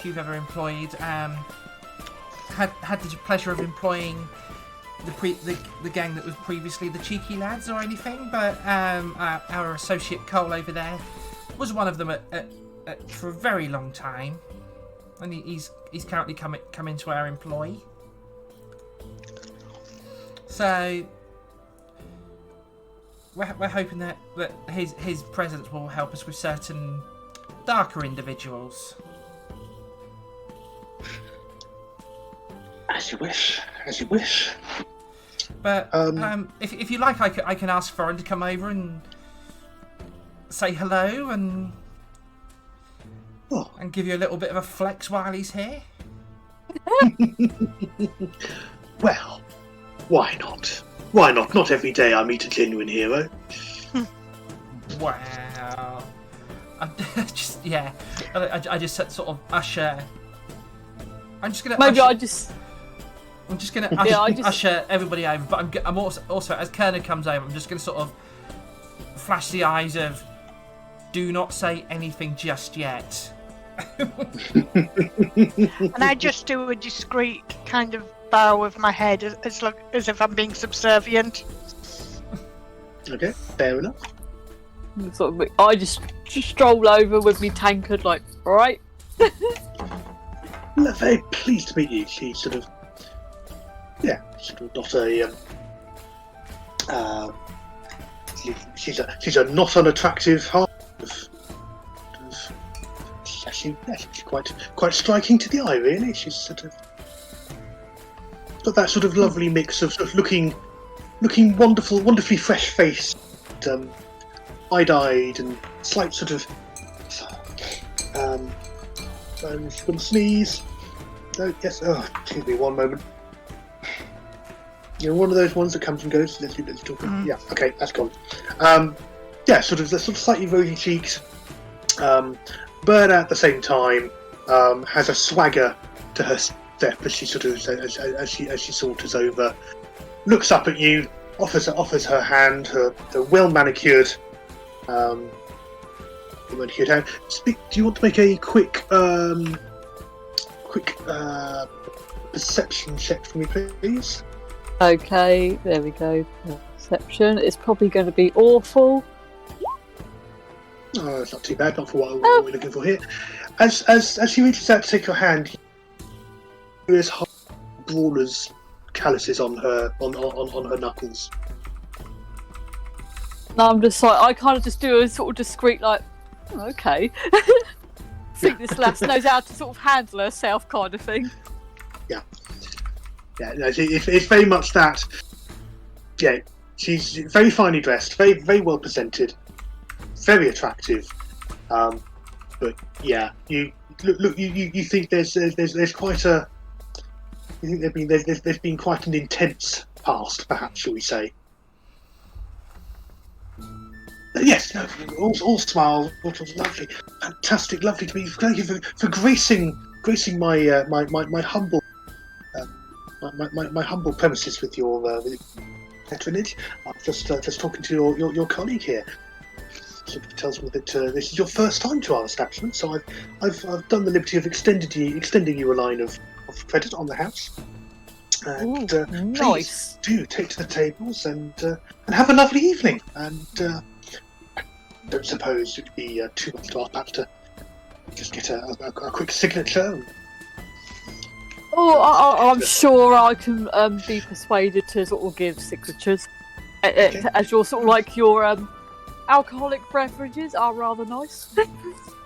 you've ever employed had the pleasure of employing the gang that was previously the Cheeky Lads or anything, but our associate Cole over there was one of them for a very long time, and he's currently come into our employ. So we're hoping that his presence will help us with certain darker individuals. As you wish. As you wish. But if you like, I can ask Foreign to come over and say hello and give you a little bit of a flex while he's here. Well, why not? Why not? Not every day I meet a genuine hero. Wow. I just sort of usher. I'm just gonna. Maybe usher, I'm just gonna usher everybody over, but I'm also as Kerner comes over, I'm just gonna sort of flash the eyes of, do not say anything just yet. And I just do a discreet kind of bow of my head as if I'm being subservient. Okay, fair enough. I just stroll over with me tankard, like, alright. Well, very pleased to meet you. She's sort of not a she's a not unattractive half. She's quite striking to the eye, really. She's sort of got that sort of lovely mix of sort of looking wonderfully fresh faced, wide-eyed, and slight sort of. She's going to sneeze. Oh, yes. Oh, excuse me. One moment. You know, one of those ones that comes and goes. Let's talk. Yeah. Okay, that's gone. Sort of slightly rosy cheeks, but at the same time, has a swagger to her step as she sort of as she saunters over, looks up at you, offers her hand, her well manicured. Do you want to make a quick perception check for me, please? Okay, there we go. Perception. It's probably going to be awful. Oh, it's not too bad. Not for what we're looking for here. As she reaches out to take your hand, there's brawler's calluses on her knuckles. No, I'm just like, I kind of just do a sort of discreet, like, oh, okay. Think this lass knows how to sort of handle herself, kind of thing. Yeah, no, it's very much that. Yeah, she's very finely dressed, very well presented, very attractive. But yeah, you look, you think there's quite a. You think there's been quite an intense past, perhaps, shall we say? Yes, no, all smiles, what was lovely, fantastic, lovely to be. Thank you for gracing my humble my humble premises with your patronage. I'm just talking to your colleague here. Sort of tells me that this is your first time to our establishment, so I've done the liberty of extending you a line of credit on the house. And Nice. please do take to the tables and have a lovely evening. And I don't suppose it'd be too much to ask, perhaps, to just get a quick signature. Oh, I'm sure I can be persuaded to sort of give signatures. Okay. As your sort of like your alcoholic beverages are rather nice.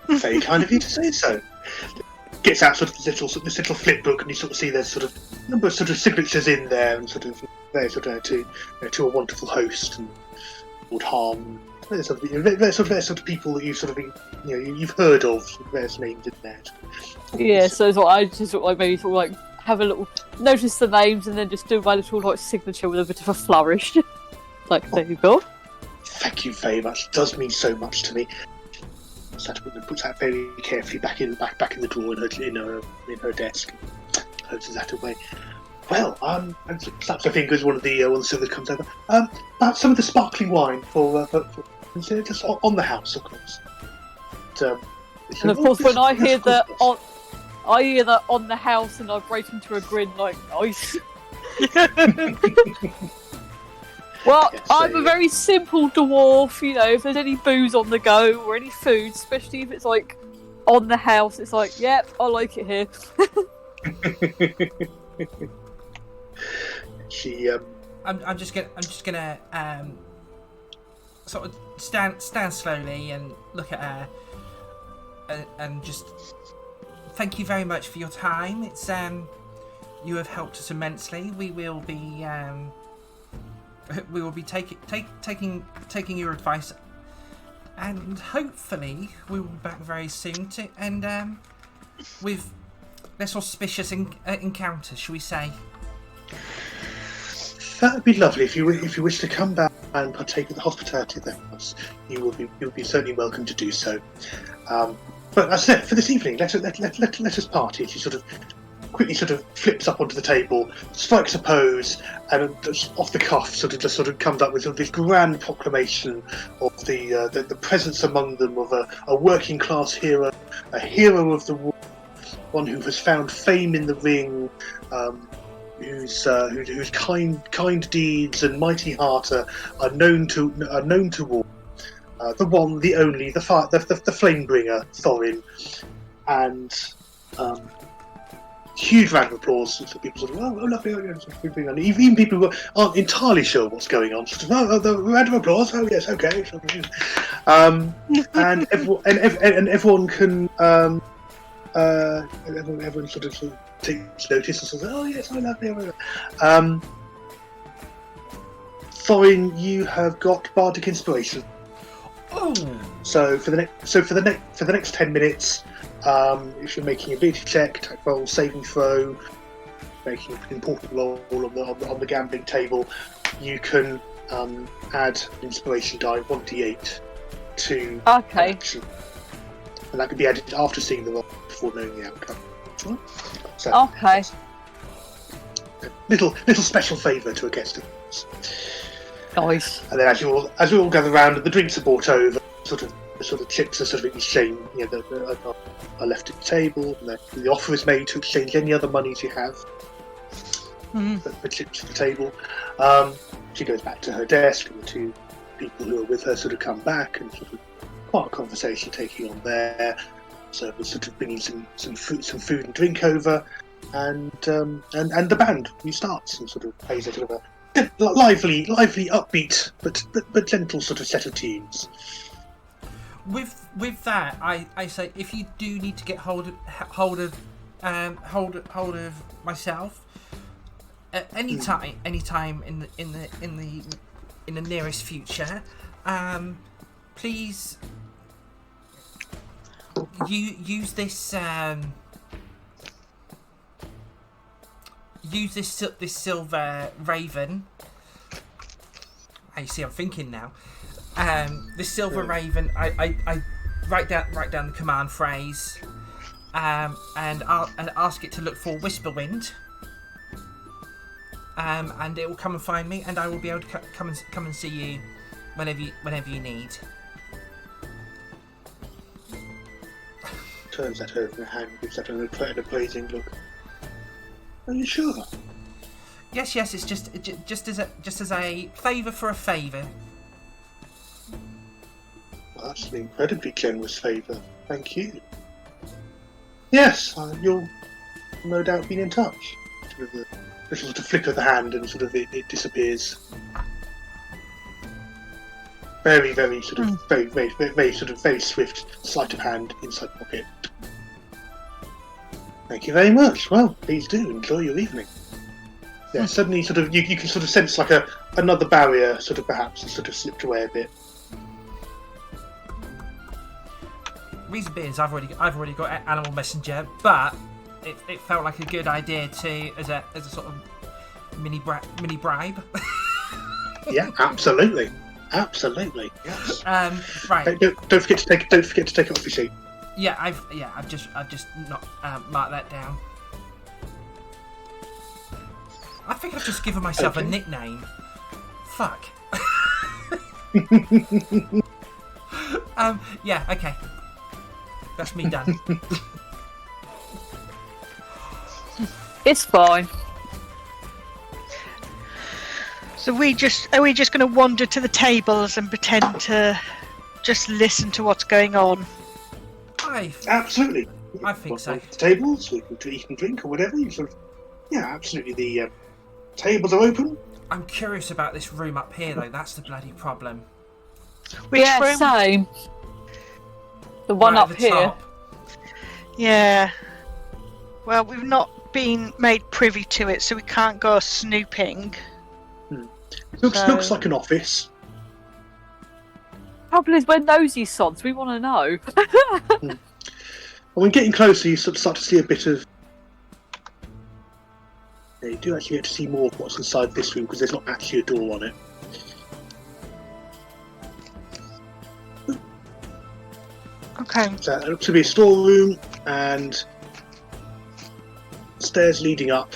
Very kind of you to say so. Gets out sort of this little flip book, and you sort of see there's sort of a number of sort of signatures in there, and sort of very sort of to a wonderful host and Lord Harm. There's sort of people that you've sort of been, you've heard of. Various names in there. Yeah, so it's like, I just sort of like maybe sort of like have a little notice the names and then just do my little like signature with a bit of a flourish. Like, there you go. Thank you very much. It does mean so much to me. Satterwood puts that very carefully back in the drawer in her desk. Closes that away. Well, and slaps her fingers. One of the servers comes over. About some of the sparkling wine for just on the house, of course. And of course, when I hear that on the house, and I break into a grin like, nice. Well, yes, I'm a very simple dwarf, if there's any booze on the go or any food, especially if it's like on the house, it's like, yep, I like it here. I'm just gonna sort of stand slowly and look at her and just thank you very much for your time. It's you have helped us immensely. We will be taking your advice, and hopefully we will be back very soon with less auspicious encounters, shall we say? That would be lovely. If you wish to come back and partake of the hospitality of the house, you'll be certainly welcome to do so. But as I said, for this evening, let us party. She sort of quickly flips up onto the table, strikes a pose, and just off the cuff just comes up with this grand proclamation of the presence among them of a working class hero, a hero of the war, one who has found fame in the ring, whose kind deeds and mighty heart are known to war. The one, the only, the flame bringer, Thorin, and huge round of applause. So people oh, lovely, and even people who aren't entirely sure what's going on, the round of applause. Oh yes, okay. And everyone can everyone sort of takes notice and says, oh yes, I love you. Thorin, you have got bardic inspiration. Oh. So for the next 10 minutes, if you're making a ability check, attack roll, saving throw, making an important roll on the gambling table, you can add inspiration die 1d8 to action. And that can be added after seeing the roll before knowing the outcome. So, okay. Little special favour to a guest of yours. Nice. And then as we all gather around and the drinks are brought over, the sort of chips are sort of exchanged, are left at the table, and the offer is made to exchange any other monies you have. The chips at the table. She goes back to her desk, and the two people who are with her sort of come back, and sort of quite a conversation taking on there. So we're sort of bringing some food and drink over, and the band restarts and sort of plays a sort of lively, upbeat, but gentle sort of set of tunes. With that, I say if you do need to get hold of myself at any time in the nearest future, please use this silver raven. You see, I'm thinking now. This silver raven, I write down the command phrase, and I'll ask it to look for Whisperwind, and it will come and find me, and I will be able to come and see you whenever you need. Turns that over in her hand, gives that an appraising look. Are you sure? Yes. It's just as a favour for a favour. Well, that's an incredibly generous favour. Thank you. Yes, you'll no doubt be in touch. Sort of a little sort of flick of the hand, and sort of it disappears. Very sort of very swift sleight of hand inside pocket. Thank you very much. Well, please do enjoy your evening. Yeah, suddenly sort of you can sort of sense like another barrier sort of perhaps sort of slipped away a bit. Reason being is I've already got Animal Messenger, but it felt like a good idea to as a sort of mini bribe. Yeah, absolutely. Yes. Right. Don't forget to take it off your sheet. Yeah, I've just not marked that down. I think I've just given myself a nickname. Fuck. Yeah, okay. That's me done. It's fine. So are we just going to wander to the tables and pretend to just listen to what's going on? Absolutely. I think so. The tables, we can eat and drink or whatever. Yeah, absolutely. The tables are open. I'm curious about this room up here, though. That's the bloody problem. Which room? Same. The one Right up at the here. top. Yeah. Well, we've not been made privy to it, so we can't go snooping. Looks like an office. Trouble is, we're nosy sods. We want to know. And when getting closer, you sort of start to see a bit of. Yeah, you do actually get to see more of what's inside this room because there's not actually a door on it. Okay. So it looks to be a storeroom and stairs leading up.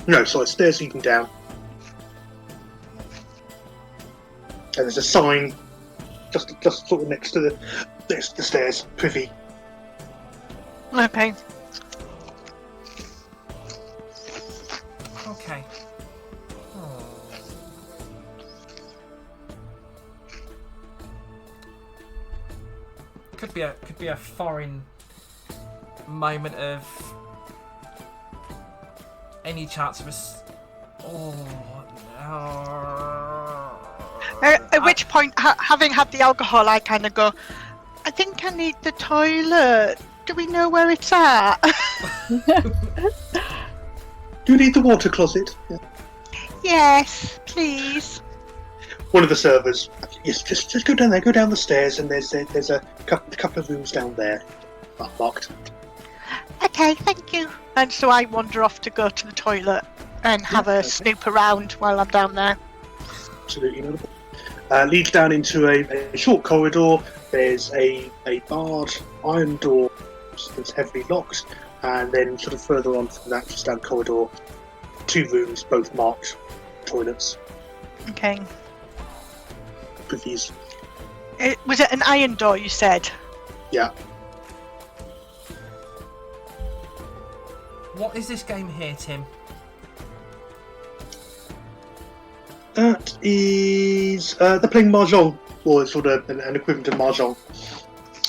No, sorry, stairs leading down. And there's a sign just sort of next to the stairs, privy. Okay. Okay. Oh. Could be a foreign moment of any chance of us. Oh no. At which point, having had the alcohol, I kind of go, I think I need the toilet. Do we know where it's at? Do you need the water closet? Yeah. Yes, please. One of the servers. Yes, just go down there. Go down the stairs, and there's a couple of rooms down there, marked. Okay, thank you. And so I wander off to go to the toilet and have a snoop around while I'm down there. Absolutely notable. Leads down into a short corridor. There's a barred iron door that's heavily locked, and then sort of further on from that, just down corridor, 2 rooms, both marked toilets. Okay. Privies. Was it an iron door, you said? Yeah. What is this game here, Tim? That is they're playing mahjong, or sort of an equivalent of mahjong.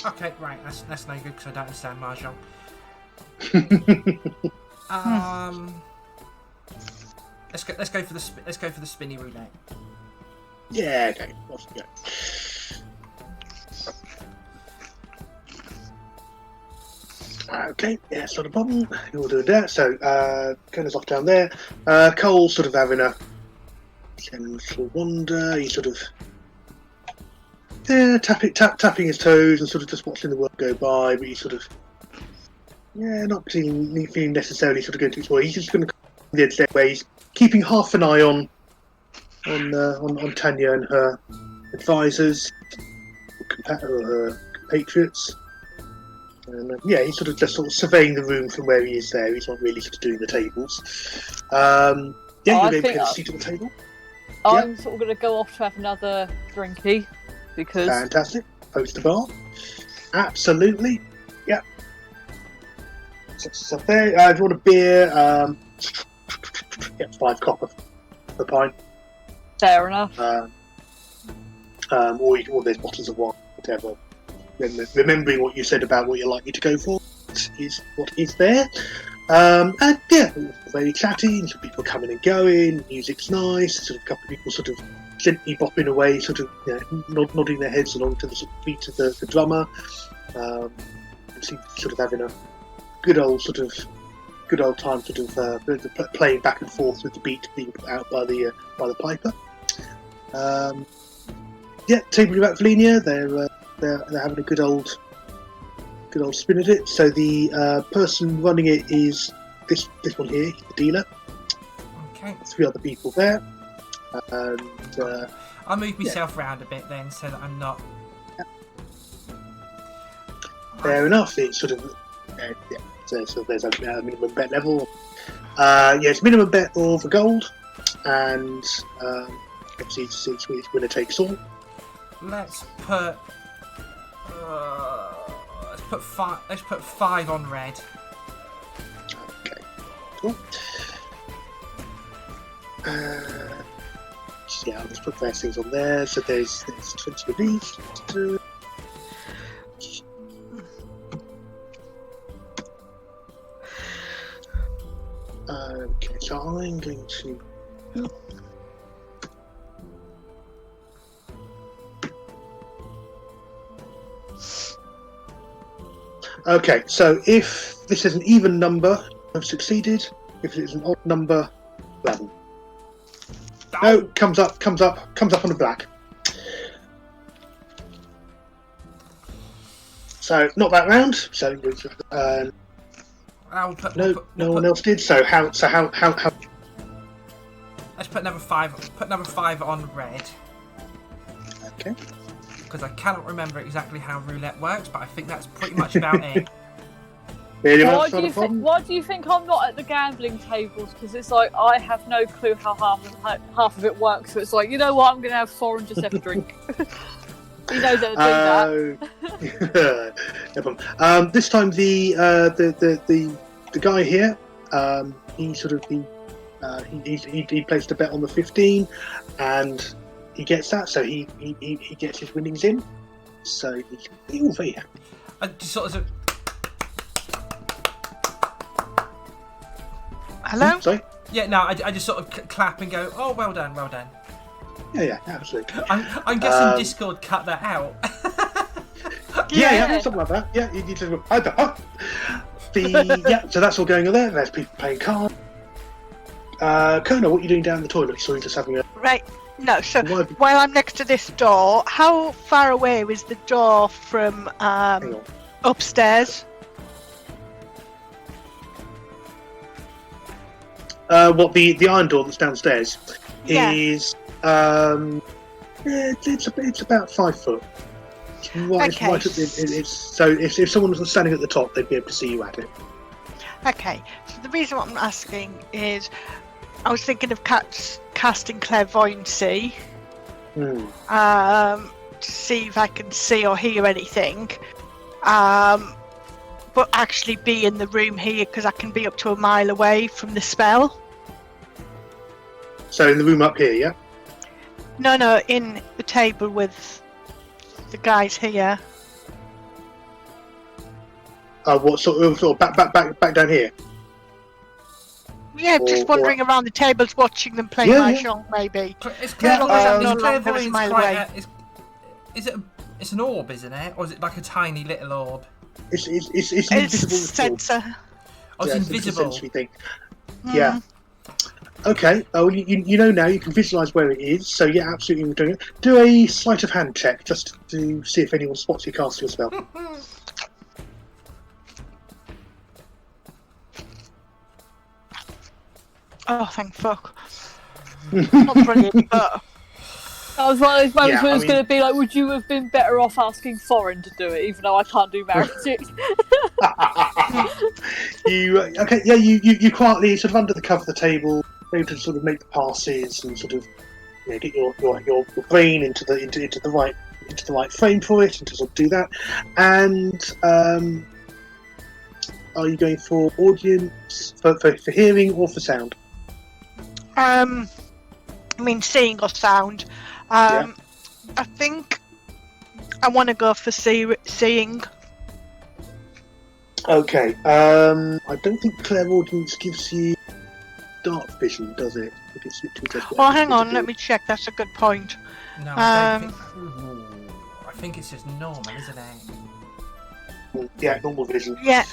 Okay, right. That's no good because I don't understand mahjong. Let's go for the spinny roulette. Yeah, okay. Off we go. Okay, yeah, it's not a problem. You're doing that. So, Connor's off down there. Cole's sort of having a little wander. He's sort of tapping his toes and sort of just watching the world go by. But he's sort of not feeling necessarily sort of going to explore. He's just going to the edge there where he's keeping half an eye on Tanya and her advisors, or her compatriots. And he's sort of just surveying the room from where he is there. He's not really sort of doing the tables. You're going to take a seat at the table. I'm sort of going to go off to have another drinky because. Fantastic. Poster bar. Absolutely. Yep. So there. If you want a beer, 5 copper per pint. Fair enough. Or there's bottles of wine, whatever. Remembering what you said about what you're likely to go for is what is there. And very chatty, and people coming and going, music's nice, sort of a couple of people sort of gently bopping away, sort of nodding their heads along to the sort of beat of the drummer. Sort of having a good old time, sort of playing back and forth with the beat being put out by the piper. Tabling about Valinia, they're having a good old spin at it. So the person running it is this one here, the dealer. Okay. 3 other people there, and I'll move myself around a bit then, so that I'm not. Fair enough. It's sort of so there's a minimum bet level. It's minimum bet of a gold, and obviously it's winner takes all. Let's put 5. Let's put 5 on red. Okay, cool. Let's put various things on there. So there's 20 of these. Okay, so I'm going to. Okay, so if this is an even number, I've succeeded. If it is an odd number, 11. No, comes up on the black. So not that round. So no one else did. So how? Let's put another 5. Put another 5 on red. Okay. Because I cannot remember exactly how roulette works, but I think that's pretty much about it. Why do you think I'm not at the gambling tables? Because it's like I have no clue how half of it works. So it's like, you know what, I'm going to have 4 and just have a drink. You know that I do that. No problem. This time the guy here, he placed a bet on the 15, and he gets that, so he gets his winnings in. So he's all very happy. I just sort of. Hello? Sorry? Yeah, no, I just sort of clap and go, oh, well done, well done. Yeah, absolutely. I'm guessing Discord cut that out. Yeah, something like that. Yeah, you just go, so that's all going on there. There's people playing cards. Kona, what are you doing down the toilet? So you're just having a... Right. No, so while I'm next to this door, how far away was the door from upstairs? The iron door that's downstairs is it's about 5 foot. So if someone was standing at the top, they'd be able to see you at it. Okay, so the reason what I'm asking is I was thinking of casting clairvoyancy to see if I can see or hear anything, but actually be in the room here because I can be up to a mile away from the spell. So in the room up here, yeah? No, in the table with the guys here. What sort of back down here? Yeah, just wandering around the tables, watching them play mahjong, maybe. It's As long as I'm no longer a clairvoyance mile quite away. it's an orb, isn't it? Or is it like a tiny little orb? It's an invisible sensor. Oh, it's invisible. Sensory thing. Yeah. Okay. Oh, you know now. You can visualise where it is. So yeah, absolutely, we're doing it. Do a sleight of hand check just to see if anyone spots you casting a spell. Oh, thank fuck. Not brilliant, but... I was one of those moments Yeah, where I it's mean- going to be like, would you have been better off asking Foreign to do it, even though I can't do magic? Okay? Yeah, you quietly sort of under the cover of the table, able to sort of make the passes and sort of get your brain into the right frame for it, and to sort of do that. And are you going for audience for hearing or for sound? I mean, seeing or sound. I think I want to go for seeing. Okay. I don't think clairaudience gives you dark vision, does it? Oh, hang on, let me check. That's a good point. No, I don't think. I think it's just normal, isn't it? Yeah, normal vision. Yeah.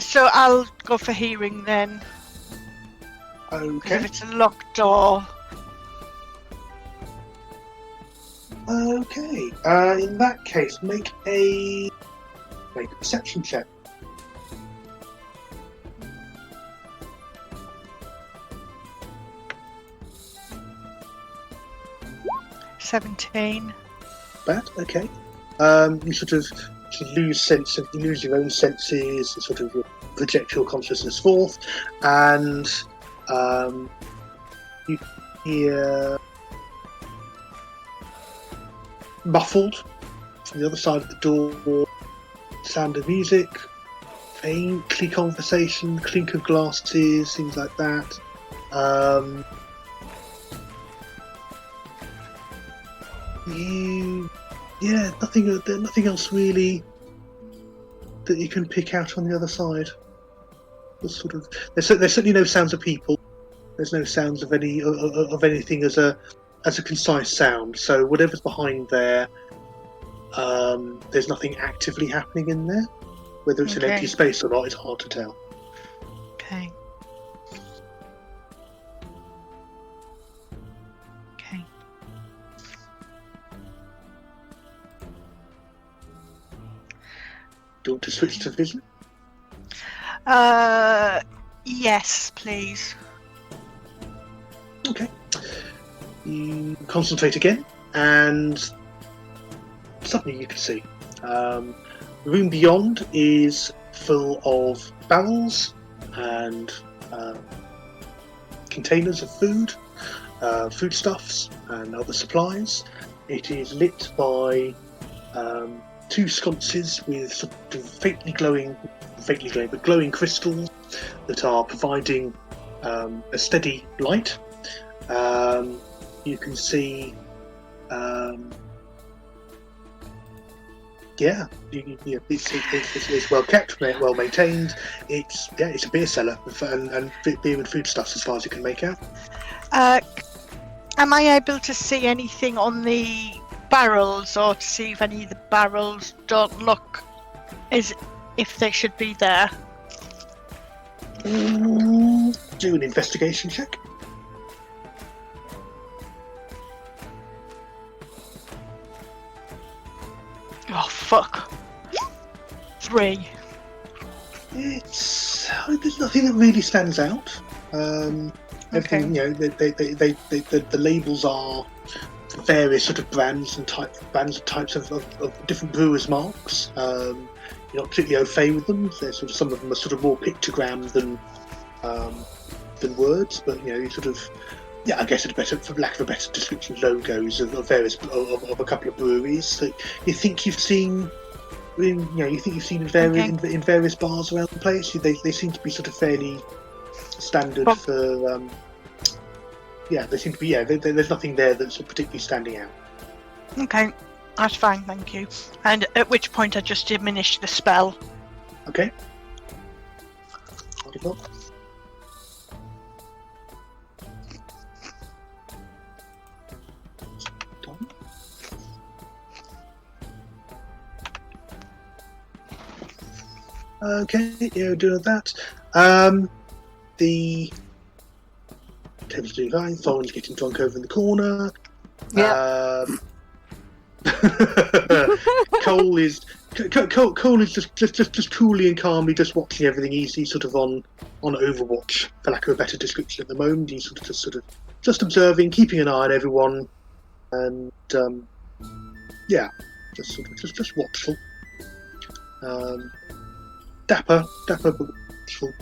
So I'll go for hearing then. 'Cause Okay. if it's a locked door. Okay. In that case, make a perception check. $17. Bad. Okay. You sort of lose your own senses, and sort of project your consciousness forth, and you hear muffled from the other side of the door sound of music, faintly conversation, clink of glasses, things like that. Nothing else really that you can pick out on the other side. There's certainly no sounds of people. There's no sounds of anything as a concise sound. So whatever's behind there, there's nothing actively happening in there. Whether it's an empty space or not, it's hard to tell. Okay. Do you want to switch to vision? Yes, please. Okay. You concentrate again, and suddenly you can see. The room beyond is full of barrels and containers of foodstuffs and other supplies. It is lit by two sconces with sort of glowing crystals that are providing a steady light. You can see, it's well kept, well maintained. It's a beer cellar and beer and foodstuffs as far as you can make out. Am I able to see anything on the barrels, or to see if any of the barrels don't look as if they should be there? Do an investigation check. Oh fuck. 3. There's nothing that really stands out. Everything, the labels are various sort of brands and types of different brewers' marks. You're not particularly au fait with them. They're sort of, some of them are sort of more pictogram than words, but you sort of, I guess for lack of a better description, logos of various of a couple of breweries that you think you've seen. In various bars around the place. They seem to be sort of fairly standard for. They seem to be. There's nothing there that's particularly standing out. Okay, that's fine, thank you. And at which point I just diminished the spell. Okay. Wonderful. Okay, you're doing that. The tables doing fine. Thorin's getting drunk over in the corner. Yeah. Cole is just coolly and calmly just watching everything. He's sort of on Overwatch, for lack of a better description at the moment. He's just observing, keeping an eye on everyone, and just watchful. Dapper but watchful.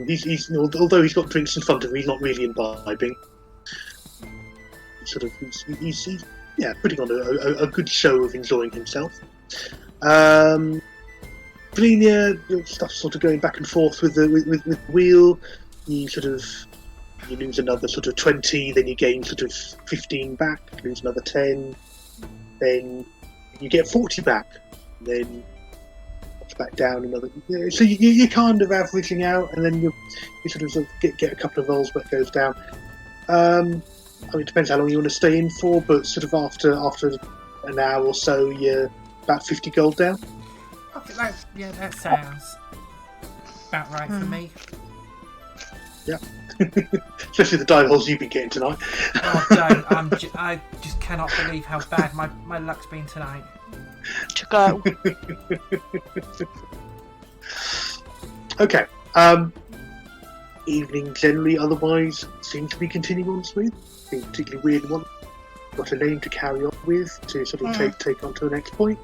He's although he's got drinks in front of him, he's not really imbibing. He's putting on a good show of enjoying himself. Brina, stuff sort of going back and forth with the wheel. You lose another sort of 20, then you gain sort of 15 back, lose another 10, then you get 40 back, then back down another. So you're kind of averaging out, and then you sort of get a couple of rolls where it goes down. It depends how long you want to stay in for, but sort of after an hour or so, you're about 50 gold down. Okay, that sounds about right for me. Yeah. Especially the die rolls you've been getting tonight. Oh, don't. I just cannot believe how bad my luck's been tonight. To go. Okay. Evening generally otherwise seems to be continuing on smooth. A particularly weird one. Got a name to carry on with to sort of take on to the next point.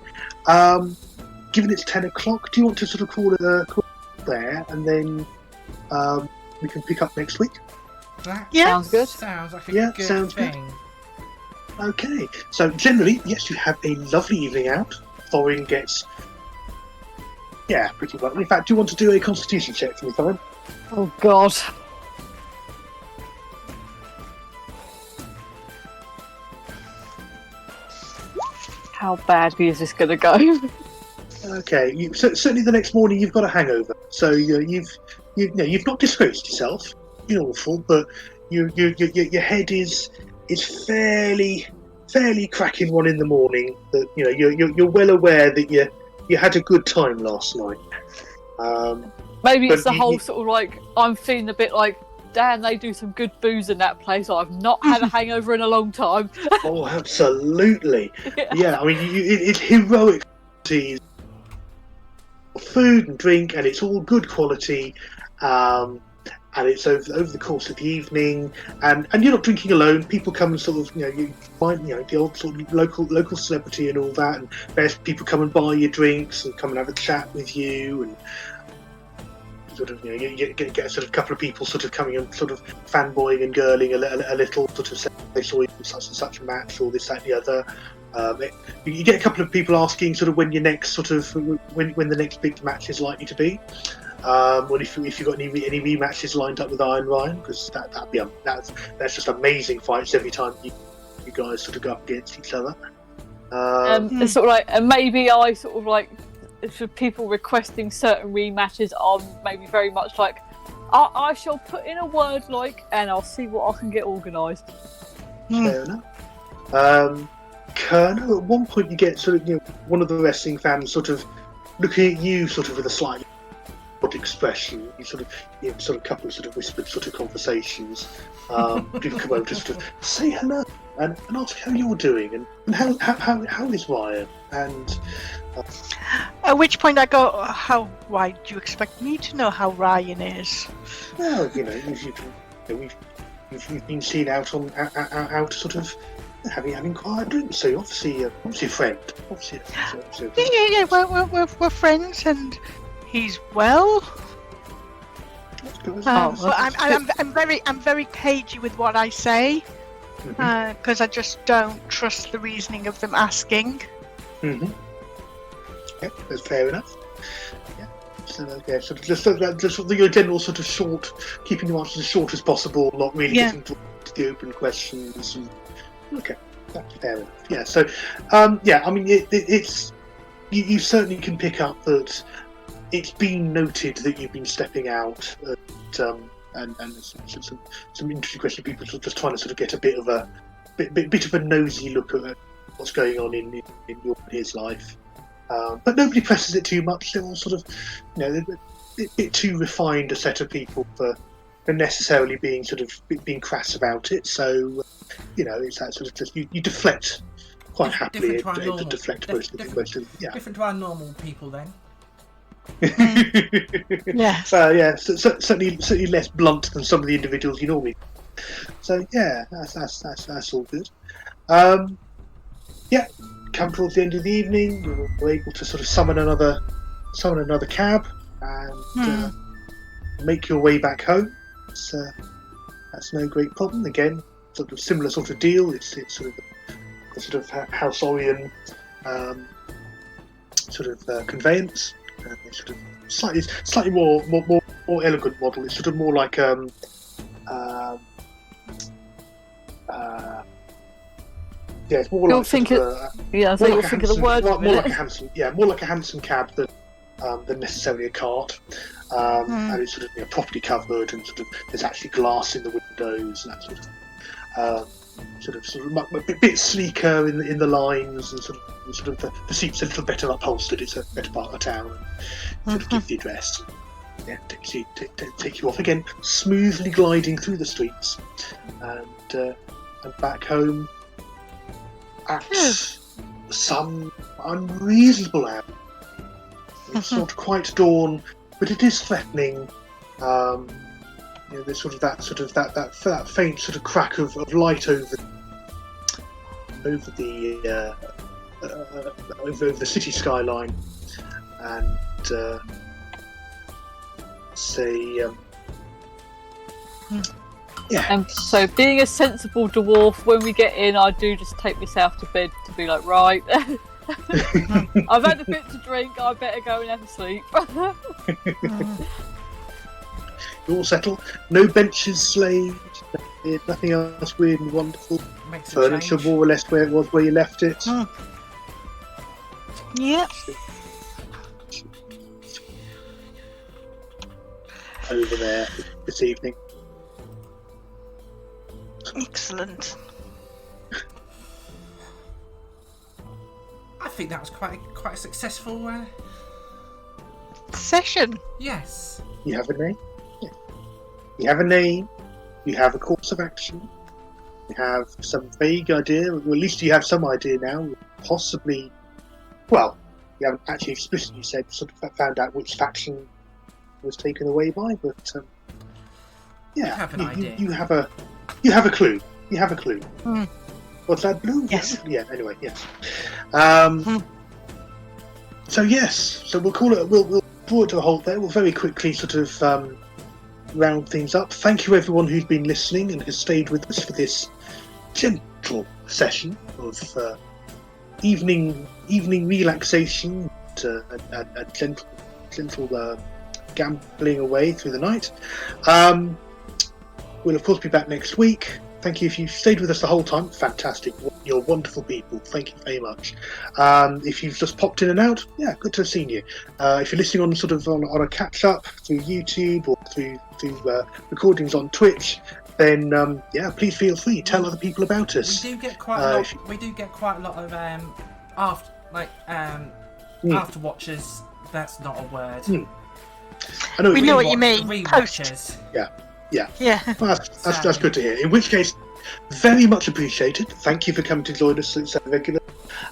Given it's 10 o'clock, do you want to sort of call it there, and then we can pick up next week? Sounds good. Sounds like a good thing. Okay, so generally, yes, you have a lovely evening out. Thorin gets, pretty well. In fact, do you want to do a constitution check for me, Thorin? Oh, God. How badly is this going to go? Okay, certainly the next morning you've got a hangover, so you've not disgraced yourself. You're awful, but your head is fairly cracking one in the morning. That you're well aware that you had a good time last night. Maybe it's the whole sort of like I'm feeling a bit like, damn, they do some good booze in that place. I've not had a hangover in a long time. Oh, absolutely. Yeah, I mean, it's heroic food and drink, and it's all good quality. And it's over the course of the evening, and you're not drinking alone. People come and sort of, you find, the old sort of local celebrity and all that, and there's people come and buy you drinks and come and have a chat with you, and sort of, you get a sort of couple of people sort of coming and sort of fanboying and girling a little, sort of saying they saw you in such and such a match or this, that, and the other. You get a couple of people asking sort of when your next sort of when the next big match is likely to be. Well, if you've got any rematches lined up with Iron Ryan, because that's just amazing fights every time you guys sort of go up against each other. It's sort of like, and maybe I sort of like, for people requesting certain rematches, I'm maybe very much like, I shall put in a word and I'll see what I can get organised. Fair enough. Colonel, at one point you get sort of one of the wrestling fans sort of looking at you sort of with a slightly odd expression. You sort of a couple of sort of whispered sort of conversations. People come over to sort of say hello and ask how you're doing and how is Ryan, and at which point I go, why do you expect me to know how Ryan is? Well, you've been seen out sort of having quiet drinks, so obviously a friend. Yeah. We're friends, and he's well. I'm very cagey with what I say, because I just don't trust the reasoning of them asking. Mm-hmm. Yeah, that's fair enough. Yeah. So just your general sort of short, keeping your answers as short as possible, not really getting to the open questions. Okay, that's fair enough. Yeah, so, I mean, it's you certainly can pick up that it's been noted that you've been stepping out, and some interesting questions. People sort of just trying to sort of get a bit of a nosy look at what's going on in his life. But nobody presses it too much. They're all sort of, they're a bit too refined a set of people for necessarily being being crass about it. So, it's that sort of just you deflect quite happily. Different to our normal, deflect most of different to our normal people then. Yes. Certainly less blunt than some of the individuals you normally. So yeah, that's all good. Come towards the end of the evening, you're able to sort of summon another cab and make your way back home. That's no great problem. Again, sort of similar sort of deal. It's sort of a sort of House Orion conveyance. It's sort of slightly more elegant model. It's sort of more like it's more You'll like think more like a handsome cab than necessarily a cart. And it's sort of properly covered, and sort of there's actually glass in the windows and that sort of a bit sleeker in the lines, and sort of the seats a little better upholstered. It's a better part of the town. And sort of give the address. Yeah, take you off again, smoothly gliding through the streets, and back home at some unreasonable hour. It's not quite dawn, but it is threatening. There's that faint sort of crack of light over the city skyline, and And so, being a sensible dwarf, when we get in, I do just take myself to bed to be like, right, I've had a bit to drink, I better go and have a sleep. You're all settled. No benches slaved. Nothing else weird and wonderful. Furniture more or less where it was where you left it. Yeah. Over there this evening. Excellent. I think that was quite a successful Session. Yes. You have a name. Yeah. You have a name. You have a course of action. You have some vague idea. Well, at least you have some idea now. Possibly. Well, you haven't actually explicitly said. Sort of found out which faction was taken away by, but You have an idea. You have a clue. You have a clue. What's that, blue? Yes. Yeah. Anyway, yes. So yes. So we'll call it. We'll draw it to a halt there. We'll very quickly sort of round things up. Thank you everyone who's been listening and has stayed with us for this gentle session of evening relaxation, a gentle gambling away through the night. We'll of course be back next week. Thank you if you stayed with us the whole time. Fantastic. You're wonderful people. Thank you very much. If you've just popped in and out, yeah, good to have seen you. If you're listening on sort of on a catch up through YouTube or through recordings on Twitch, then please feel free. Tell other people about us. We do get quite a lot. We do get quite a lot of after watchers. That's not a word. I know We know what you mean. Rewatchers. Yeah. Yeah. Well, that's good to hear. In which case, very much appreciated. Thank you for coming to join us so regular.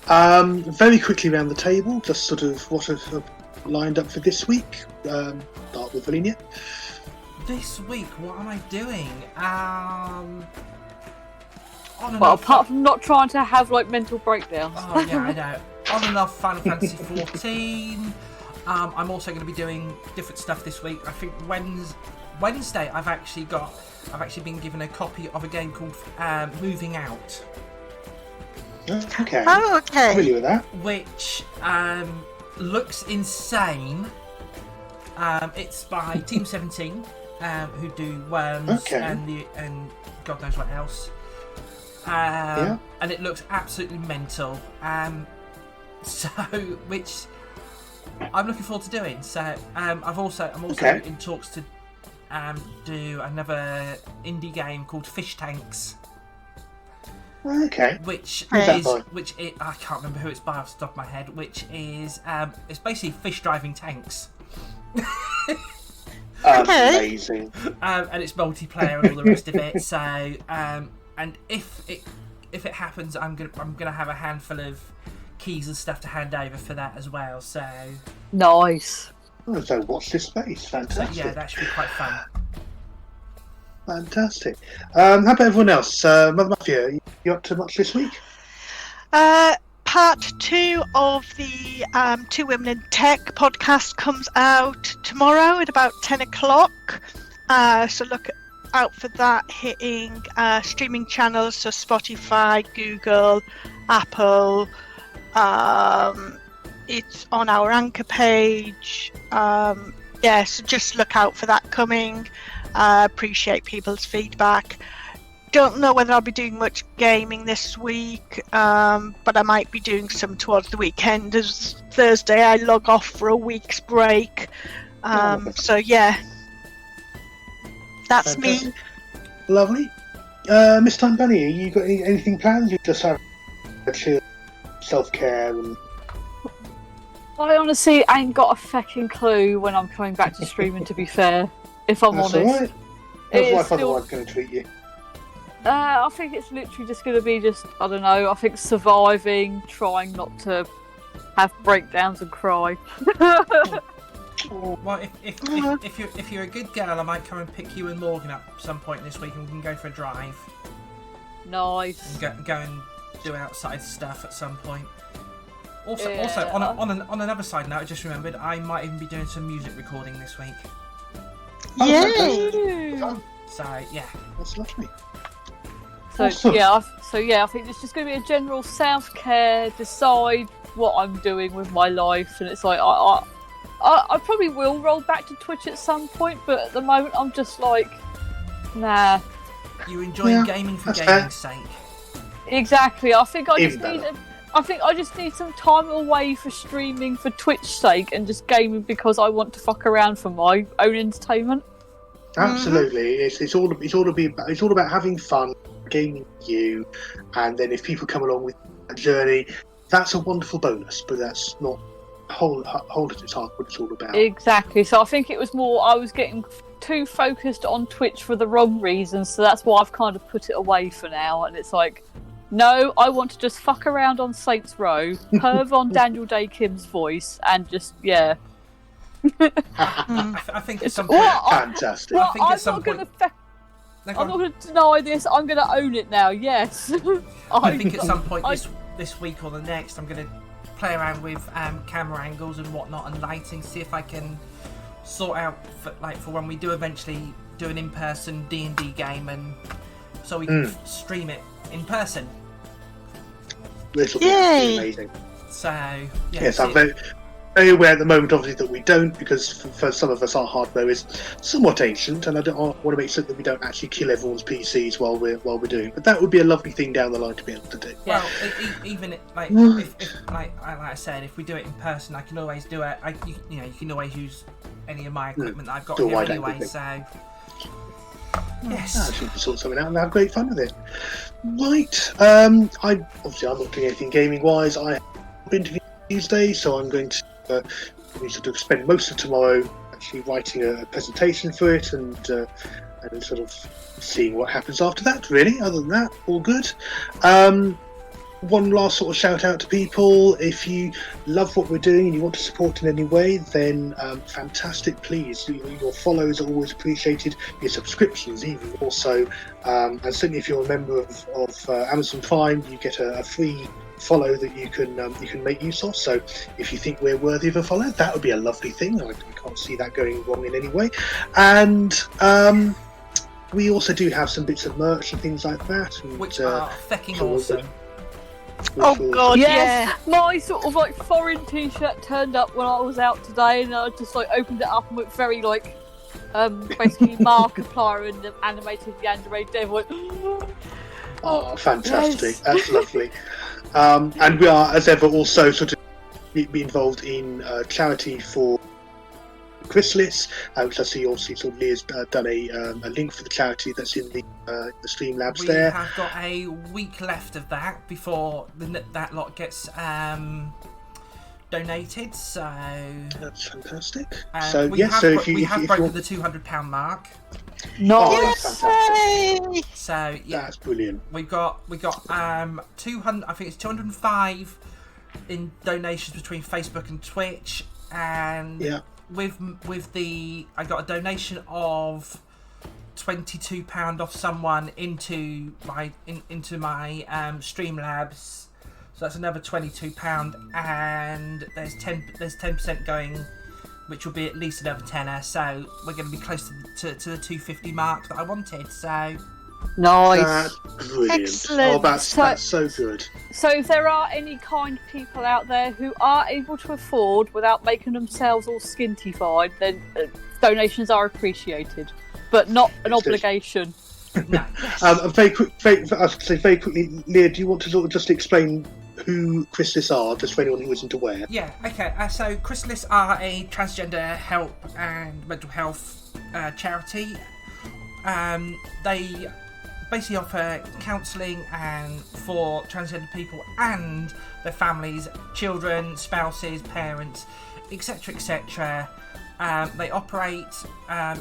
Very quickly around the table, just sort of what have lined up for this week. Start with Valinia. This week, what am I doing? Apart from not trying to have like mental breakdowns. Oh yeah, I know. On and off Final Fantasy 14. I'm also going to be doing different stuff this week. I think Wednesday I've actually been given a copy of a game called Moving Out. Okay. Oh, okay. Familiar with that? Which looks insane. It's by Team 17, who do Worms and God knows what else. And it looks absolutely mental. Which I'm looking forward to doing. So I'm also in talks to do another indie game called Fish Tanks. Okay. Which Who's that is by? I can't remember who it's by off the top of my head. Which is it's basically fish driving tanks. Amazing. And it's multiplayer and all the rest of it. So and if it happens, I'm gonna have a handful of keys and stuff to hand over for that as well. So Nice. So watch this space. Fantastic. yeah, that should be quite fun. Fantastic. How about everyone else? Mother Mafia, you up to much this week? Part 2 of the Two Women in Tech podcast comes out tomorrow at about 10 o'clock. So look out for that hitting streaming channels, so Spotify, Google, Apple. It's on our Anchor page. So just look out for that coming. Appreciate people's feedback. Don't know whether I'll be doing much gaming this week, but I might be doing some towards the weekend, as Thursday I log off for a week's break. So yeah, that's Fantastic. me. Lovely. Miss Time Bunny, you got anything planned? You just have chill, self-care and... I honestly ain't got a fucking clue when I'm coming back to streaming, to be fair, if I'm That's honest. alright. It is How's life still- otherwise going to treat you? I think it's literally just going to be I don't know, I think surviving, trying not to have breakdowns and cry. Well, if you're a good girl, I might come and pick you and Morgan up some point this week, and we can go for a drive. Nice. And go and do outside stuff at some point. Also, Yeah. on another side note, I just remembered I might even be doing some music recording this week. Yay! So yeah. That's lovely. So Awesome. I think it's just going to be a general self-care, decide what I'm doing with my life, and it's like I probably will roll back to Twitch at some point, but at the moment I'm just like, nah. You enjoy gaming for that's gaming's sake. Exactly. I think I Even just need some time away for streaming for Twitch's sake and just gaming because I want to fuck around for my own entertainment. Absolutely. It's all about having fun, gaming with you, and then if people come along with a journey, that's a wonderful bonus, but that's not whole at its heart what it's all about. Exactly. So I think it was more I was getting too focused on Twitch for the wrong reasons, so that's why I've kind of put it away for now. And it's like, no, I want to just fuck around on Saints Row, perv on Daniel Day Kim's voice, and just I think at some point. Fantastic. Well, think at I'm some not going point- to. No, go I'm on. not going to deny this. I'm going to own it now. Yes. I think at some point this week or the next, I'm going to play around with camera angles and whatnot and lighting, see if I can sort out for when we do eventually do an in-person D&D game, and so we can stream it in person. This will be Yay! absolutely amazing. So yeah, Yes, I'm very, very aware at the moment, obviously, that we don't, because for some of us our hardware is somewhat ancient, and I want to make certain that we don't actually kill everyone's PCs while we're doing. But that would be a lovely thing down the line to be able to do. Well, even if like I said, if we do it in person, I can always do it. You can always use any of my equipment that I've got Do a here wide anyway. angle thing. So I yes, should sort something out and have great fun with it. Right. I'm not doing anything gaming wise. I have interview Tuesday, so I'm going to sort of spend most of tomorrow actually writing a presentation for it and sort of seeing what happens after that. Really, other than that, all good. One last sort of shout out to people. If you love what we're doing and you want to support in any way, then fantastic, please. Your follows are always appreciated, your subscriptions even more so. And certainly if you're a member of Amazon Prime, you get a free follow that you can make use of. So if you think we're worthy of a follow, that would be a lovely thing. I can't see that going wrong in any way. And we also do have some bits of merch and things like that, and, which are fucking awesome. Oh god, Yes, my sort of like foreign T-shirt turned up when I was out today, and I just like opened it up and went very like, basically Markiplier and the animated Yandere Devil. Went, Oh, fantastic! Yes. That's lovely. And we are, as ever, also sort of be involved in charity for Chrysalis, which I see obviously sort of Leah's done a link for the charity that's in the Streamlabs We there. have got a week left of that before that lot gets donated, so That's fantastic. we have broken the £200 mark. Oh, that's fantastic. Yay! So yeah, That's brilliant. we got 200. I think it's 205 in donations between Facebook and Twitch, and with the I got a donation of £22 off someone into my Streamlabs. So that's another £22, and there's 10% going, which will be at least another tenner. So we're going to be close to the 250 mark that I wanted. So Nice. That's brilliant. Excellent. Oh, that's so good. So if there are any kind people out there who are able to afford without making themselves all skintified, then donations are appreciated, but not an obligation. no. Very quickly, Leah, do you want to sort of just explain who Chrysalis are, just for anyone who isn't aware? Yeah, okay. So Chrysalis are a transgender help and mental health charity. They basically offer counselling and for transgender people and their families, children, spouses, parents, etc., etc. They operate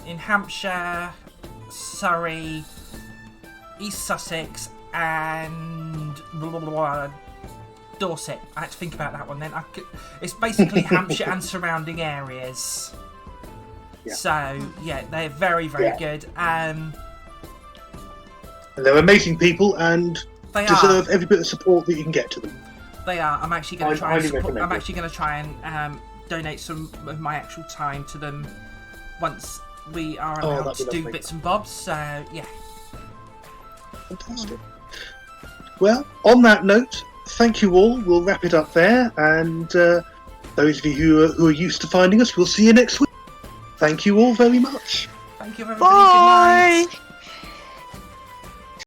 in Hampshire, Surrey, East Sussex, and Dorset. I had to think about that one then. It's basically Hampshire and surrounding areas. Yeah. So, yeah, they're very, very good. And they're amazing people and They deserve every bit of support that you can get to them. They are. I'm actually going to try. highly recommend I'm it. actually going to try and donate some of my actual time to them once we are allowed that'd to be do lovely. bits and bobs. So yeah. Fantastic. Well, on that note, thank you all. We'll wrap it up there, and those of you who are used to finding us, we'll see you next week. Thank you all very much. Thank you, everybody. Good night. Bye.